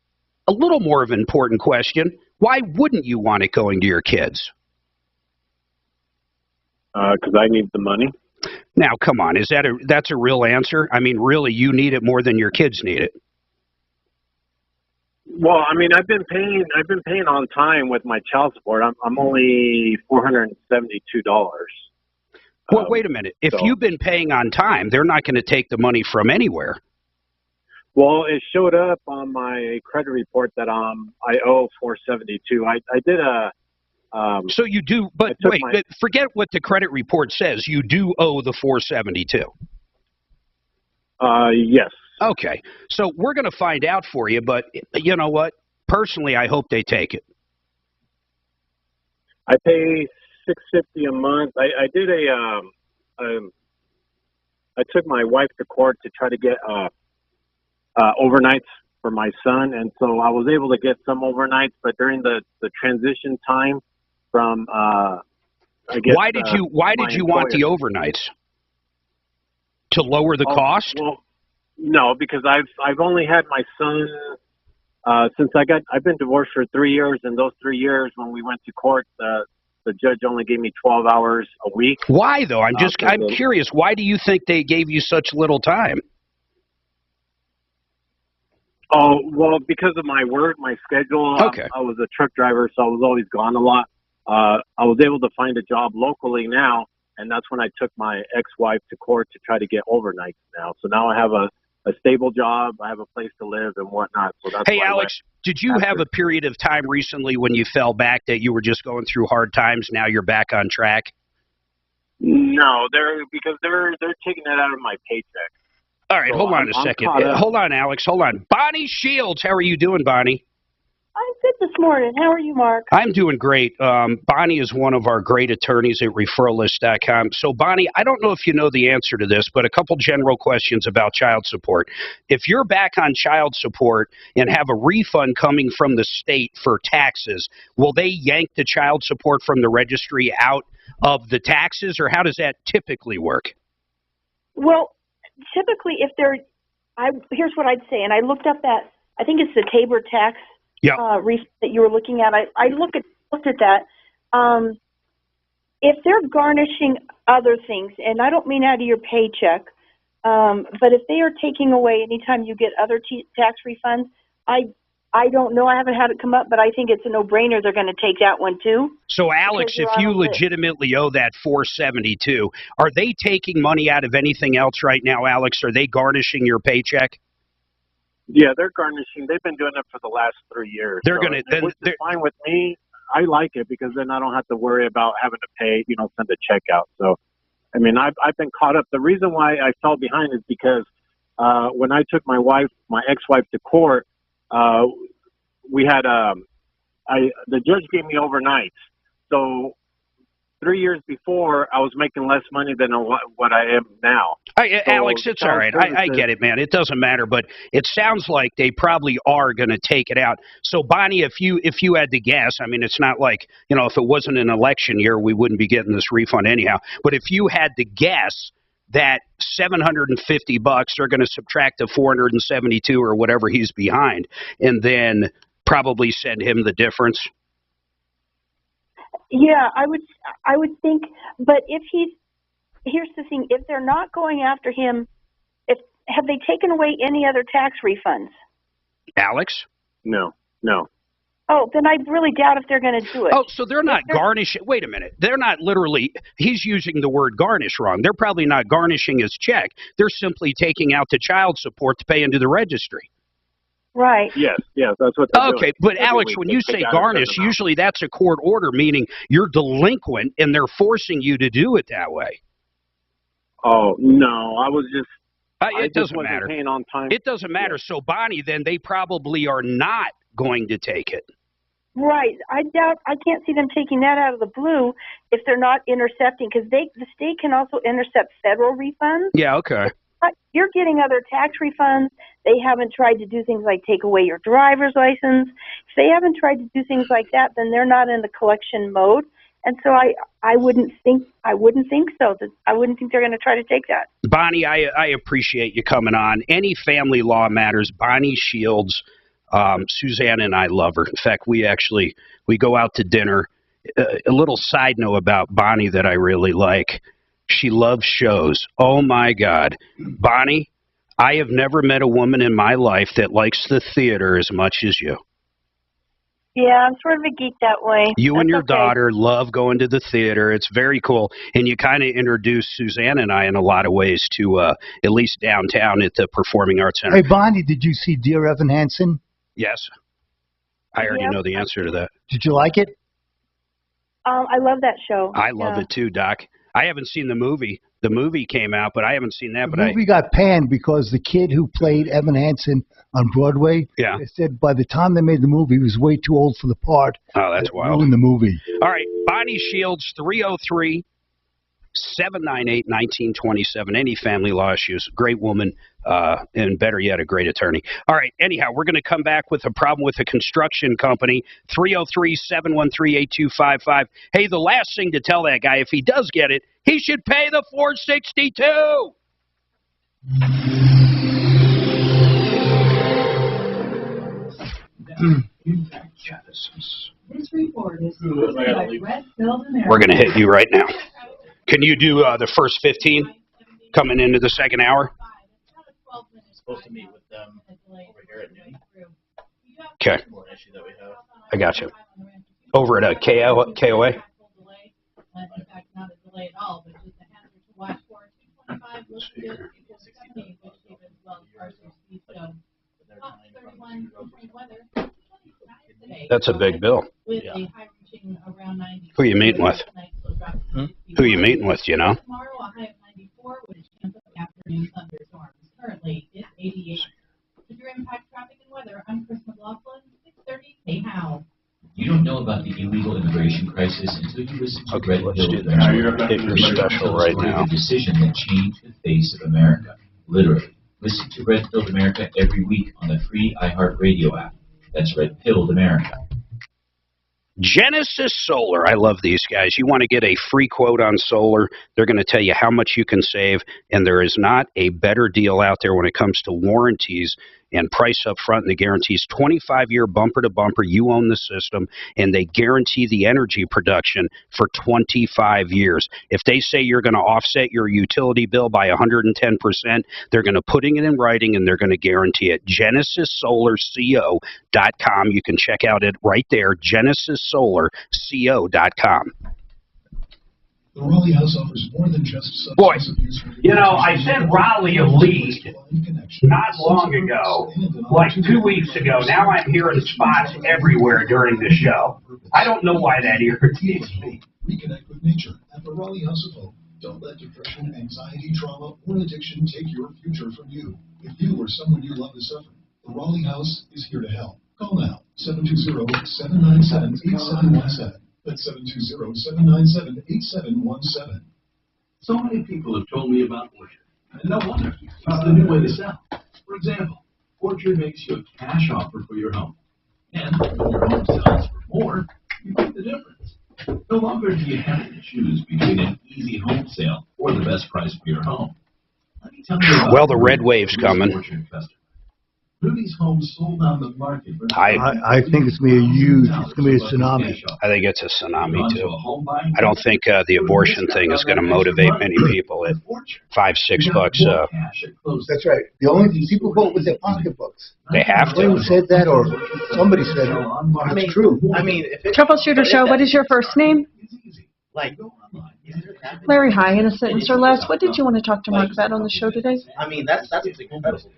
S12: a little more of an important question. Why wouldn't you want it going to your kids?
S7: Because I need the money.
S12: Now, come on, that's a real answer? I mean, really, you need it more than your kids need it.
S7: Well, I mean, I've been paying on time with my child support. I'm only $472.
S12: Well, wait a minute. If you've been paying on time, they're not going to take the money from anywhere.
S7: Well, it showed up on my credit report that I owe $472. I did a.
S12: So you do, but wait, forget what the credit report says. You do owe the $472.
S7: Yes.
S12: Okay. So we're going to find out for you, but you know what? Personally, I hope they take it.
S7: I pay $650 a month. I did I took my wife to court to try to get overnights for my son, and so I was able to get some overnights. But during the transition time from, I guess,
S12: why did you want the overnights? To lower the cost?
S7: Well, no, because I've only had my son since I've been divorced for 3 years, and those 3 years when we went to court, the judge only gave me 12 hours a week.
S12: Why though? I'm curious. Why do you think they gave you such little time?
S7: Oh, well, because of my work, my schedule.
S12: Okay.
S7: I was a truck driver, so I was always gone a lot. I was able to find a job locally now, and that's when I took my ex-wife to court to try to get overnights now. So now I have a stable job, I have a place to live and whatnot. So that's
S12: hey, Alex, did you have a period of time recently when you fell back that you were just going through hard times? Now you're back on track?
S7: No, because they're taking that out of my paycheck.
S12: All right,
S7: so
S12: hold on a second. Hold on, Alex. Hold on. Bonnie Shields, how are you doing, Bonnie?
S2: I'm good this morning. How are you, Mark?
S12: I'm doing great. Bonnie is one of our great attorneys at referrallist.com. So, Bonnie, I don't know if you know the answer to this, but a couple general questions about child support. If you're back on child support and have a refund coming from the state for taxes, will they yank the child support from the registry out of the taxes, or how does that typically work?
S2: Well, typically, if they're, here's what I'd say, and I looked up that, I think it's the Tabor tax refund that you were looking at. I looked at that. If they're garnishing other things, and I don't mean out of your paycheck, but if they are taking away anytime you get other tax refunds, I don't know. I haven't had it come up, but I think it's a no-brainer. They're going to take that one too.
S12: So, Alex, if you legitimately owe that $472, are they taking money out of anything else right now, Alex? Are they garnishing your paycheck?
S7: Yeah, they're garnishing. They've been doing it for the last 3 years.
S12: They're going to.
S7: Which is fine with me. I like it because then I don't have to worry about having to pay, send a check out. So, I mean, I've been caught up. The reason why I fell behind is because when I took my ex-wife to court, we had the judge gave me overnights. So 3 years before, I was making less money than what I am now.
S12: Alex, it's all right. I get it, man. It doesn't matter, but it sounds like they probably are going to take it out. So, Bonnie, if you had to guess, I mean, it's not like, if it wasn't an election year, we wouldn't be getting this refund anyhow. But if you had to guess that $750, they're going to subtract the $472 or whatever he's behind, and then probably send him the difference.
S2: Yeah, I would think, but here's the thing, if they're not going after him, have they taken away any other tax refunds?
S12: Alex?
S7: No.
S2: Oh, then I really doubt if they're going to do it.
S12: Oh, so they're not garnishing. Wait a minute. They're not literally, he's using the word garnish wrong. They're probably not garnishing his check. They're simply taking out the child support to pay into the registry.
S2: Right.
S7: Yes, that's what they're doing.
S12: But Alex, when you say garnish, usually that's a court order, meaning you're delinquent and they're forcing you to do it that way.
S7: Oh, no, I was just...
S12: it doesn't matter.
S7: Paying on time.
S12: It doesn't matter. So, Bonnie, then they probably are not going to take it.
S2: Right. I can't see them taking that out of the blue if they're not intercepting, because the state can also intercept federal refunds.
S12: Yeah, okay.
S2: You're getting other tax refunds. They haven't tried to do things like take away your driver's license. If they haven't tried to do things like that, then they're not in the collection mode. And so I wouldn't think so. I wouldn't think they're going to try to take that.
S12: Bonnie, I appreciate you coming on. Any family law matters. Bonnie Shields, Suzanne and I love her. In fact, we go out to dinner. A little side note about Bonnie that I really like. She loves shows. Oh, my God. Bonnie, I have never met a woman in my life that likes the theater as much as you.
S2: Yeah, I'm sort of a geek that way.
S12: You and your daughter love going to the theater. It's very cool. And you kind of introduced Suzanne and I in a lot of ways to at least downtown at the Performing Arts Center.
S8: Hey, Bonnie, did you see Dear Evan Hansen?
S12: Yes. I already know the answer to that.
S8: Did you like it?
S2: I love that show.
S12: I love it too, Doc. I haven't seen the movie. The movie came out, but I haven't seen that.
S8: The movie got panned because the kid who played Evan Hansen on Broadway, they said by the time they made the movie, he was way too old for the part.
S12: Oh, that's wild.
S8: Ruined the movie.
S12: All right, Bonnie Shields, 798-1927. Any family law issues. Great woman, and better yet, a great attorney. All right, anyhow, we're going to come back with a problem with a construction company. 303-713-8255. Hey, the last thing to tell that guy, if he does get it, he should pay the $462.
S21: This report is sponsored by Red Pill America.
S12: We're going to hit you right now. Can you do the first 15 coming into the second hour?
S15: Supposed to meet with them over here at noon.
S12: Okay. I got you. Over at KOA?
S21: In fact, not a delay at all, but just a hazard to watch for. 225 listed equals 70, which gave as well as partial speed. So, 31 weather.
S12: That's a big bill.
S21: With a high reaching around 90.
S12: Who you meeting with? Who you meeting with, you know?
S21: Tomorrow, a high of 94 with a chance of afternoon thunderstorms. Currently, it's 88. Severe impact traffic and weather. I'm Chris McLaughlin, 630. Hey, how?
S9: You don't know about the illegal immigration crisis until you listen to
S12: Okay,
S9: Red
S12: let's
S9: Pill
S12: do
S9: America.
S12: that. Hit your special right now.
S9: The decision that changed the face of America. Literally. Listen to Red Pill America every week on the free iHeartRadio app. That's Red Pill America.
S12: Genesis Solar. I love these guys. You want to get a free quote on solar, they're going to tell you how much you can save, and there is not a better deal out there when it comes to warranties and price up front, and the guarantees 25-year bumper to bumper. You own the system, and they guarantee the energy production for 25 years. If they say you're going to offset your utility bill by 110%, they're going to put it in writing, and they're going to guarantee it. GenesisSolarCO.com. You can check out it right there, GenesisSolarCO.com.
S20: The Raleigh House offers more than just
S12: Boy,
S20: substance abuse.
S12: you know, I sent Raleigh a lead not long ago, like 2 weeks ago. Now I'm hearing spots everywhere during the show. I don't know why that irritates me.
S20: Reconnect with nature at the Raleigh House of Hope. Don't let depression, anxiety, trauma, or addiction take your future from you. If you or someone you love is suffering, the Raleigh House is here to help. Call now, 720-797-8717. That's 720-797-8717.
S16: So many people have told me about Orchard, and no wonder. It's the new way to sell. For example, Orchard makes you a cash offer for your home. And when your home sells for more, you get the difference. No longer do you have to choose between an easy home sale or the best price for your home. Let me tell you about
S12: Well, the red wave's coming.
S16: Orchard customer. Rudy's homes sold on the market.
S8: I think it's going to be huge. It's going to be a tsunami.
S12: I think it's a tsunami, too. I don't think the abortion thing is going to motivate many people at $5-6.
S8: That's right. The only thing people vote with their pocketbooks.
S12: They have to.
S8: Who said that, or somebody said it. It's true.
S11: I mean, Troubleshooter Show, what is your first name?
S23: Like,
S11: Larry, hi, in a sentence or less. What did you want to talk to Mark about on the show today?
S23: I mean, that's incredible.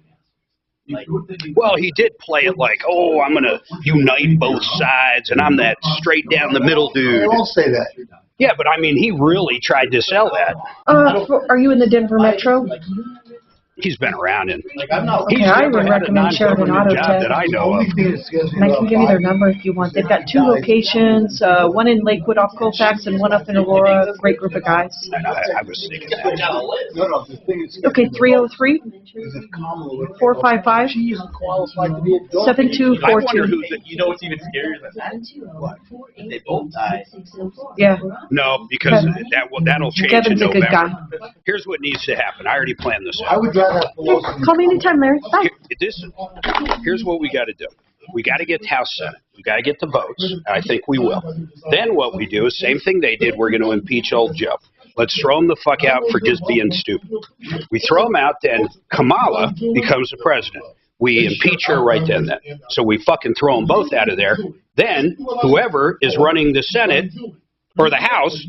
S23: Like,
S12: well, he did play it like, oh, I'm going to unite both sides, and I'm that straight down the middle dude.
S8: They all say that.
S12: Yeah, but I mean, he really tried to sell that.
S11: Are you in the Denver Metro?
S12: He's been around, and
S11: Okay, I would recommend Sheridan Auto
S12: job
S11: Tech.
S12: that I know of.
S11: And I can give you their number if you want. They've got 2 locations, one in Lakewood off Colfax and one up in Aurora. Great group of guys.
S12: I was thinking that.
S8: No, the thing is,
S11: Okay, 303 455 7242.
S23: I wonder who's, you know what's even scarier than that? What? They both died.
S11: Yeah.
S12: No, because that'll change
S11: Kevin's
S12: in
S11: a good
S12: November.
S11: guy.
S12: Here's what needs to happen. I already planned this out.
S8: I would rather have Pelosi.
S11: Call me anytime, Larry. Bye.
S12: Here's what we got to do. We got to get the House Senate. We got to get the votes. And I think we will. Then what we do is same thing they did. We're going to impeach old Joe. Let's throw him the fuck out for just being stupid. We throw him out, then Kamala becomes the president. We impeach her right then. So we fucking throw them both out of there. Then whoever is running the Senate or the House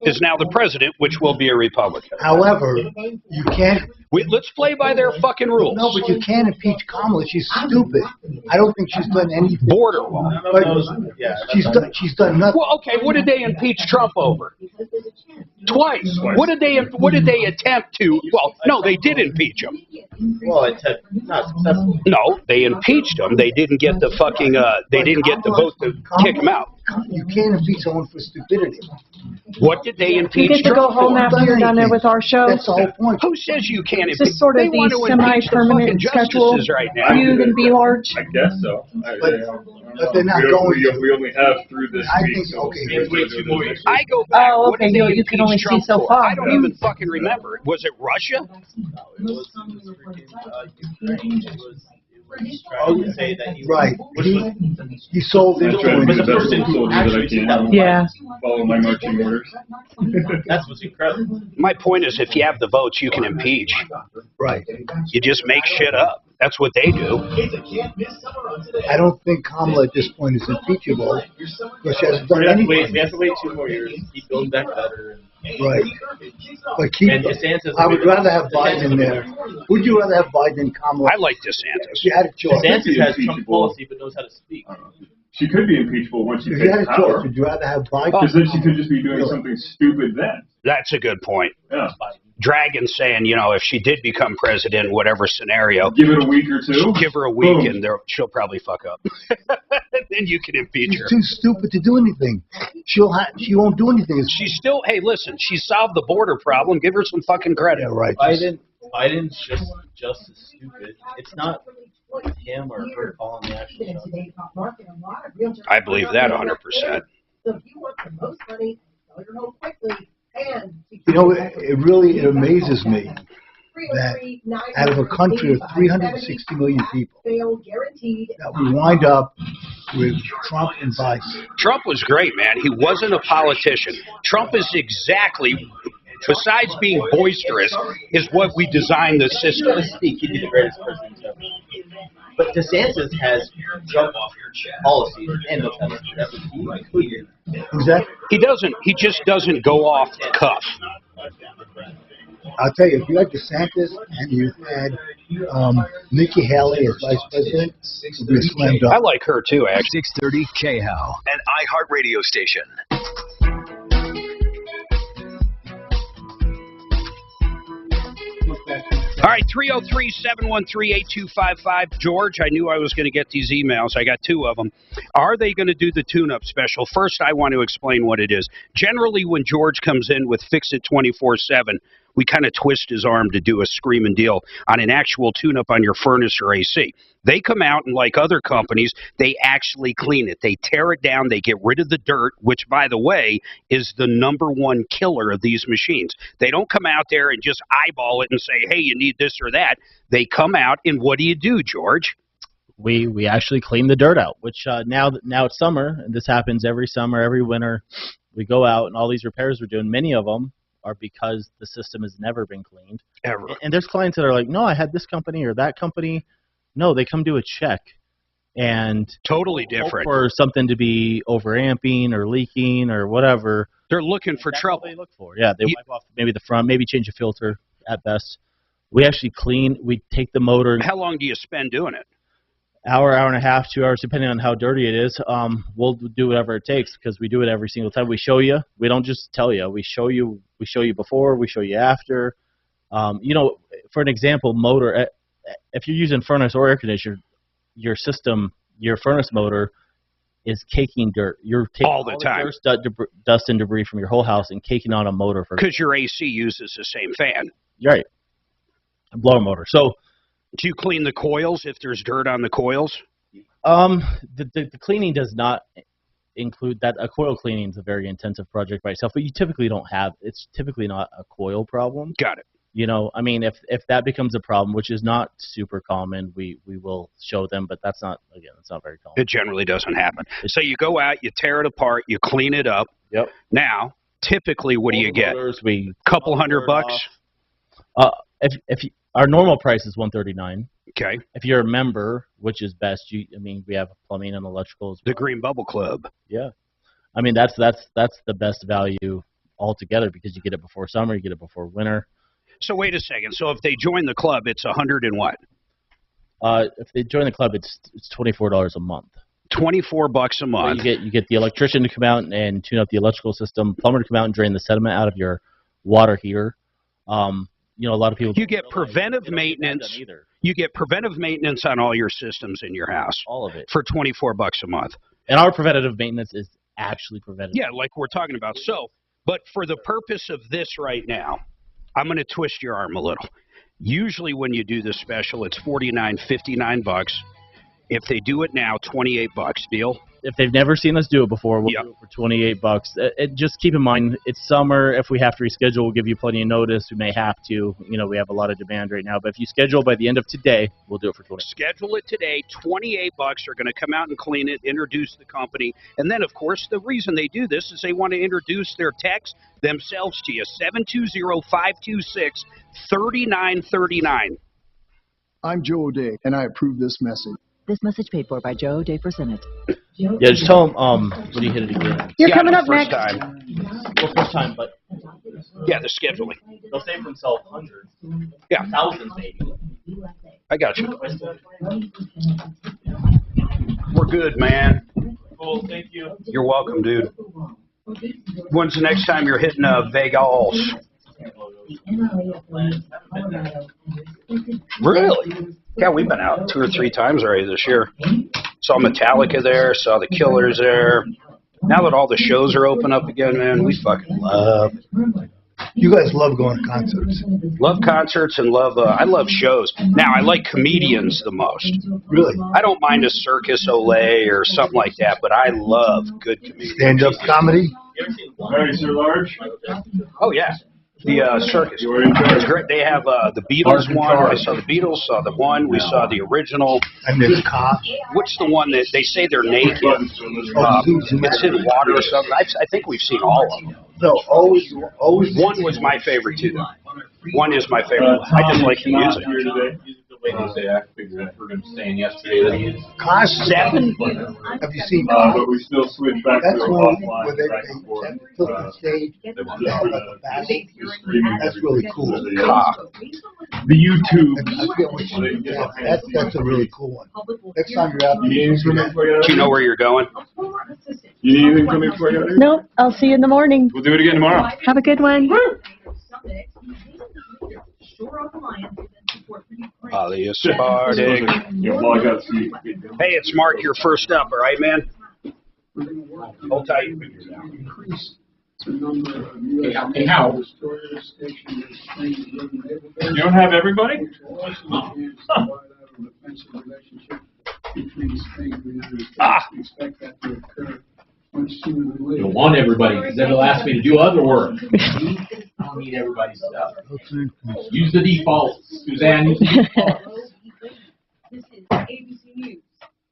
S12: is now the president, which will be a Republican.
S8: However, you can't.
S12: Let's play by their fucking rules.
S8: No, but you can't impeach Kamala. She's stupid. I don't think she's done anything.
S12: Border wall.
S8: But she's done nothing.
S12: Well, okay. What did they impeach Trump over? Twice. What did they attempt to? Well, no, they did impeach him.
S23: Well, it's not successful.
S12: No, they impeached him. They didn't get the fucking. They didn't get the vote to kick him out.
S8: You can't impeach someone for stupidity.
S12: What did they
S11: You
S12: impeach
S11: get to go
S12: Trump
S11: home
S12: for?
S11: after you're done there with our show.
S8: That's the whole point.
S12: Who says you can't
S11: It's
S12: impeach?
S11: just sort of
S12: They want
S11: the
S12: to impeach the fucking
S11: semi-permanent schedule.
S12: justices right now.
S11: Feud and be large.
S19: I guess so.
S8: But they're not going to.
S19: We only have through this
S8: I
S19: week.
S8: think,
S19: So
S8: okay.
S12: I go back.
S11: Oh,
S12: What
S11: okay.
S12: did they
S11: You can
S12: impeach
S11: only see
S12: Trump
S11: so
S12: for?
S11: far.
S12: I don't even fucking remember. Was it Russia?
S23: Say that he
S8: Right. He sold
S19: I'm trying to be the best soldier that I can.
S11: Yeah.
S19: Follow my marching orders.
S23: That's what's incredible.
S12: My point is, if you have the votes, you can impeach.
S8: Right.
S12: You just make shit up. That's what they do.
S8: I don't think Kamala at this point is impeachable because she hasn't done
S23: We have to
S8: anything.
S23: wait 2 more years. Keep building back better.
S8: Right. But keep.
S23: And DeSantis,
S8: I would rather have Biden in there. Would you rather have Biden than Kamala?
S12: I like DeSantis.
S8: If you had a choice.
S23: DeSantis has Trump policy but knows how to speak.
S19: She could be impeachable once she
S8: If you had
S19: takes
S8: a choice,
S19: power.
S8: would you rather have Biden?
S19: Because then she could just be doing something stupid then.
S12: That's a good point.
S19: Yeah.
S12: Dragon saying, you know, if she did become president, whatever scenario,
S19: Give it a week or two.
S12: give her a week
S19: Boom.
S12: and she'll probably fuck up. Then you can impeach her.
S8: She's too stupid to do anything. She won't do anything.
S12: She's still, hey, listen, she solved the border problem. Give her some fucking credit.
S8: Yeah, right.
S23: Biden's just as stupid. It's not him or her calling the actual shots.
S12: I believe that 100%.
S10: So if you want the most money, sell your home quickly and
S8: You know, it amazes me that out of a country of 360 million people, that we wind up with Trump and Biden.
S12: Trump was great, man. He wasn't a politician. Trump is exactly, besides being boisterous, is what we designed the system.
S23: He'd be the greatest president ever. But DeSantis has Trump policies and knows how to do that.
S8: Who's that?
S12: He just doesn't go off the cuff.
S8: I'll tell you, if you had DeSantis and you had Nikki Haley as vice president, it would be a slam dunk.
S12: I like her too, actually.
S1: 630 KHOW, an iHeartRadio station.
S12: All right, 303-713-8255. George, I knew I was going to get these emails. I got 2 of them. Are they going to do the tune-up special? First, I want to explain what it is. Generally, when George comes in with Fix It 24/7, we kind of twist his arm to do a screaming deal on an actual tune-up on your furnace or AC. They come out, and like other companies, they actually clean it. They tear it down. They get rid of the dirt, which, by the way, is the #1 killer of these machines. They don't come out there and just eyeball it and say, hey, you need this or that. They come out, and what do you do, George?
S15: We actually clean the dirt out, which now it's summer, and this happens every summer, every winter. We go out, and all these repairs we're doing, many of them are because the system has never been cleaned.
S12: Ever.
S15: And there's clients that are like, no, I had this company or that company. No, they come do a check and
S12: totally different
S15: for something to be overamping or leaking or whatever.
S12: They're looking for trouble.
S15: They look for. Yeah, they wipe off maybe the front, maybe change a filter at best. We actually clean. We take the motor.
S12: How long do you spend doing it?
S15: Hour and a half, 2 hours, depending on how dirty it is. We'll do whatever it takes because we do it every single time. We show you. We don't just tell you. We show you. We show you before. We show you after. You know, for an example, motor. If you're using furnace or air conditioner, your system, your furnace motor, is caking dirt. You're taking
S12: all the time
S15: dust and debris from your whole house and caking on a motor for.
S12: Because your AC uses the same fan.
S15: Right. A blower motor. So.
S12: Do you clean the coils if there's dirt on the coils?
S15: The cleaning does not include that. A coil cleaning is a very intensive project by itself, but you typically don't have. It's typically not a coil problem.
S12: Got it.
S15: You know, I mean, if that becomes a problem, which is not super common, we will show them, but that's not very common.
S12: It generally doesn't happen. So you go out, you tear it apart, you clean it up.
S15: Yep.
S12: Now, typically, what do you get?
S15: We
S12: couple $100 bucks.
S15: If our normal price is $139.
S12: Okay.
S15: If you're a member, which is best, we have plumbing and electrical as well.
S12: The Green Bubble Club.
S15: Yeah. I mean, that's the best value altogether because you get it before summer, you get it before winter.
S12: So wait a second. So if they join the club, it's $100 and what?
S15: If they join the club, it's $24 a month.
S12: $24 a month.
S15: You get the electrician to come out and tune up the electrical system, plumber to come out and drain the sediment out of your water heater. a lot of people.
S12: You get preventive maintenance. You get preventive maintenance on all your systems in your house.
S15: All of it.
S12: For $24 a month.
S15: And our preventative maintenance is actually preventative.
S12: Yeah, like we're talking about. So, but for the purpose of this right now, I'm going to twist your arm a little. Usually when you do this special, it's $49, $59. If they do it now, $28. Deal?
S15: If they've never seen us do it before, we'll do it for $28. Just keep in mind, it's summer. If we have to reschedule, we'll give you plenty of notice. We may have to. We have a lot of demand right now. But if you schedule by the end of today, we'll do it for $28.
S12: Schedule it today. $28. They're going to come out and clean it, introduce the company. And then, of course, the reason they do this is they want to introduce their techs themselves to you. 720-526-3939.
S6: I'm Joe O'Day, and I approve this message.
S14: This message paid for by Joe O'Day for Senate.
S15: Yeah, just tell them when you hit it again.
S11: You're coming up next.
S15: Well, first time, but
S12: yeah, the scheduling.
S15: They'll save themselves hundreds.
S12: Yeah.
S15: Thousands, maybe.
S12: I got you. We're good, man.
S15: Cool, thank you.
S12: You're welcome, dude. When's the next time you're hitting Vegas? Really? Yeah, we've been out 2 or 3 times already this year. Saw Metallica there, saw the Killers there. Now that all the shows are open up again, man, we fucking love it.
S8: You guys love going to concerts.
S12: Love concerts and I love shows. Now, I like comedians the most.
S8: Really?
S12: I don't mind a Circus Olay or something like that, but I love good comedians.
S8: Stand-up comedy?
S19: Very Sir Large?
S12: Oh, yeah. The Circus. It's great. They have the Beatles one. I saw the Beatles, saw the one. We saw the original.
S8: And there's Cop.
S12: What's the one that they say they're naked? It's in water or something. I think we've seen all of them.
S8: No, always.
S12: One was my favorite, too, though. One is my favorite. I just like the music.
S19: They figured out we're going to stay in yesterday.
S8: Cost
S12: 7.
S8: Have you seen?
S19: But we still switch back
S8: That's
S19: to
S8: one
S19: offline.
S8: where they took the stage. That's really cool.
S19: The YouTube.
S8: That's a really cool one. Next time you're out there,
S12: Do you know where you're going?
S19: You need anything from me before you go?
S11: Nope. I'll see you in the morning.
S19: We'll do it again tomorrow.
S11: Have a good one.
S12: The Spartic. Hey, it's Mark. You're first up, all right, man? Hold tight.
S19: Hey, how? You don't have everybody?
S16: You'll want everybody, because then they'll ask me to do other work. I don't need everybody's stuff. Use the defaults. Suzanne, use the defaults.
S21: This is ABC News.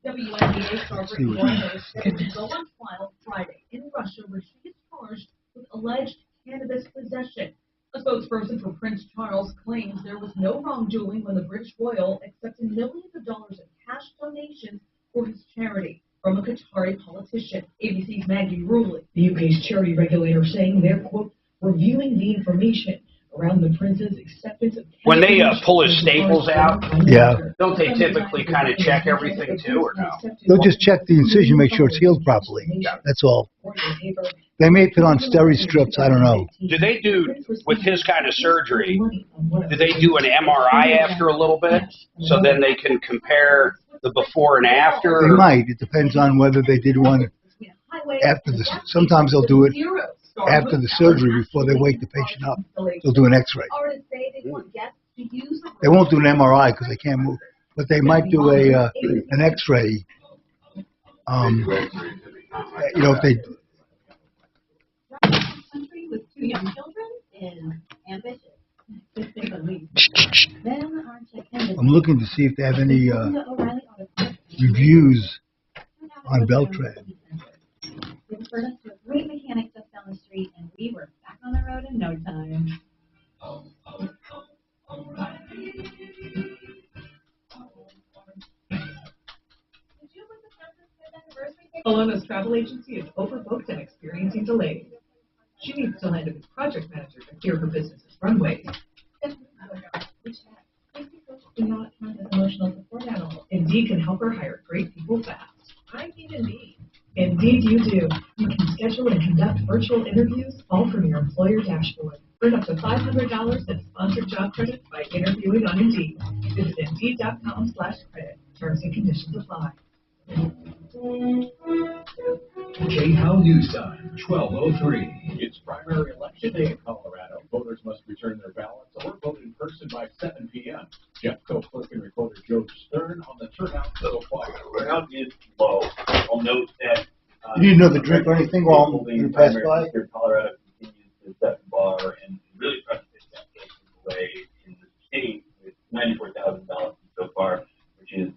S21: WNBA star Brittany Griner is scheduled to go on trial Friday in Russia, where she is charged with alleged cannabis possession. A spokesperson for Prince Charles claims there was no wrongdoing when the British royal accepted millions of dollars in cash donations for his charity from a Qatari politician. ABC's Maggie Ruley, the UK's charity regulator, saying they're, quote, reviewing the information around the prince's acceptance of...
S12: When they pull his staples out,
S8: Yeah.
S12: don't they typically kind of check everything too, or no?
S8: They'll just check the incision, make sure it's healed properly. That's all. They may put on steri strips, I don't know.
S12: Do they do, with his kind of surgery, do they do an MRI after a little bit, so then they can compare the before and after?
S8: They might. It depends on whether they did one after the... Sometimes they'll do it after the surgery before they wake the patient up. They'll do an x-ray. They won't do an MRI because they can't move, but they might do an x-ray. If they...
S21: Country with 2 young children is ambitious.
S8: I'm looking to see if they have any reviews on Beltran.
S18: We referred us to a great mechanic just down the street, and we were back on the road in no time.
S21: Alona's travel agency is overbooked and experiencing delays. She needs to land a new project manager to clear her business's runway. Do not count as emotional support animal. Indeed can help her hire great people fast. I need Indeed. Indeed you do. You can schedule and conduct virtual interviews all from your employer dashboard. Earn up to $500 in sponsored job credits by interviewing on Indeed. Visit Indeed.com/credit. Terms and conditions apply.
S1: K-How News Time, 12:03.
S4: It's primary election day in Colorado. Voters must return their ballots or vote in person by 7 p.m. Jeffco clerk and reporter Joe Stern on the turnout so far.
S13: Turnout is low. I'll note that.
S8: You didn't know the drink or anything while you passed by?
S13: Colorado continues to set the bar and really tries to take that case away in the state with $94,000 so far, which is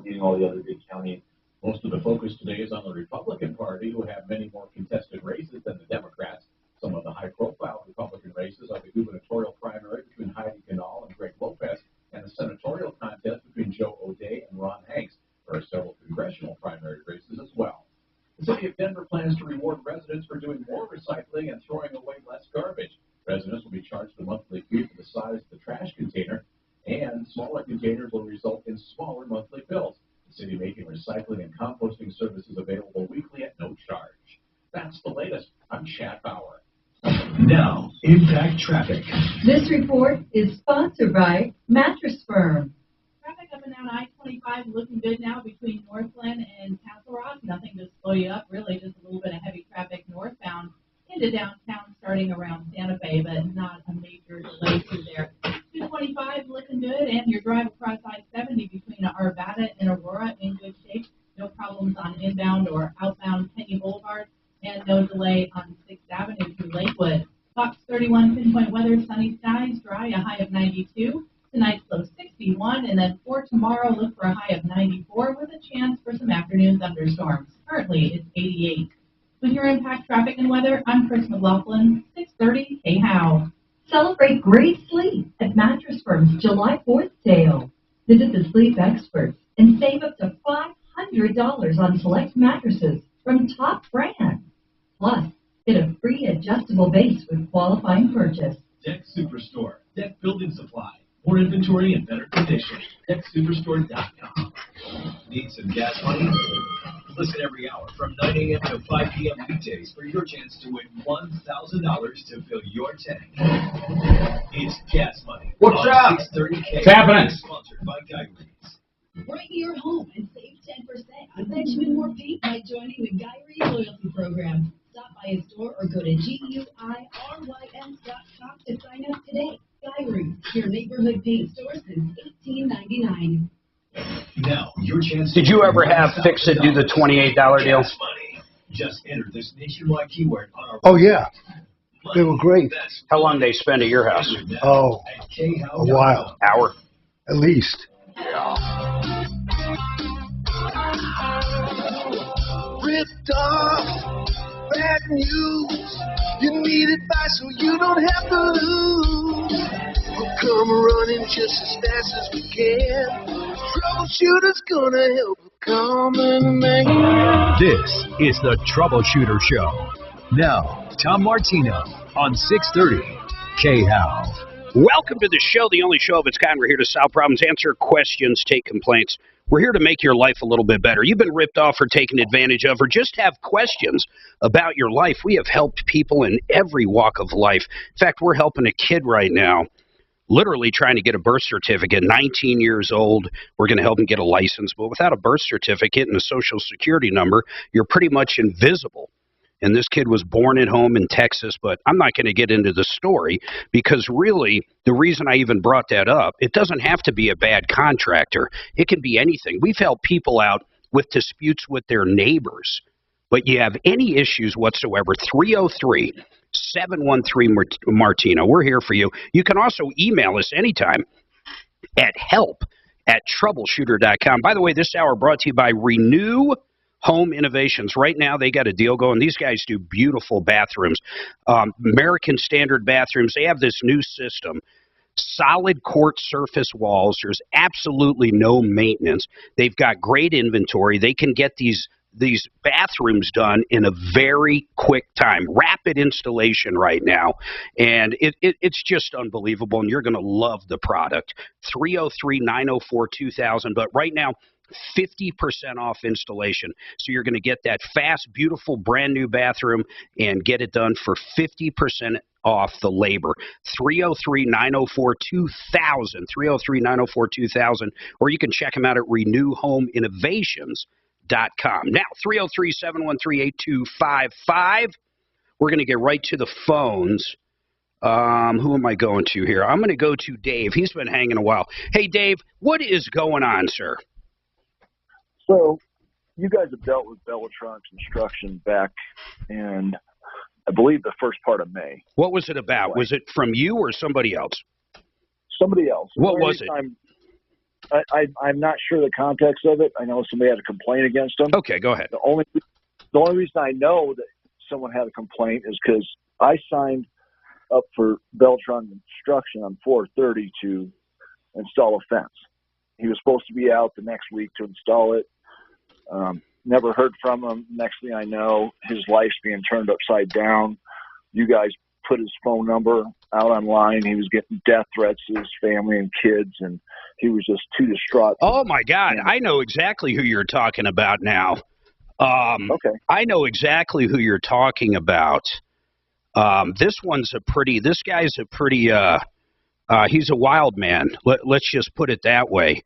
S13: leading all the other big counties.
S4: Most of the focus today is on the Republican Party, who have many more contested races than the Democrats. Some of the high-profile Republican races are the gubernatorial primary between Heidi Canal and Greg Lopez, and the senatorial contest between Joe O'Dea and Ron Hanks. There are several congressional primary races as well. The city of Denver plans to reward residents for doing more recycling and throwing away less garbage. Residents will be charged a monthly fee for the size of the trash container, and smaller containers will result in smaller monthly bills. The city making recycling and composting services available weekly at no charge. That's the latest. I'm Chad Bauer.
S1: Now, Impact Traffic.
S21: This report is sponsored by Mattress Firm.
S17: Traffic up and down I-25 looking good now between Northland and Castle Rock. Nothing to slow you up, really, just a little bit of heavy traffic northbound into downtown starting around Santa Fe, but not a major delay through there. 225 looking good, and your drive across I-70 between Arvada and Aurora in good shape. No problems on inbound or outbound Penny Boulevard, and no delay on 6th Avenue through Lakewood. Fox 31 pinpoint weather, sunny skies, dry, a high of 92. Tonight's low 61, and then for tomorrow, look for a high of 94 with a chance for some afternoon thunderstorms. Currently, it's 88. With your Impact Traffic and Weather, I'm Chris McLaughlin, 630 K-How.
S21: Celebrate great sleep at Mattress Firm's July 4th sale. Visit the sleep experts and save up to $500 on select mattresses from top brands. Plus, get a free adjustable base with qualifying purchase.
S1: Deck Superstore, deck building supply. More inventory and better conditions. DeckSuperstore.com. Need some gas money? Listen every hour from 9 a.m. to 5 p.m. weekdays for your chance to win $1,000 to fill your tank. It's Gas Money.
S12: What's up?
S1: 630K.
S12: What's happening?
S1: Sponsored by Guy Reeds.
S24: Right your home and save 10% on Benjamin Moore Paint by joining the Guy Reeds Loyalty Program. Stop by his store or go to GUIRYS.com to sign up today. Guy Reeds, your neighborhood paint store since 1899.
S1: Now, your chance.
S12: Did you ever have Fix It do the $28 deal?
S1: Gas Money. Just enter this nationwide keyword on our
S8: Oh, yeah. They were great.
S12: How long they spend at your house?
S8: Oh, a while.
S12: Hour?
S8: At least.
S25: Ripped off, bad news. You need advice so you don't have to lose. We'll come running just as fast as we can. Troubleshooter's gonna help a common man.
S1: This is the Troubleshooter Show. Now, Tom Martino on 630 K-How.
S12: Welcome to the show, the only show of its kind. We're here to solve problems, answer questions, take complaints. We're here to make your life a little bit better. You've been ripped off or taken advantage of or just have questions about your life. We have helped people in every walk of life. In fact, we're helping a kid right now, literally trying to get a birth certificate, 19 years old. We're going to help him get a license. But without a birth certificate and a social security number, you're pretty much invisible. And this kid was born at home in Texas, but I'm not going to get into the story because really the reason I even brought that up, it doesn't have to be a bad contractor. It can be anything. We've helped people out with disputes with their neighbors. But you have any issues whatsoever, 303-713-Martino. We're here for you. You can also email us anytime at help@troubleshooter.com. By the way, this hour brought to you by Renew Home Innovations. Right now, they got a deal going. These guys do beautiful bathrooms, American Standard bathrooms. They have this new system, solid quartz surface walls. There's absolutely no maintenance. They've got great inventory. They can get these bathrooms done in a very quick time. Rapid installation right now, and it's just unbelievable, and you're going to love the product. 303-904-2000, but right now, 50% off installation. So you're going to get that fast, beautiful, brand new bathroom and get it done for 50% off the labor. 303-904-2000, 303-904-2000, or you can check them out at renewhomeinnovations.com. Now, 303-713-8255. We're going to get right to the phones. Who am I going to here? I'm going to go to Dave. He's been hanging a while. Hey, Dave, what is going on, sir?
S2: So, you guys have dealt with Bellatron Construction back in, I believe, the first part of May.
S12: What was it about? Was it from you or somebody else?
S2: Somebody else.
S12: What was it?
S2: I'm not sure the context of it. I know somebody had a complaint against them.
S12: Okay, go ahead.
S2: The only reason I know that someone had a complaint is because I signed up for Beltron Construction on 4/30 to install a fence. He was supposed to be out the next week to install it. Never heard from him. Next thing I know, his life's being turned upside down. You guys put his phone number out online. He was getting death threats to his family and kids, and he was just too distraught.
S12: Oh, my God. I know exactly who you're talking about now.
S2: Okay.
S12: I know exactly who you're talking about. This guy's a pretty, he's a wild man. Let's just put it that way.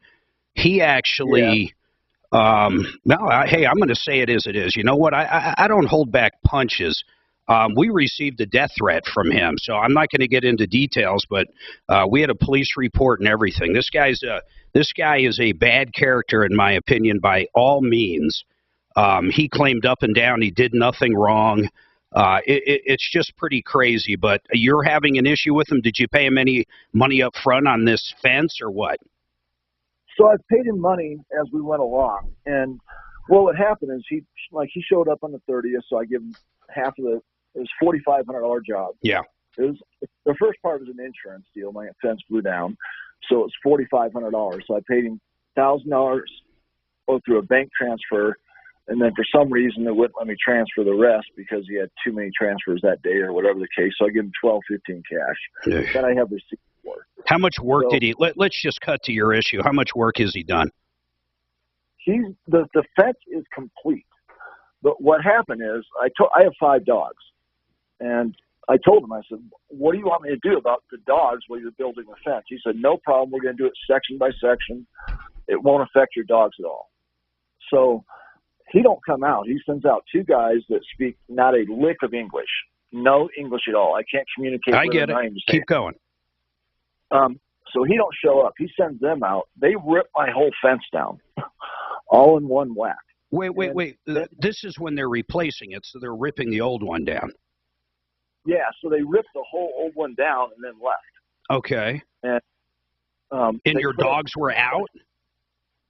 S12: He actually, hey, I'm going to say it as it is. You know what? I don't hold back punches. We received a death threat from him, so I'm not going to get into details, but we had a police report and everything. This guy is a bad character, in my opinion, by all means. He claimed up and down he did nothing wrong. It's just pretty crazy, but you're having an issue with him. Did you pay him any money up front on this fence or what?
S2: So I paid him money as we went along, and what happened is he showed up on the 30th, so I give him half of it was $4,500 job.
S12: Yeah.
S2: The first part was an insurance deal. My fence blew down, so it was $4,500. So I paid him $1,000 through a bank transfer. And then for some reason, they wouldn't let me transfer the rest because he had too many transfers that day or whatever the case. So I give him $1,215 cash.
S12: Yeah.
S2: That I have receipts for.
S12: How much work did he? Let's just cut to your issue. How much work has he done?
S2: The fence is complete. But what happened is I have 5 dogs, and I told him, I said, "What do you want me to do about the dogs while you're building the fence?" He said, "No problem. We're going to do it section by section. It won't affect your dogs at all." So he don't come out. He sends out 2 guys that speak not a lick of English, no English at all. I can't communicate with
S12: get
S2: them.
S12: it. Keep going.
S2: So he don't show up. He sends them out. They rip my whole fence down, all in one whack.
S12: Wait. This is when they're replacing it, so they're ripping the old one down.
S2: Yeah, so they ripped the whole old one down and then left.
S12: Okay.
S2: And
S12: your dogs were out?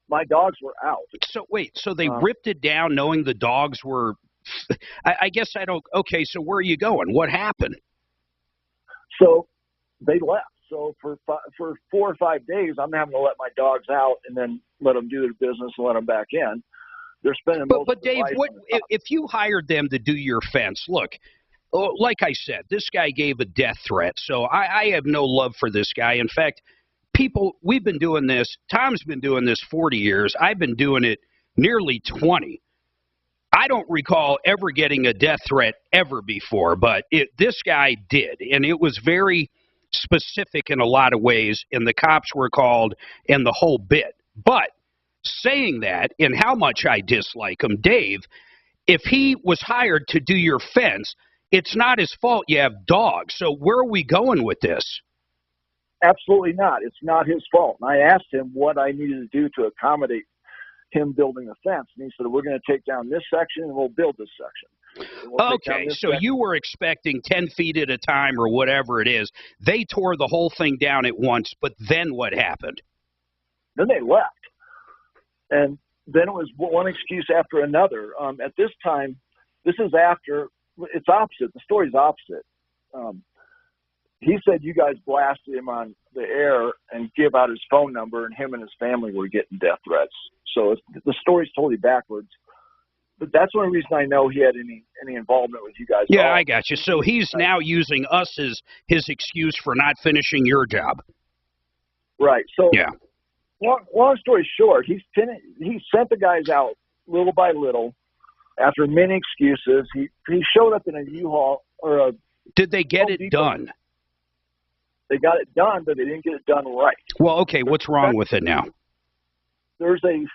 S2: My dogs were out.
S12: So they ripped it down knowing the dogs were, I guess I don't, okay, so where are you going? What happened?
S2: So they left. So for 4 or 5 days, I'm having to let my dogs out and then let them do their business and let them back in. They're spending most
S12: But
S2: of their
S12: Dave,
S2: life
S12: if you hired them to do your fence, look, like I said, this guy gave a death threat, so I have no love for this guy. In fact, we've been doing this. Tom's been doing this 40 years. I've been doing it nearly 20. I don't recall ever getting a death threat ever before, but this guy did, and it was very specific in a lot of ways, and the cops were called and the whole bit. But saying that and how much I dislike him, Dave, if he was hired to do your fence, it's not his fault you have dogs. So where are we going with this?
S2: Absolutely not. It's not his fault. And I asked him what I needed to do to accommodate him building the fence. And he said, "We're going to take down this section and we'll build this section."
S12: Okay, so you were expecting 10 feet at a time or whatever it is. They tore the whole thing down at once, but then what happened?
S2: Then they left. And then it was one excuse after another. At this time, this is after, it's opposite. The story's opposite. He said you guys blasted him on the air and give out his phone number, and him and his family were getting death threats. So the story's totally backwards. But that's one reason I know he had any involvement with you guys.
S12: Yeah, I got you. So he's now using us as his excuse for not finishing your job.
S2: Right. So
S12: yeah.
S2: long story short, he sent the guys out little by little. After many excuses, he showed up in a U-Haul or a.
S12: Did they get it done?
S2: They got it done, but they didn't get it done right.
S12: Well, okay, what's wrong with it now?
S2: There's a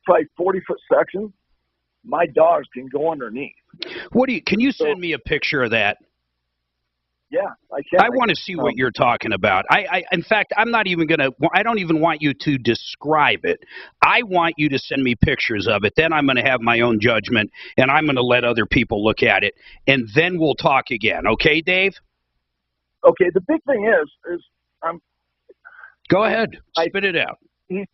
S2: probably 40-foot section. My dogs can go underneath.
S12: Can you send me a picture of that?
S2: Yeah, I can.
S12: I want to see what you're talking about. In fact, I'm not even going to, I don't even want you to describe it. I want you to send me pictures of it. Then I'm going to have my own judgment, and I'm going to let other people look at it, and then we'll talk again. Okay, Dave?
S2: Okay, the big thing is
S12: Go ahead. Spit it out.
S2: He's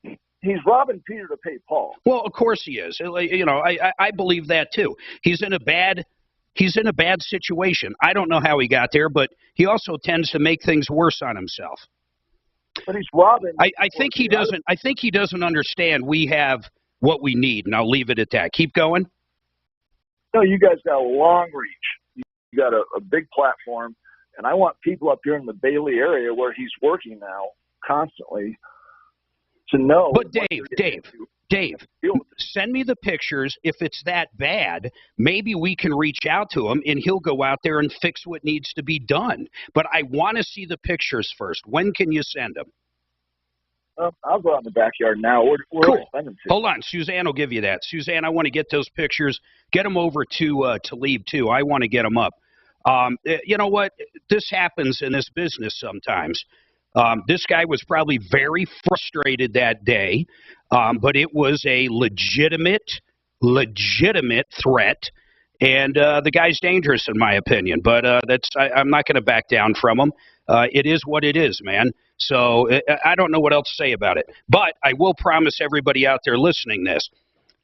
S2: robbing Peter to pay Paul.
S12: Well, of course he is. You know, I believe that too. He's in a bad situation. I don't know how he got there, but he also tends to make things worse on himself.
S2: But he's robbing.
S12: I think he doesn't. I think he doesn't understand we have what we need, and I'll leave it at that. Keep going.
S2: No, you guys got a long reach. You got a big platform, and I want people up here in the Bailey area where he's working now constantly to know.
S12: But Dave, send me the pictures. If it's that bad, maybe we can reach out to him, and he'll go out there and fix what needs to be done. But I want to see the pictures first. When can you send them?
S2: I'll go out in the backyard now.
S12: Cool. Hold on. Suzanne will give you that. Suzanne, I want to get those pictures. Get them over to Leave, too. I want to get them up. You know what? This happens in this business sometimes. This guy was probably very frustrated that day, but it was a legitimate threat, and the guy's dangerous in my opinion. But I'm not going to back down from him. It is what it is, man. So I don't know what else to say about it. But I will promise everybody out there listening this,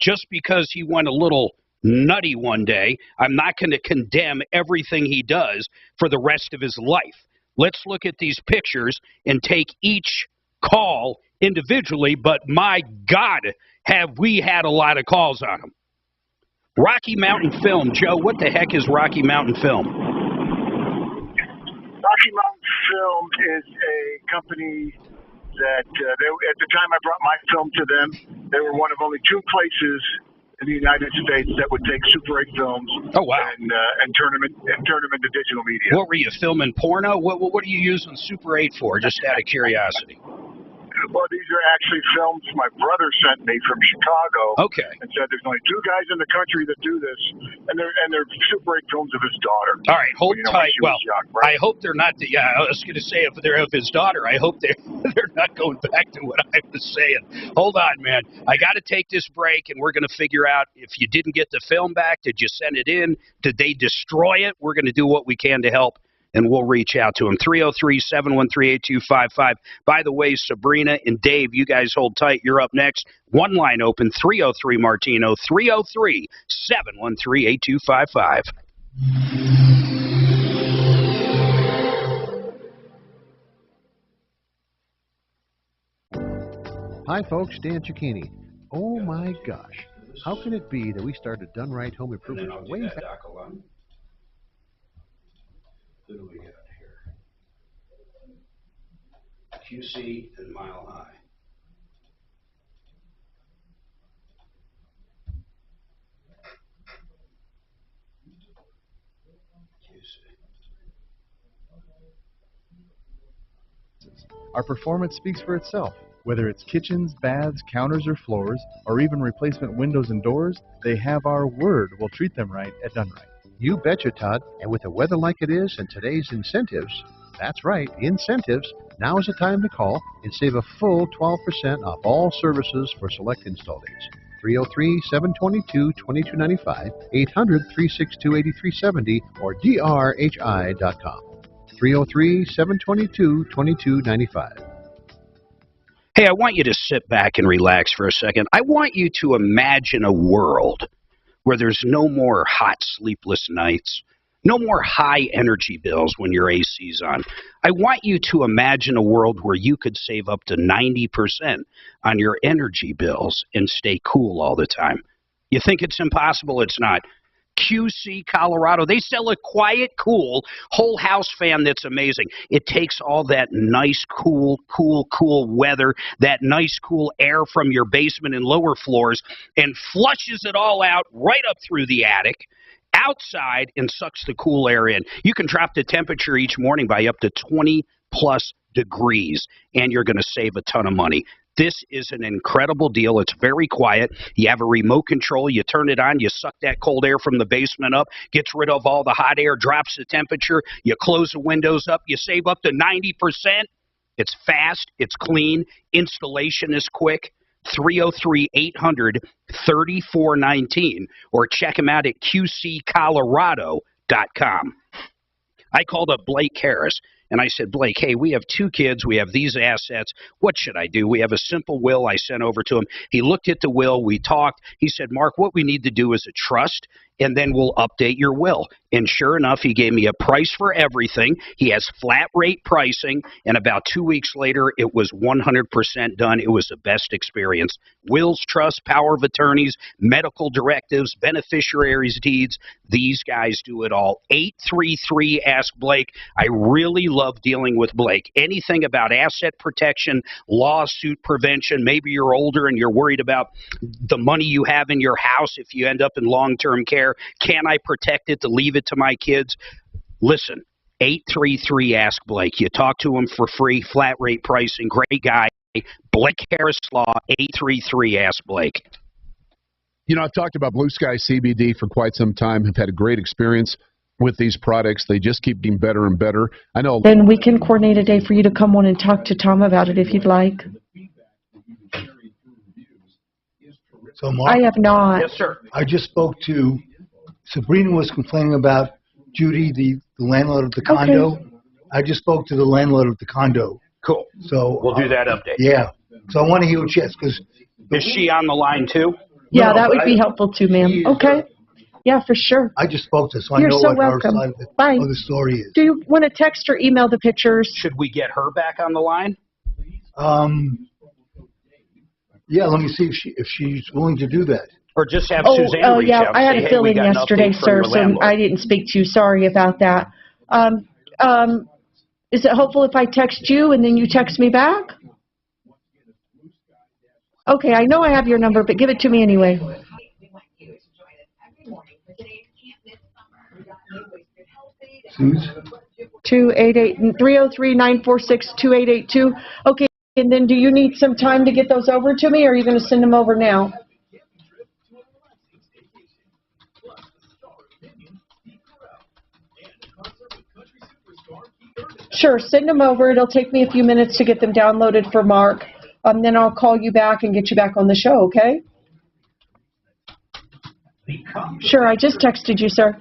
S12: just because he went a little nutty one day, I'm not going to condemn everything he does for the rest of his life. Let's look at these pictures and take each call individually, but my God, have we had a lot of calls on them. Rocky Mountain Film. Joe, what the heck is Rocky Mountain Film?
S3: Rocky Mountain Film is a company that, at the time I brought my film to them, they were one of only two places in the United States that would take Super 8 films and turn them into digital media.
S12: What were you filming? Porno? What are you using Super 8 for? Just out of curiosity.
S3: Well, these are actually films my brother sent me from Chicago.
S12: Okay.
S3: And said there's only two guys in the country that do this, and they're Super 8 films of his daughter.
S12: All right, hold tight. Well,
S3: young, right?
S12: I hope they're not. I was going to say if they're of his daughter, I hope they're not going back to what I was saying. Hold on, man. I got to take this break, and we're going to figure out if you didn't get the film back. Did you send it in? Did they destroy it? We're going to do what we can to help. And we'll reach out to him. 303-713-8255. By the way, Sabrina and Dave, you guys hold tight. You're up next. One line open, 303-MARTINO, 303-713-8255.
S5: Hi, folks. Dan Cicchini. Oh, my gosh. How can it be that we started Done Right Home Improvement way back?
S12: Who do we got here? QC and Mile High.
S7: Our performance speaks for itself. Whether it's kitchens, baths, counters, or floors, or even replacement windows and doors, they have our word we'll treat them right at Done Right.
S5: You betcha, Todd. And with the weather like it is and today's incentives, that's right, incentives, now is the time to call and save a full 12% off all services for select install dates. 303-722-2295, 800-362-8370, or drhi.com. 303-722-2295.
S12: Hey, I want you to sit back and relax for a second. I want you to imagine a world where there's no more hot, sleepless nights, no more high energy bills when your AC's on. I want you to imagine a world where you could save up to 90% on your energy bills and stay cool all the time. You think it's impossible? It's not. QC, Colorado. They sell a quiet, cool, whole house fan that's amazing. It takes all that nice, cool weather, that nice, cool air from your basement and lower floors, and flushes it all out right up through the attic, outside, and sucks the cool air in. You can drop the temperature each morning by up to 20+ degrees, and you're going to save a ton of money. This is an incredible deal. It's very quiet. You have a remote control. You turn it on. You suck that cold air from the basement up, gets rid of all the hot air, drops the temperature. You close the windows up. You save up to 90%. It's fast. It's clean. Installation is quick. 303-800-3419, or check them out at qccolorado.com. I called up Blake Harris, and I said, Blake, hey, we have 2 kids. We have these assets. What should I do? We have a simple will I sent over to him. He looked at the will. We talked. He said, Mark, what we need to do is a trust, and then we'll update your will. And sure enough, he gave me a price for everything. He has flat rate pricing, and about 2 weeks later, it was 100% done. It was the best experience. Wills, trusts, power of attorneys, medical directives, beneficiaries' deeds. These guys do it all. 833-ASK-BLAKE. I really love dealing with Blake. Anything about asset protection, lawsuit prevention. Maybe you're older and you're worried about the money you have in your house if you end up in long-term care. Can I protect it to leave it to my kids? Listen, 833-ASK-BLAKE. You talk to him for free, flat rate pricing, great guy. Blake Harris Law, 833-ASK-BLAKE.
S9: You know, I've talked about Blue Sky CBD for quite some time. I've had a great experience with these products. They just keep getting better and better. I know.
S11: Then we can coordinate a day for you to come on and talk to Tom about it if you'd like.
S8: So, Mark,
S11: I have not.
S12: Yes, sir.
S8: I just spoke to Sabrina was complaining about Judy, the landlord of the condo.
S11: Okay.
S8: I just spoke to the landlord of the condo.
S12: Cool.
S8: So
S12: we'll do that update.
S8: Yeah. So I want to hear what she has, because
S12: is she on the line too?
S11: Yeah, that would be helpful too, ma'am. Okay. Yeah, for sure.
S8: I just spoke to her, so I
S11: You're
S8: know
S11: so
S8: what
S11: welcome.
S8: her side of the,
S11: Bye.
S8: of the story is.
S11: Do you want to text or email the pictures?
S12: Should we get her back on the line?
S8: Yeah, let me see if she's willing to do that.
S12: Or just have Suzanne reach out and
S11: I had
S12: say,
S11: a
S12: hey,
S11: fill
S12: we
S11: in
S12: got an
S11: yesterday,
S12: update from
S11: sir,
S12: your
S11: so
S12: landlord.
S11: I didn't speak to you. Sorry about that. Is it helpful if I text you and then you text me back? Okay, I know I have your number, but give it to me anyway. 303-946-2882. Okay, and then do you need some time to get those over to me, or are you going to send them over now? Sure, send them over. It'll take me a few minutes to get them downloaded for Mark. Then I'll call you back and get you back on the show, okay? Sure, I just texted you, sir.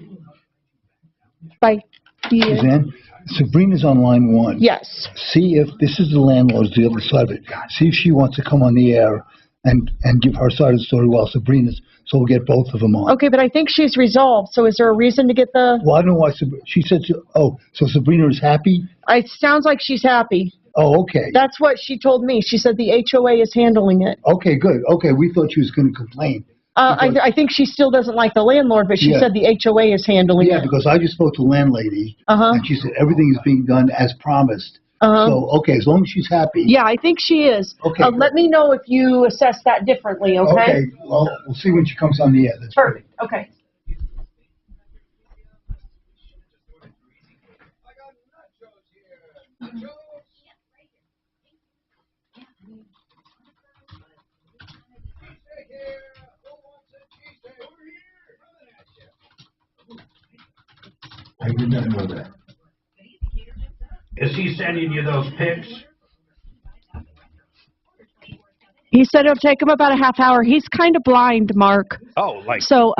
S11: Bye.
S8: Suzanne, Sabrina's on line 1.
S11: Yes.
S8: See if this is the landlord's the other side of it. See if she wants to come on the air and give her side of the story while Sabrina's, so we'll get both of them on.
S11: Okay, but I think she's resolved, so is there a reason to get the...
S8: Well, I don't know why she said, so Sabrina is happy?
S11: It sounds like she's happy.
S8: Oh, okay.
S11: That's what she told me. She said the HOA is handling it.
S8: Okay, good. Okay, we thought she was going to complain.
S11: I think she still doesn't like the landlord, but she said the HOA is handling it.
S8: Yeah, because I just spoke to the landlady, and she said everything is being done as promised. So, okay, as long as she's happy.
S11: Yeah, I think she is.
S8: Okay.
S11: Let me know if you assess that differently, okay?
S8: Okay, well, we'll see when she comes on the air. That's
S11: perfect. Okay.
S8: I did not know that.
S12: Is he sending you those pics?
S11: He said it'll take him about a half hour. He's kind of blind, Mark.
S12: Oh, like...
S11: So...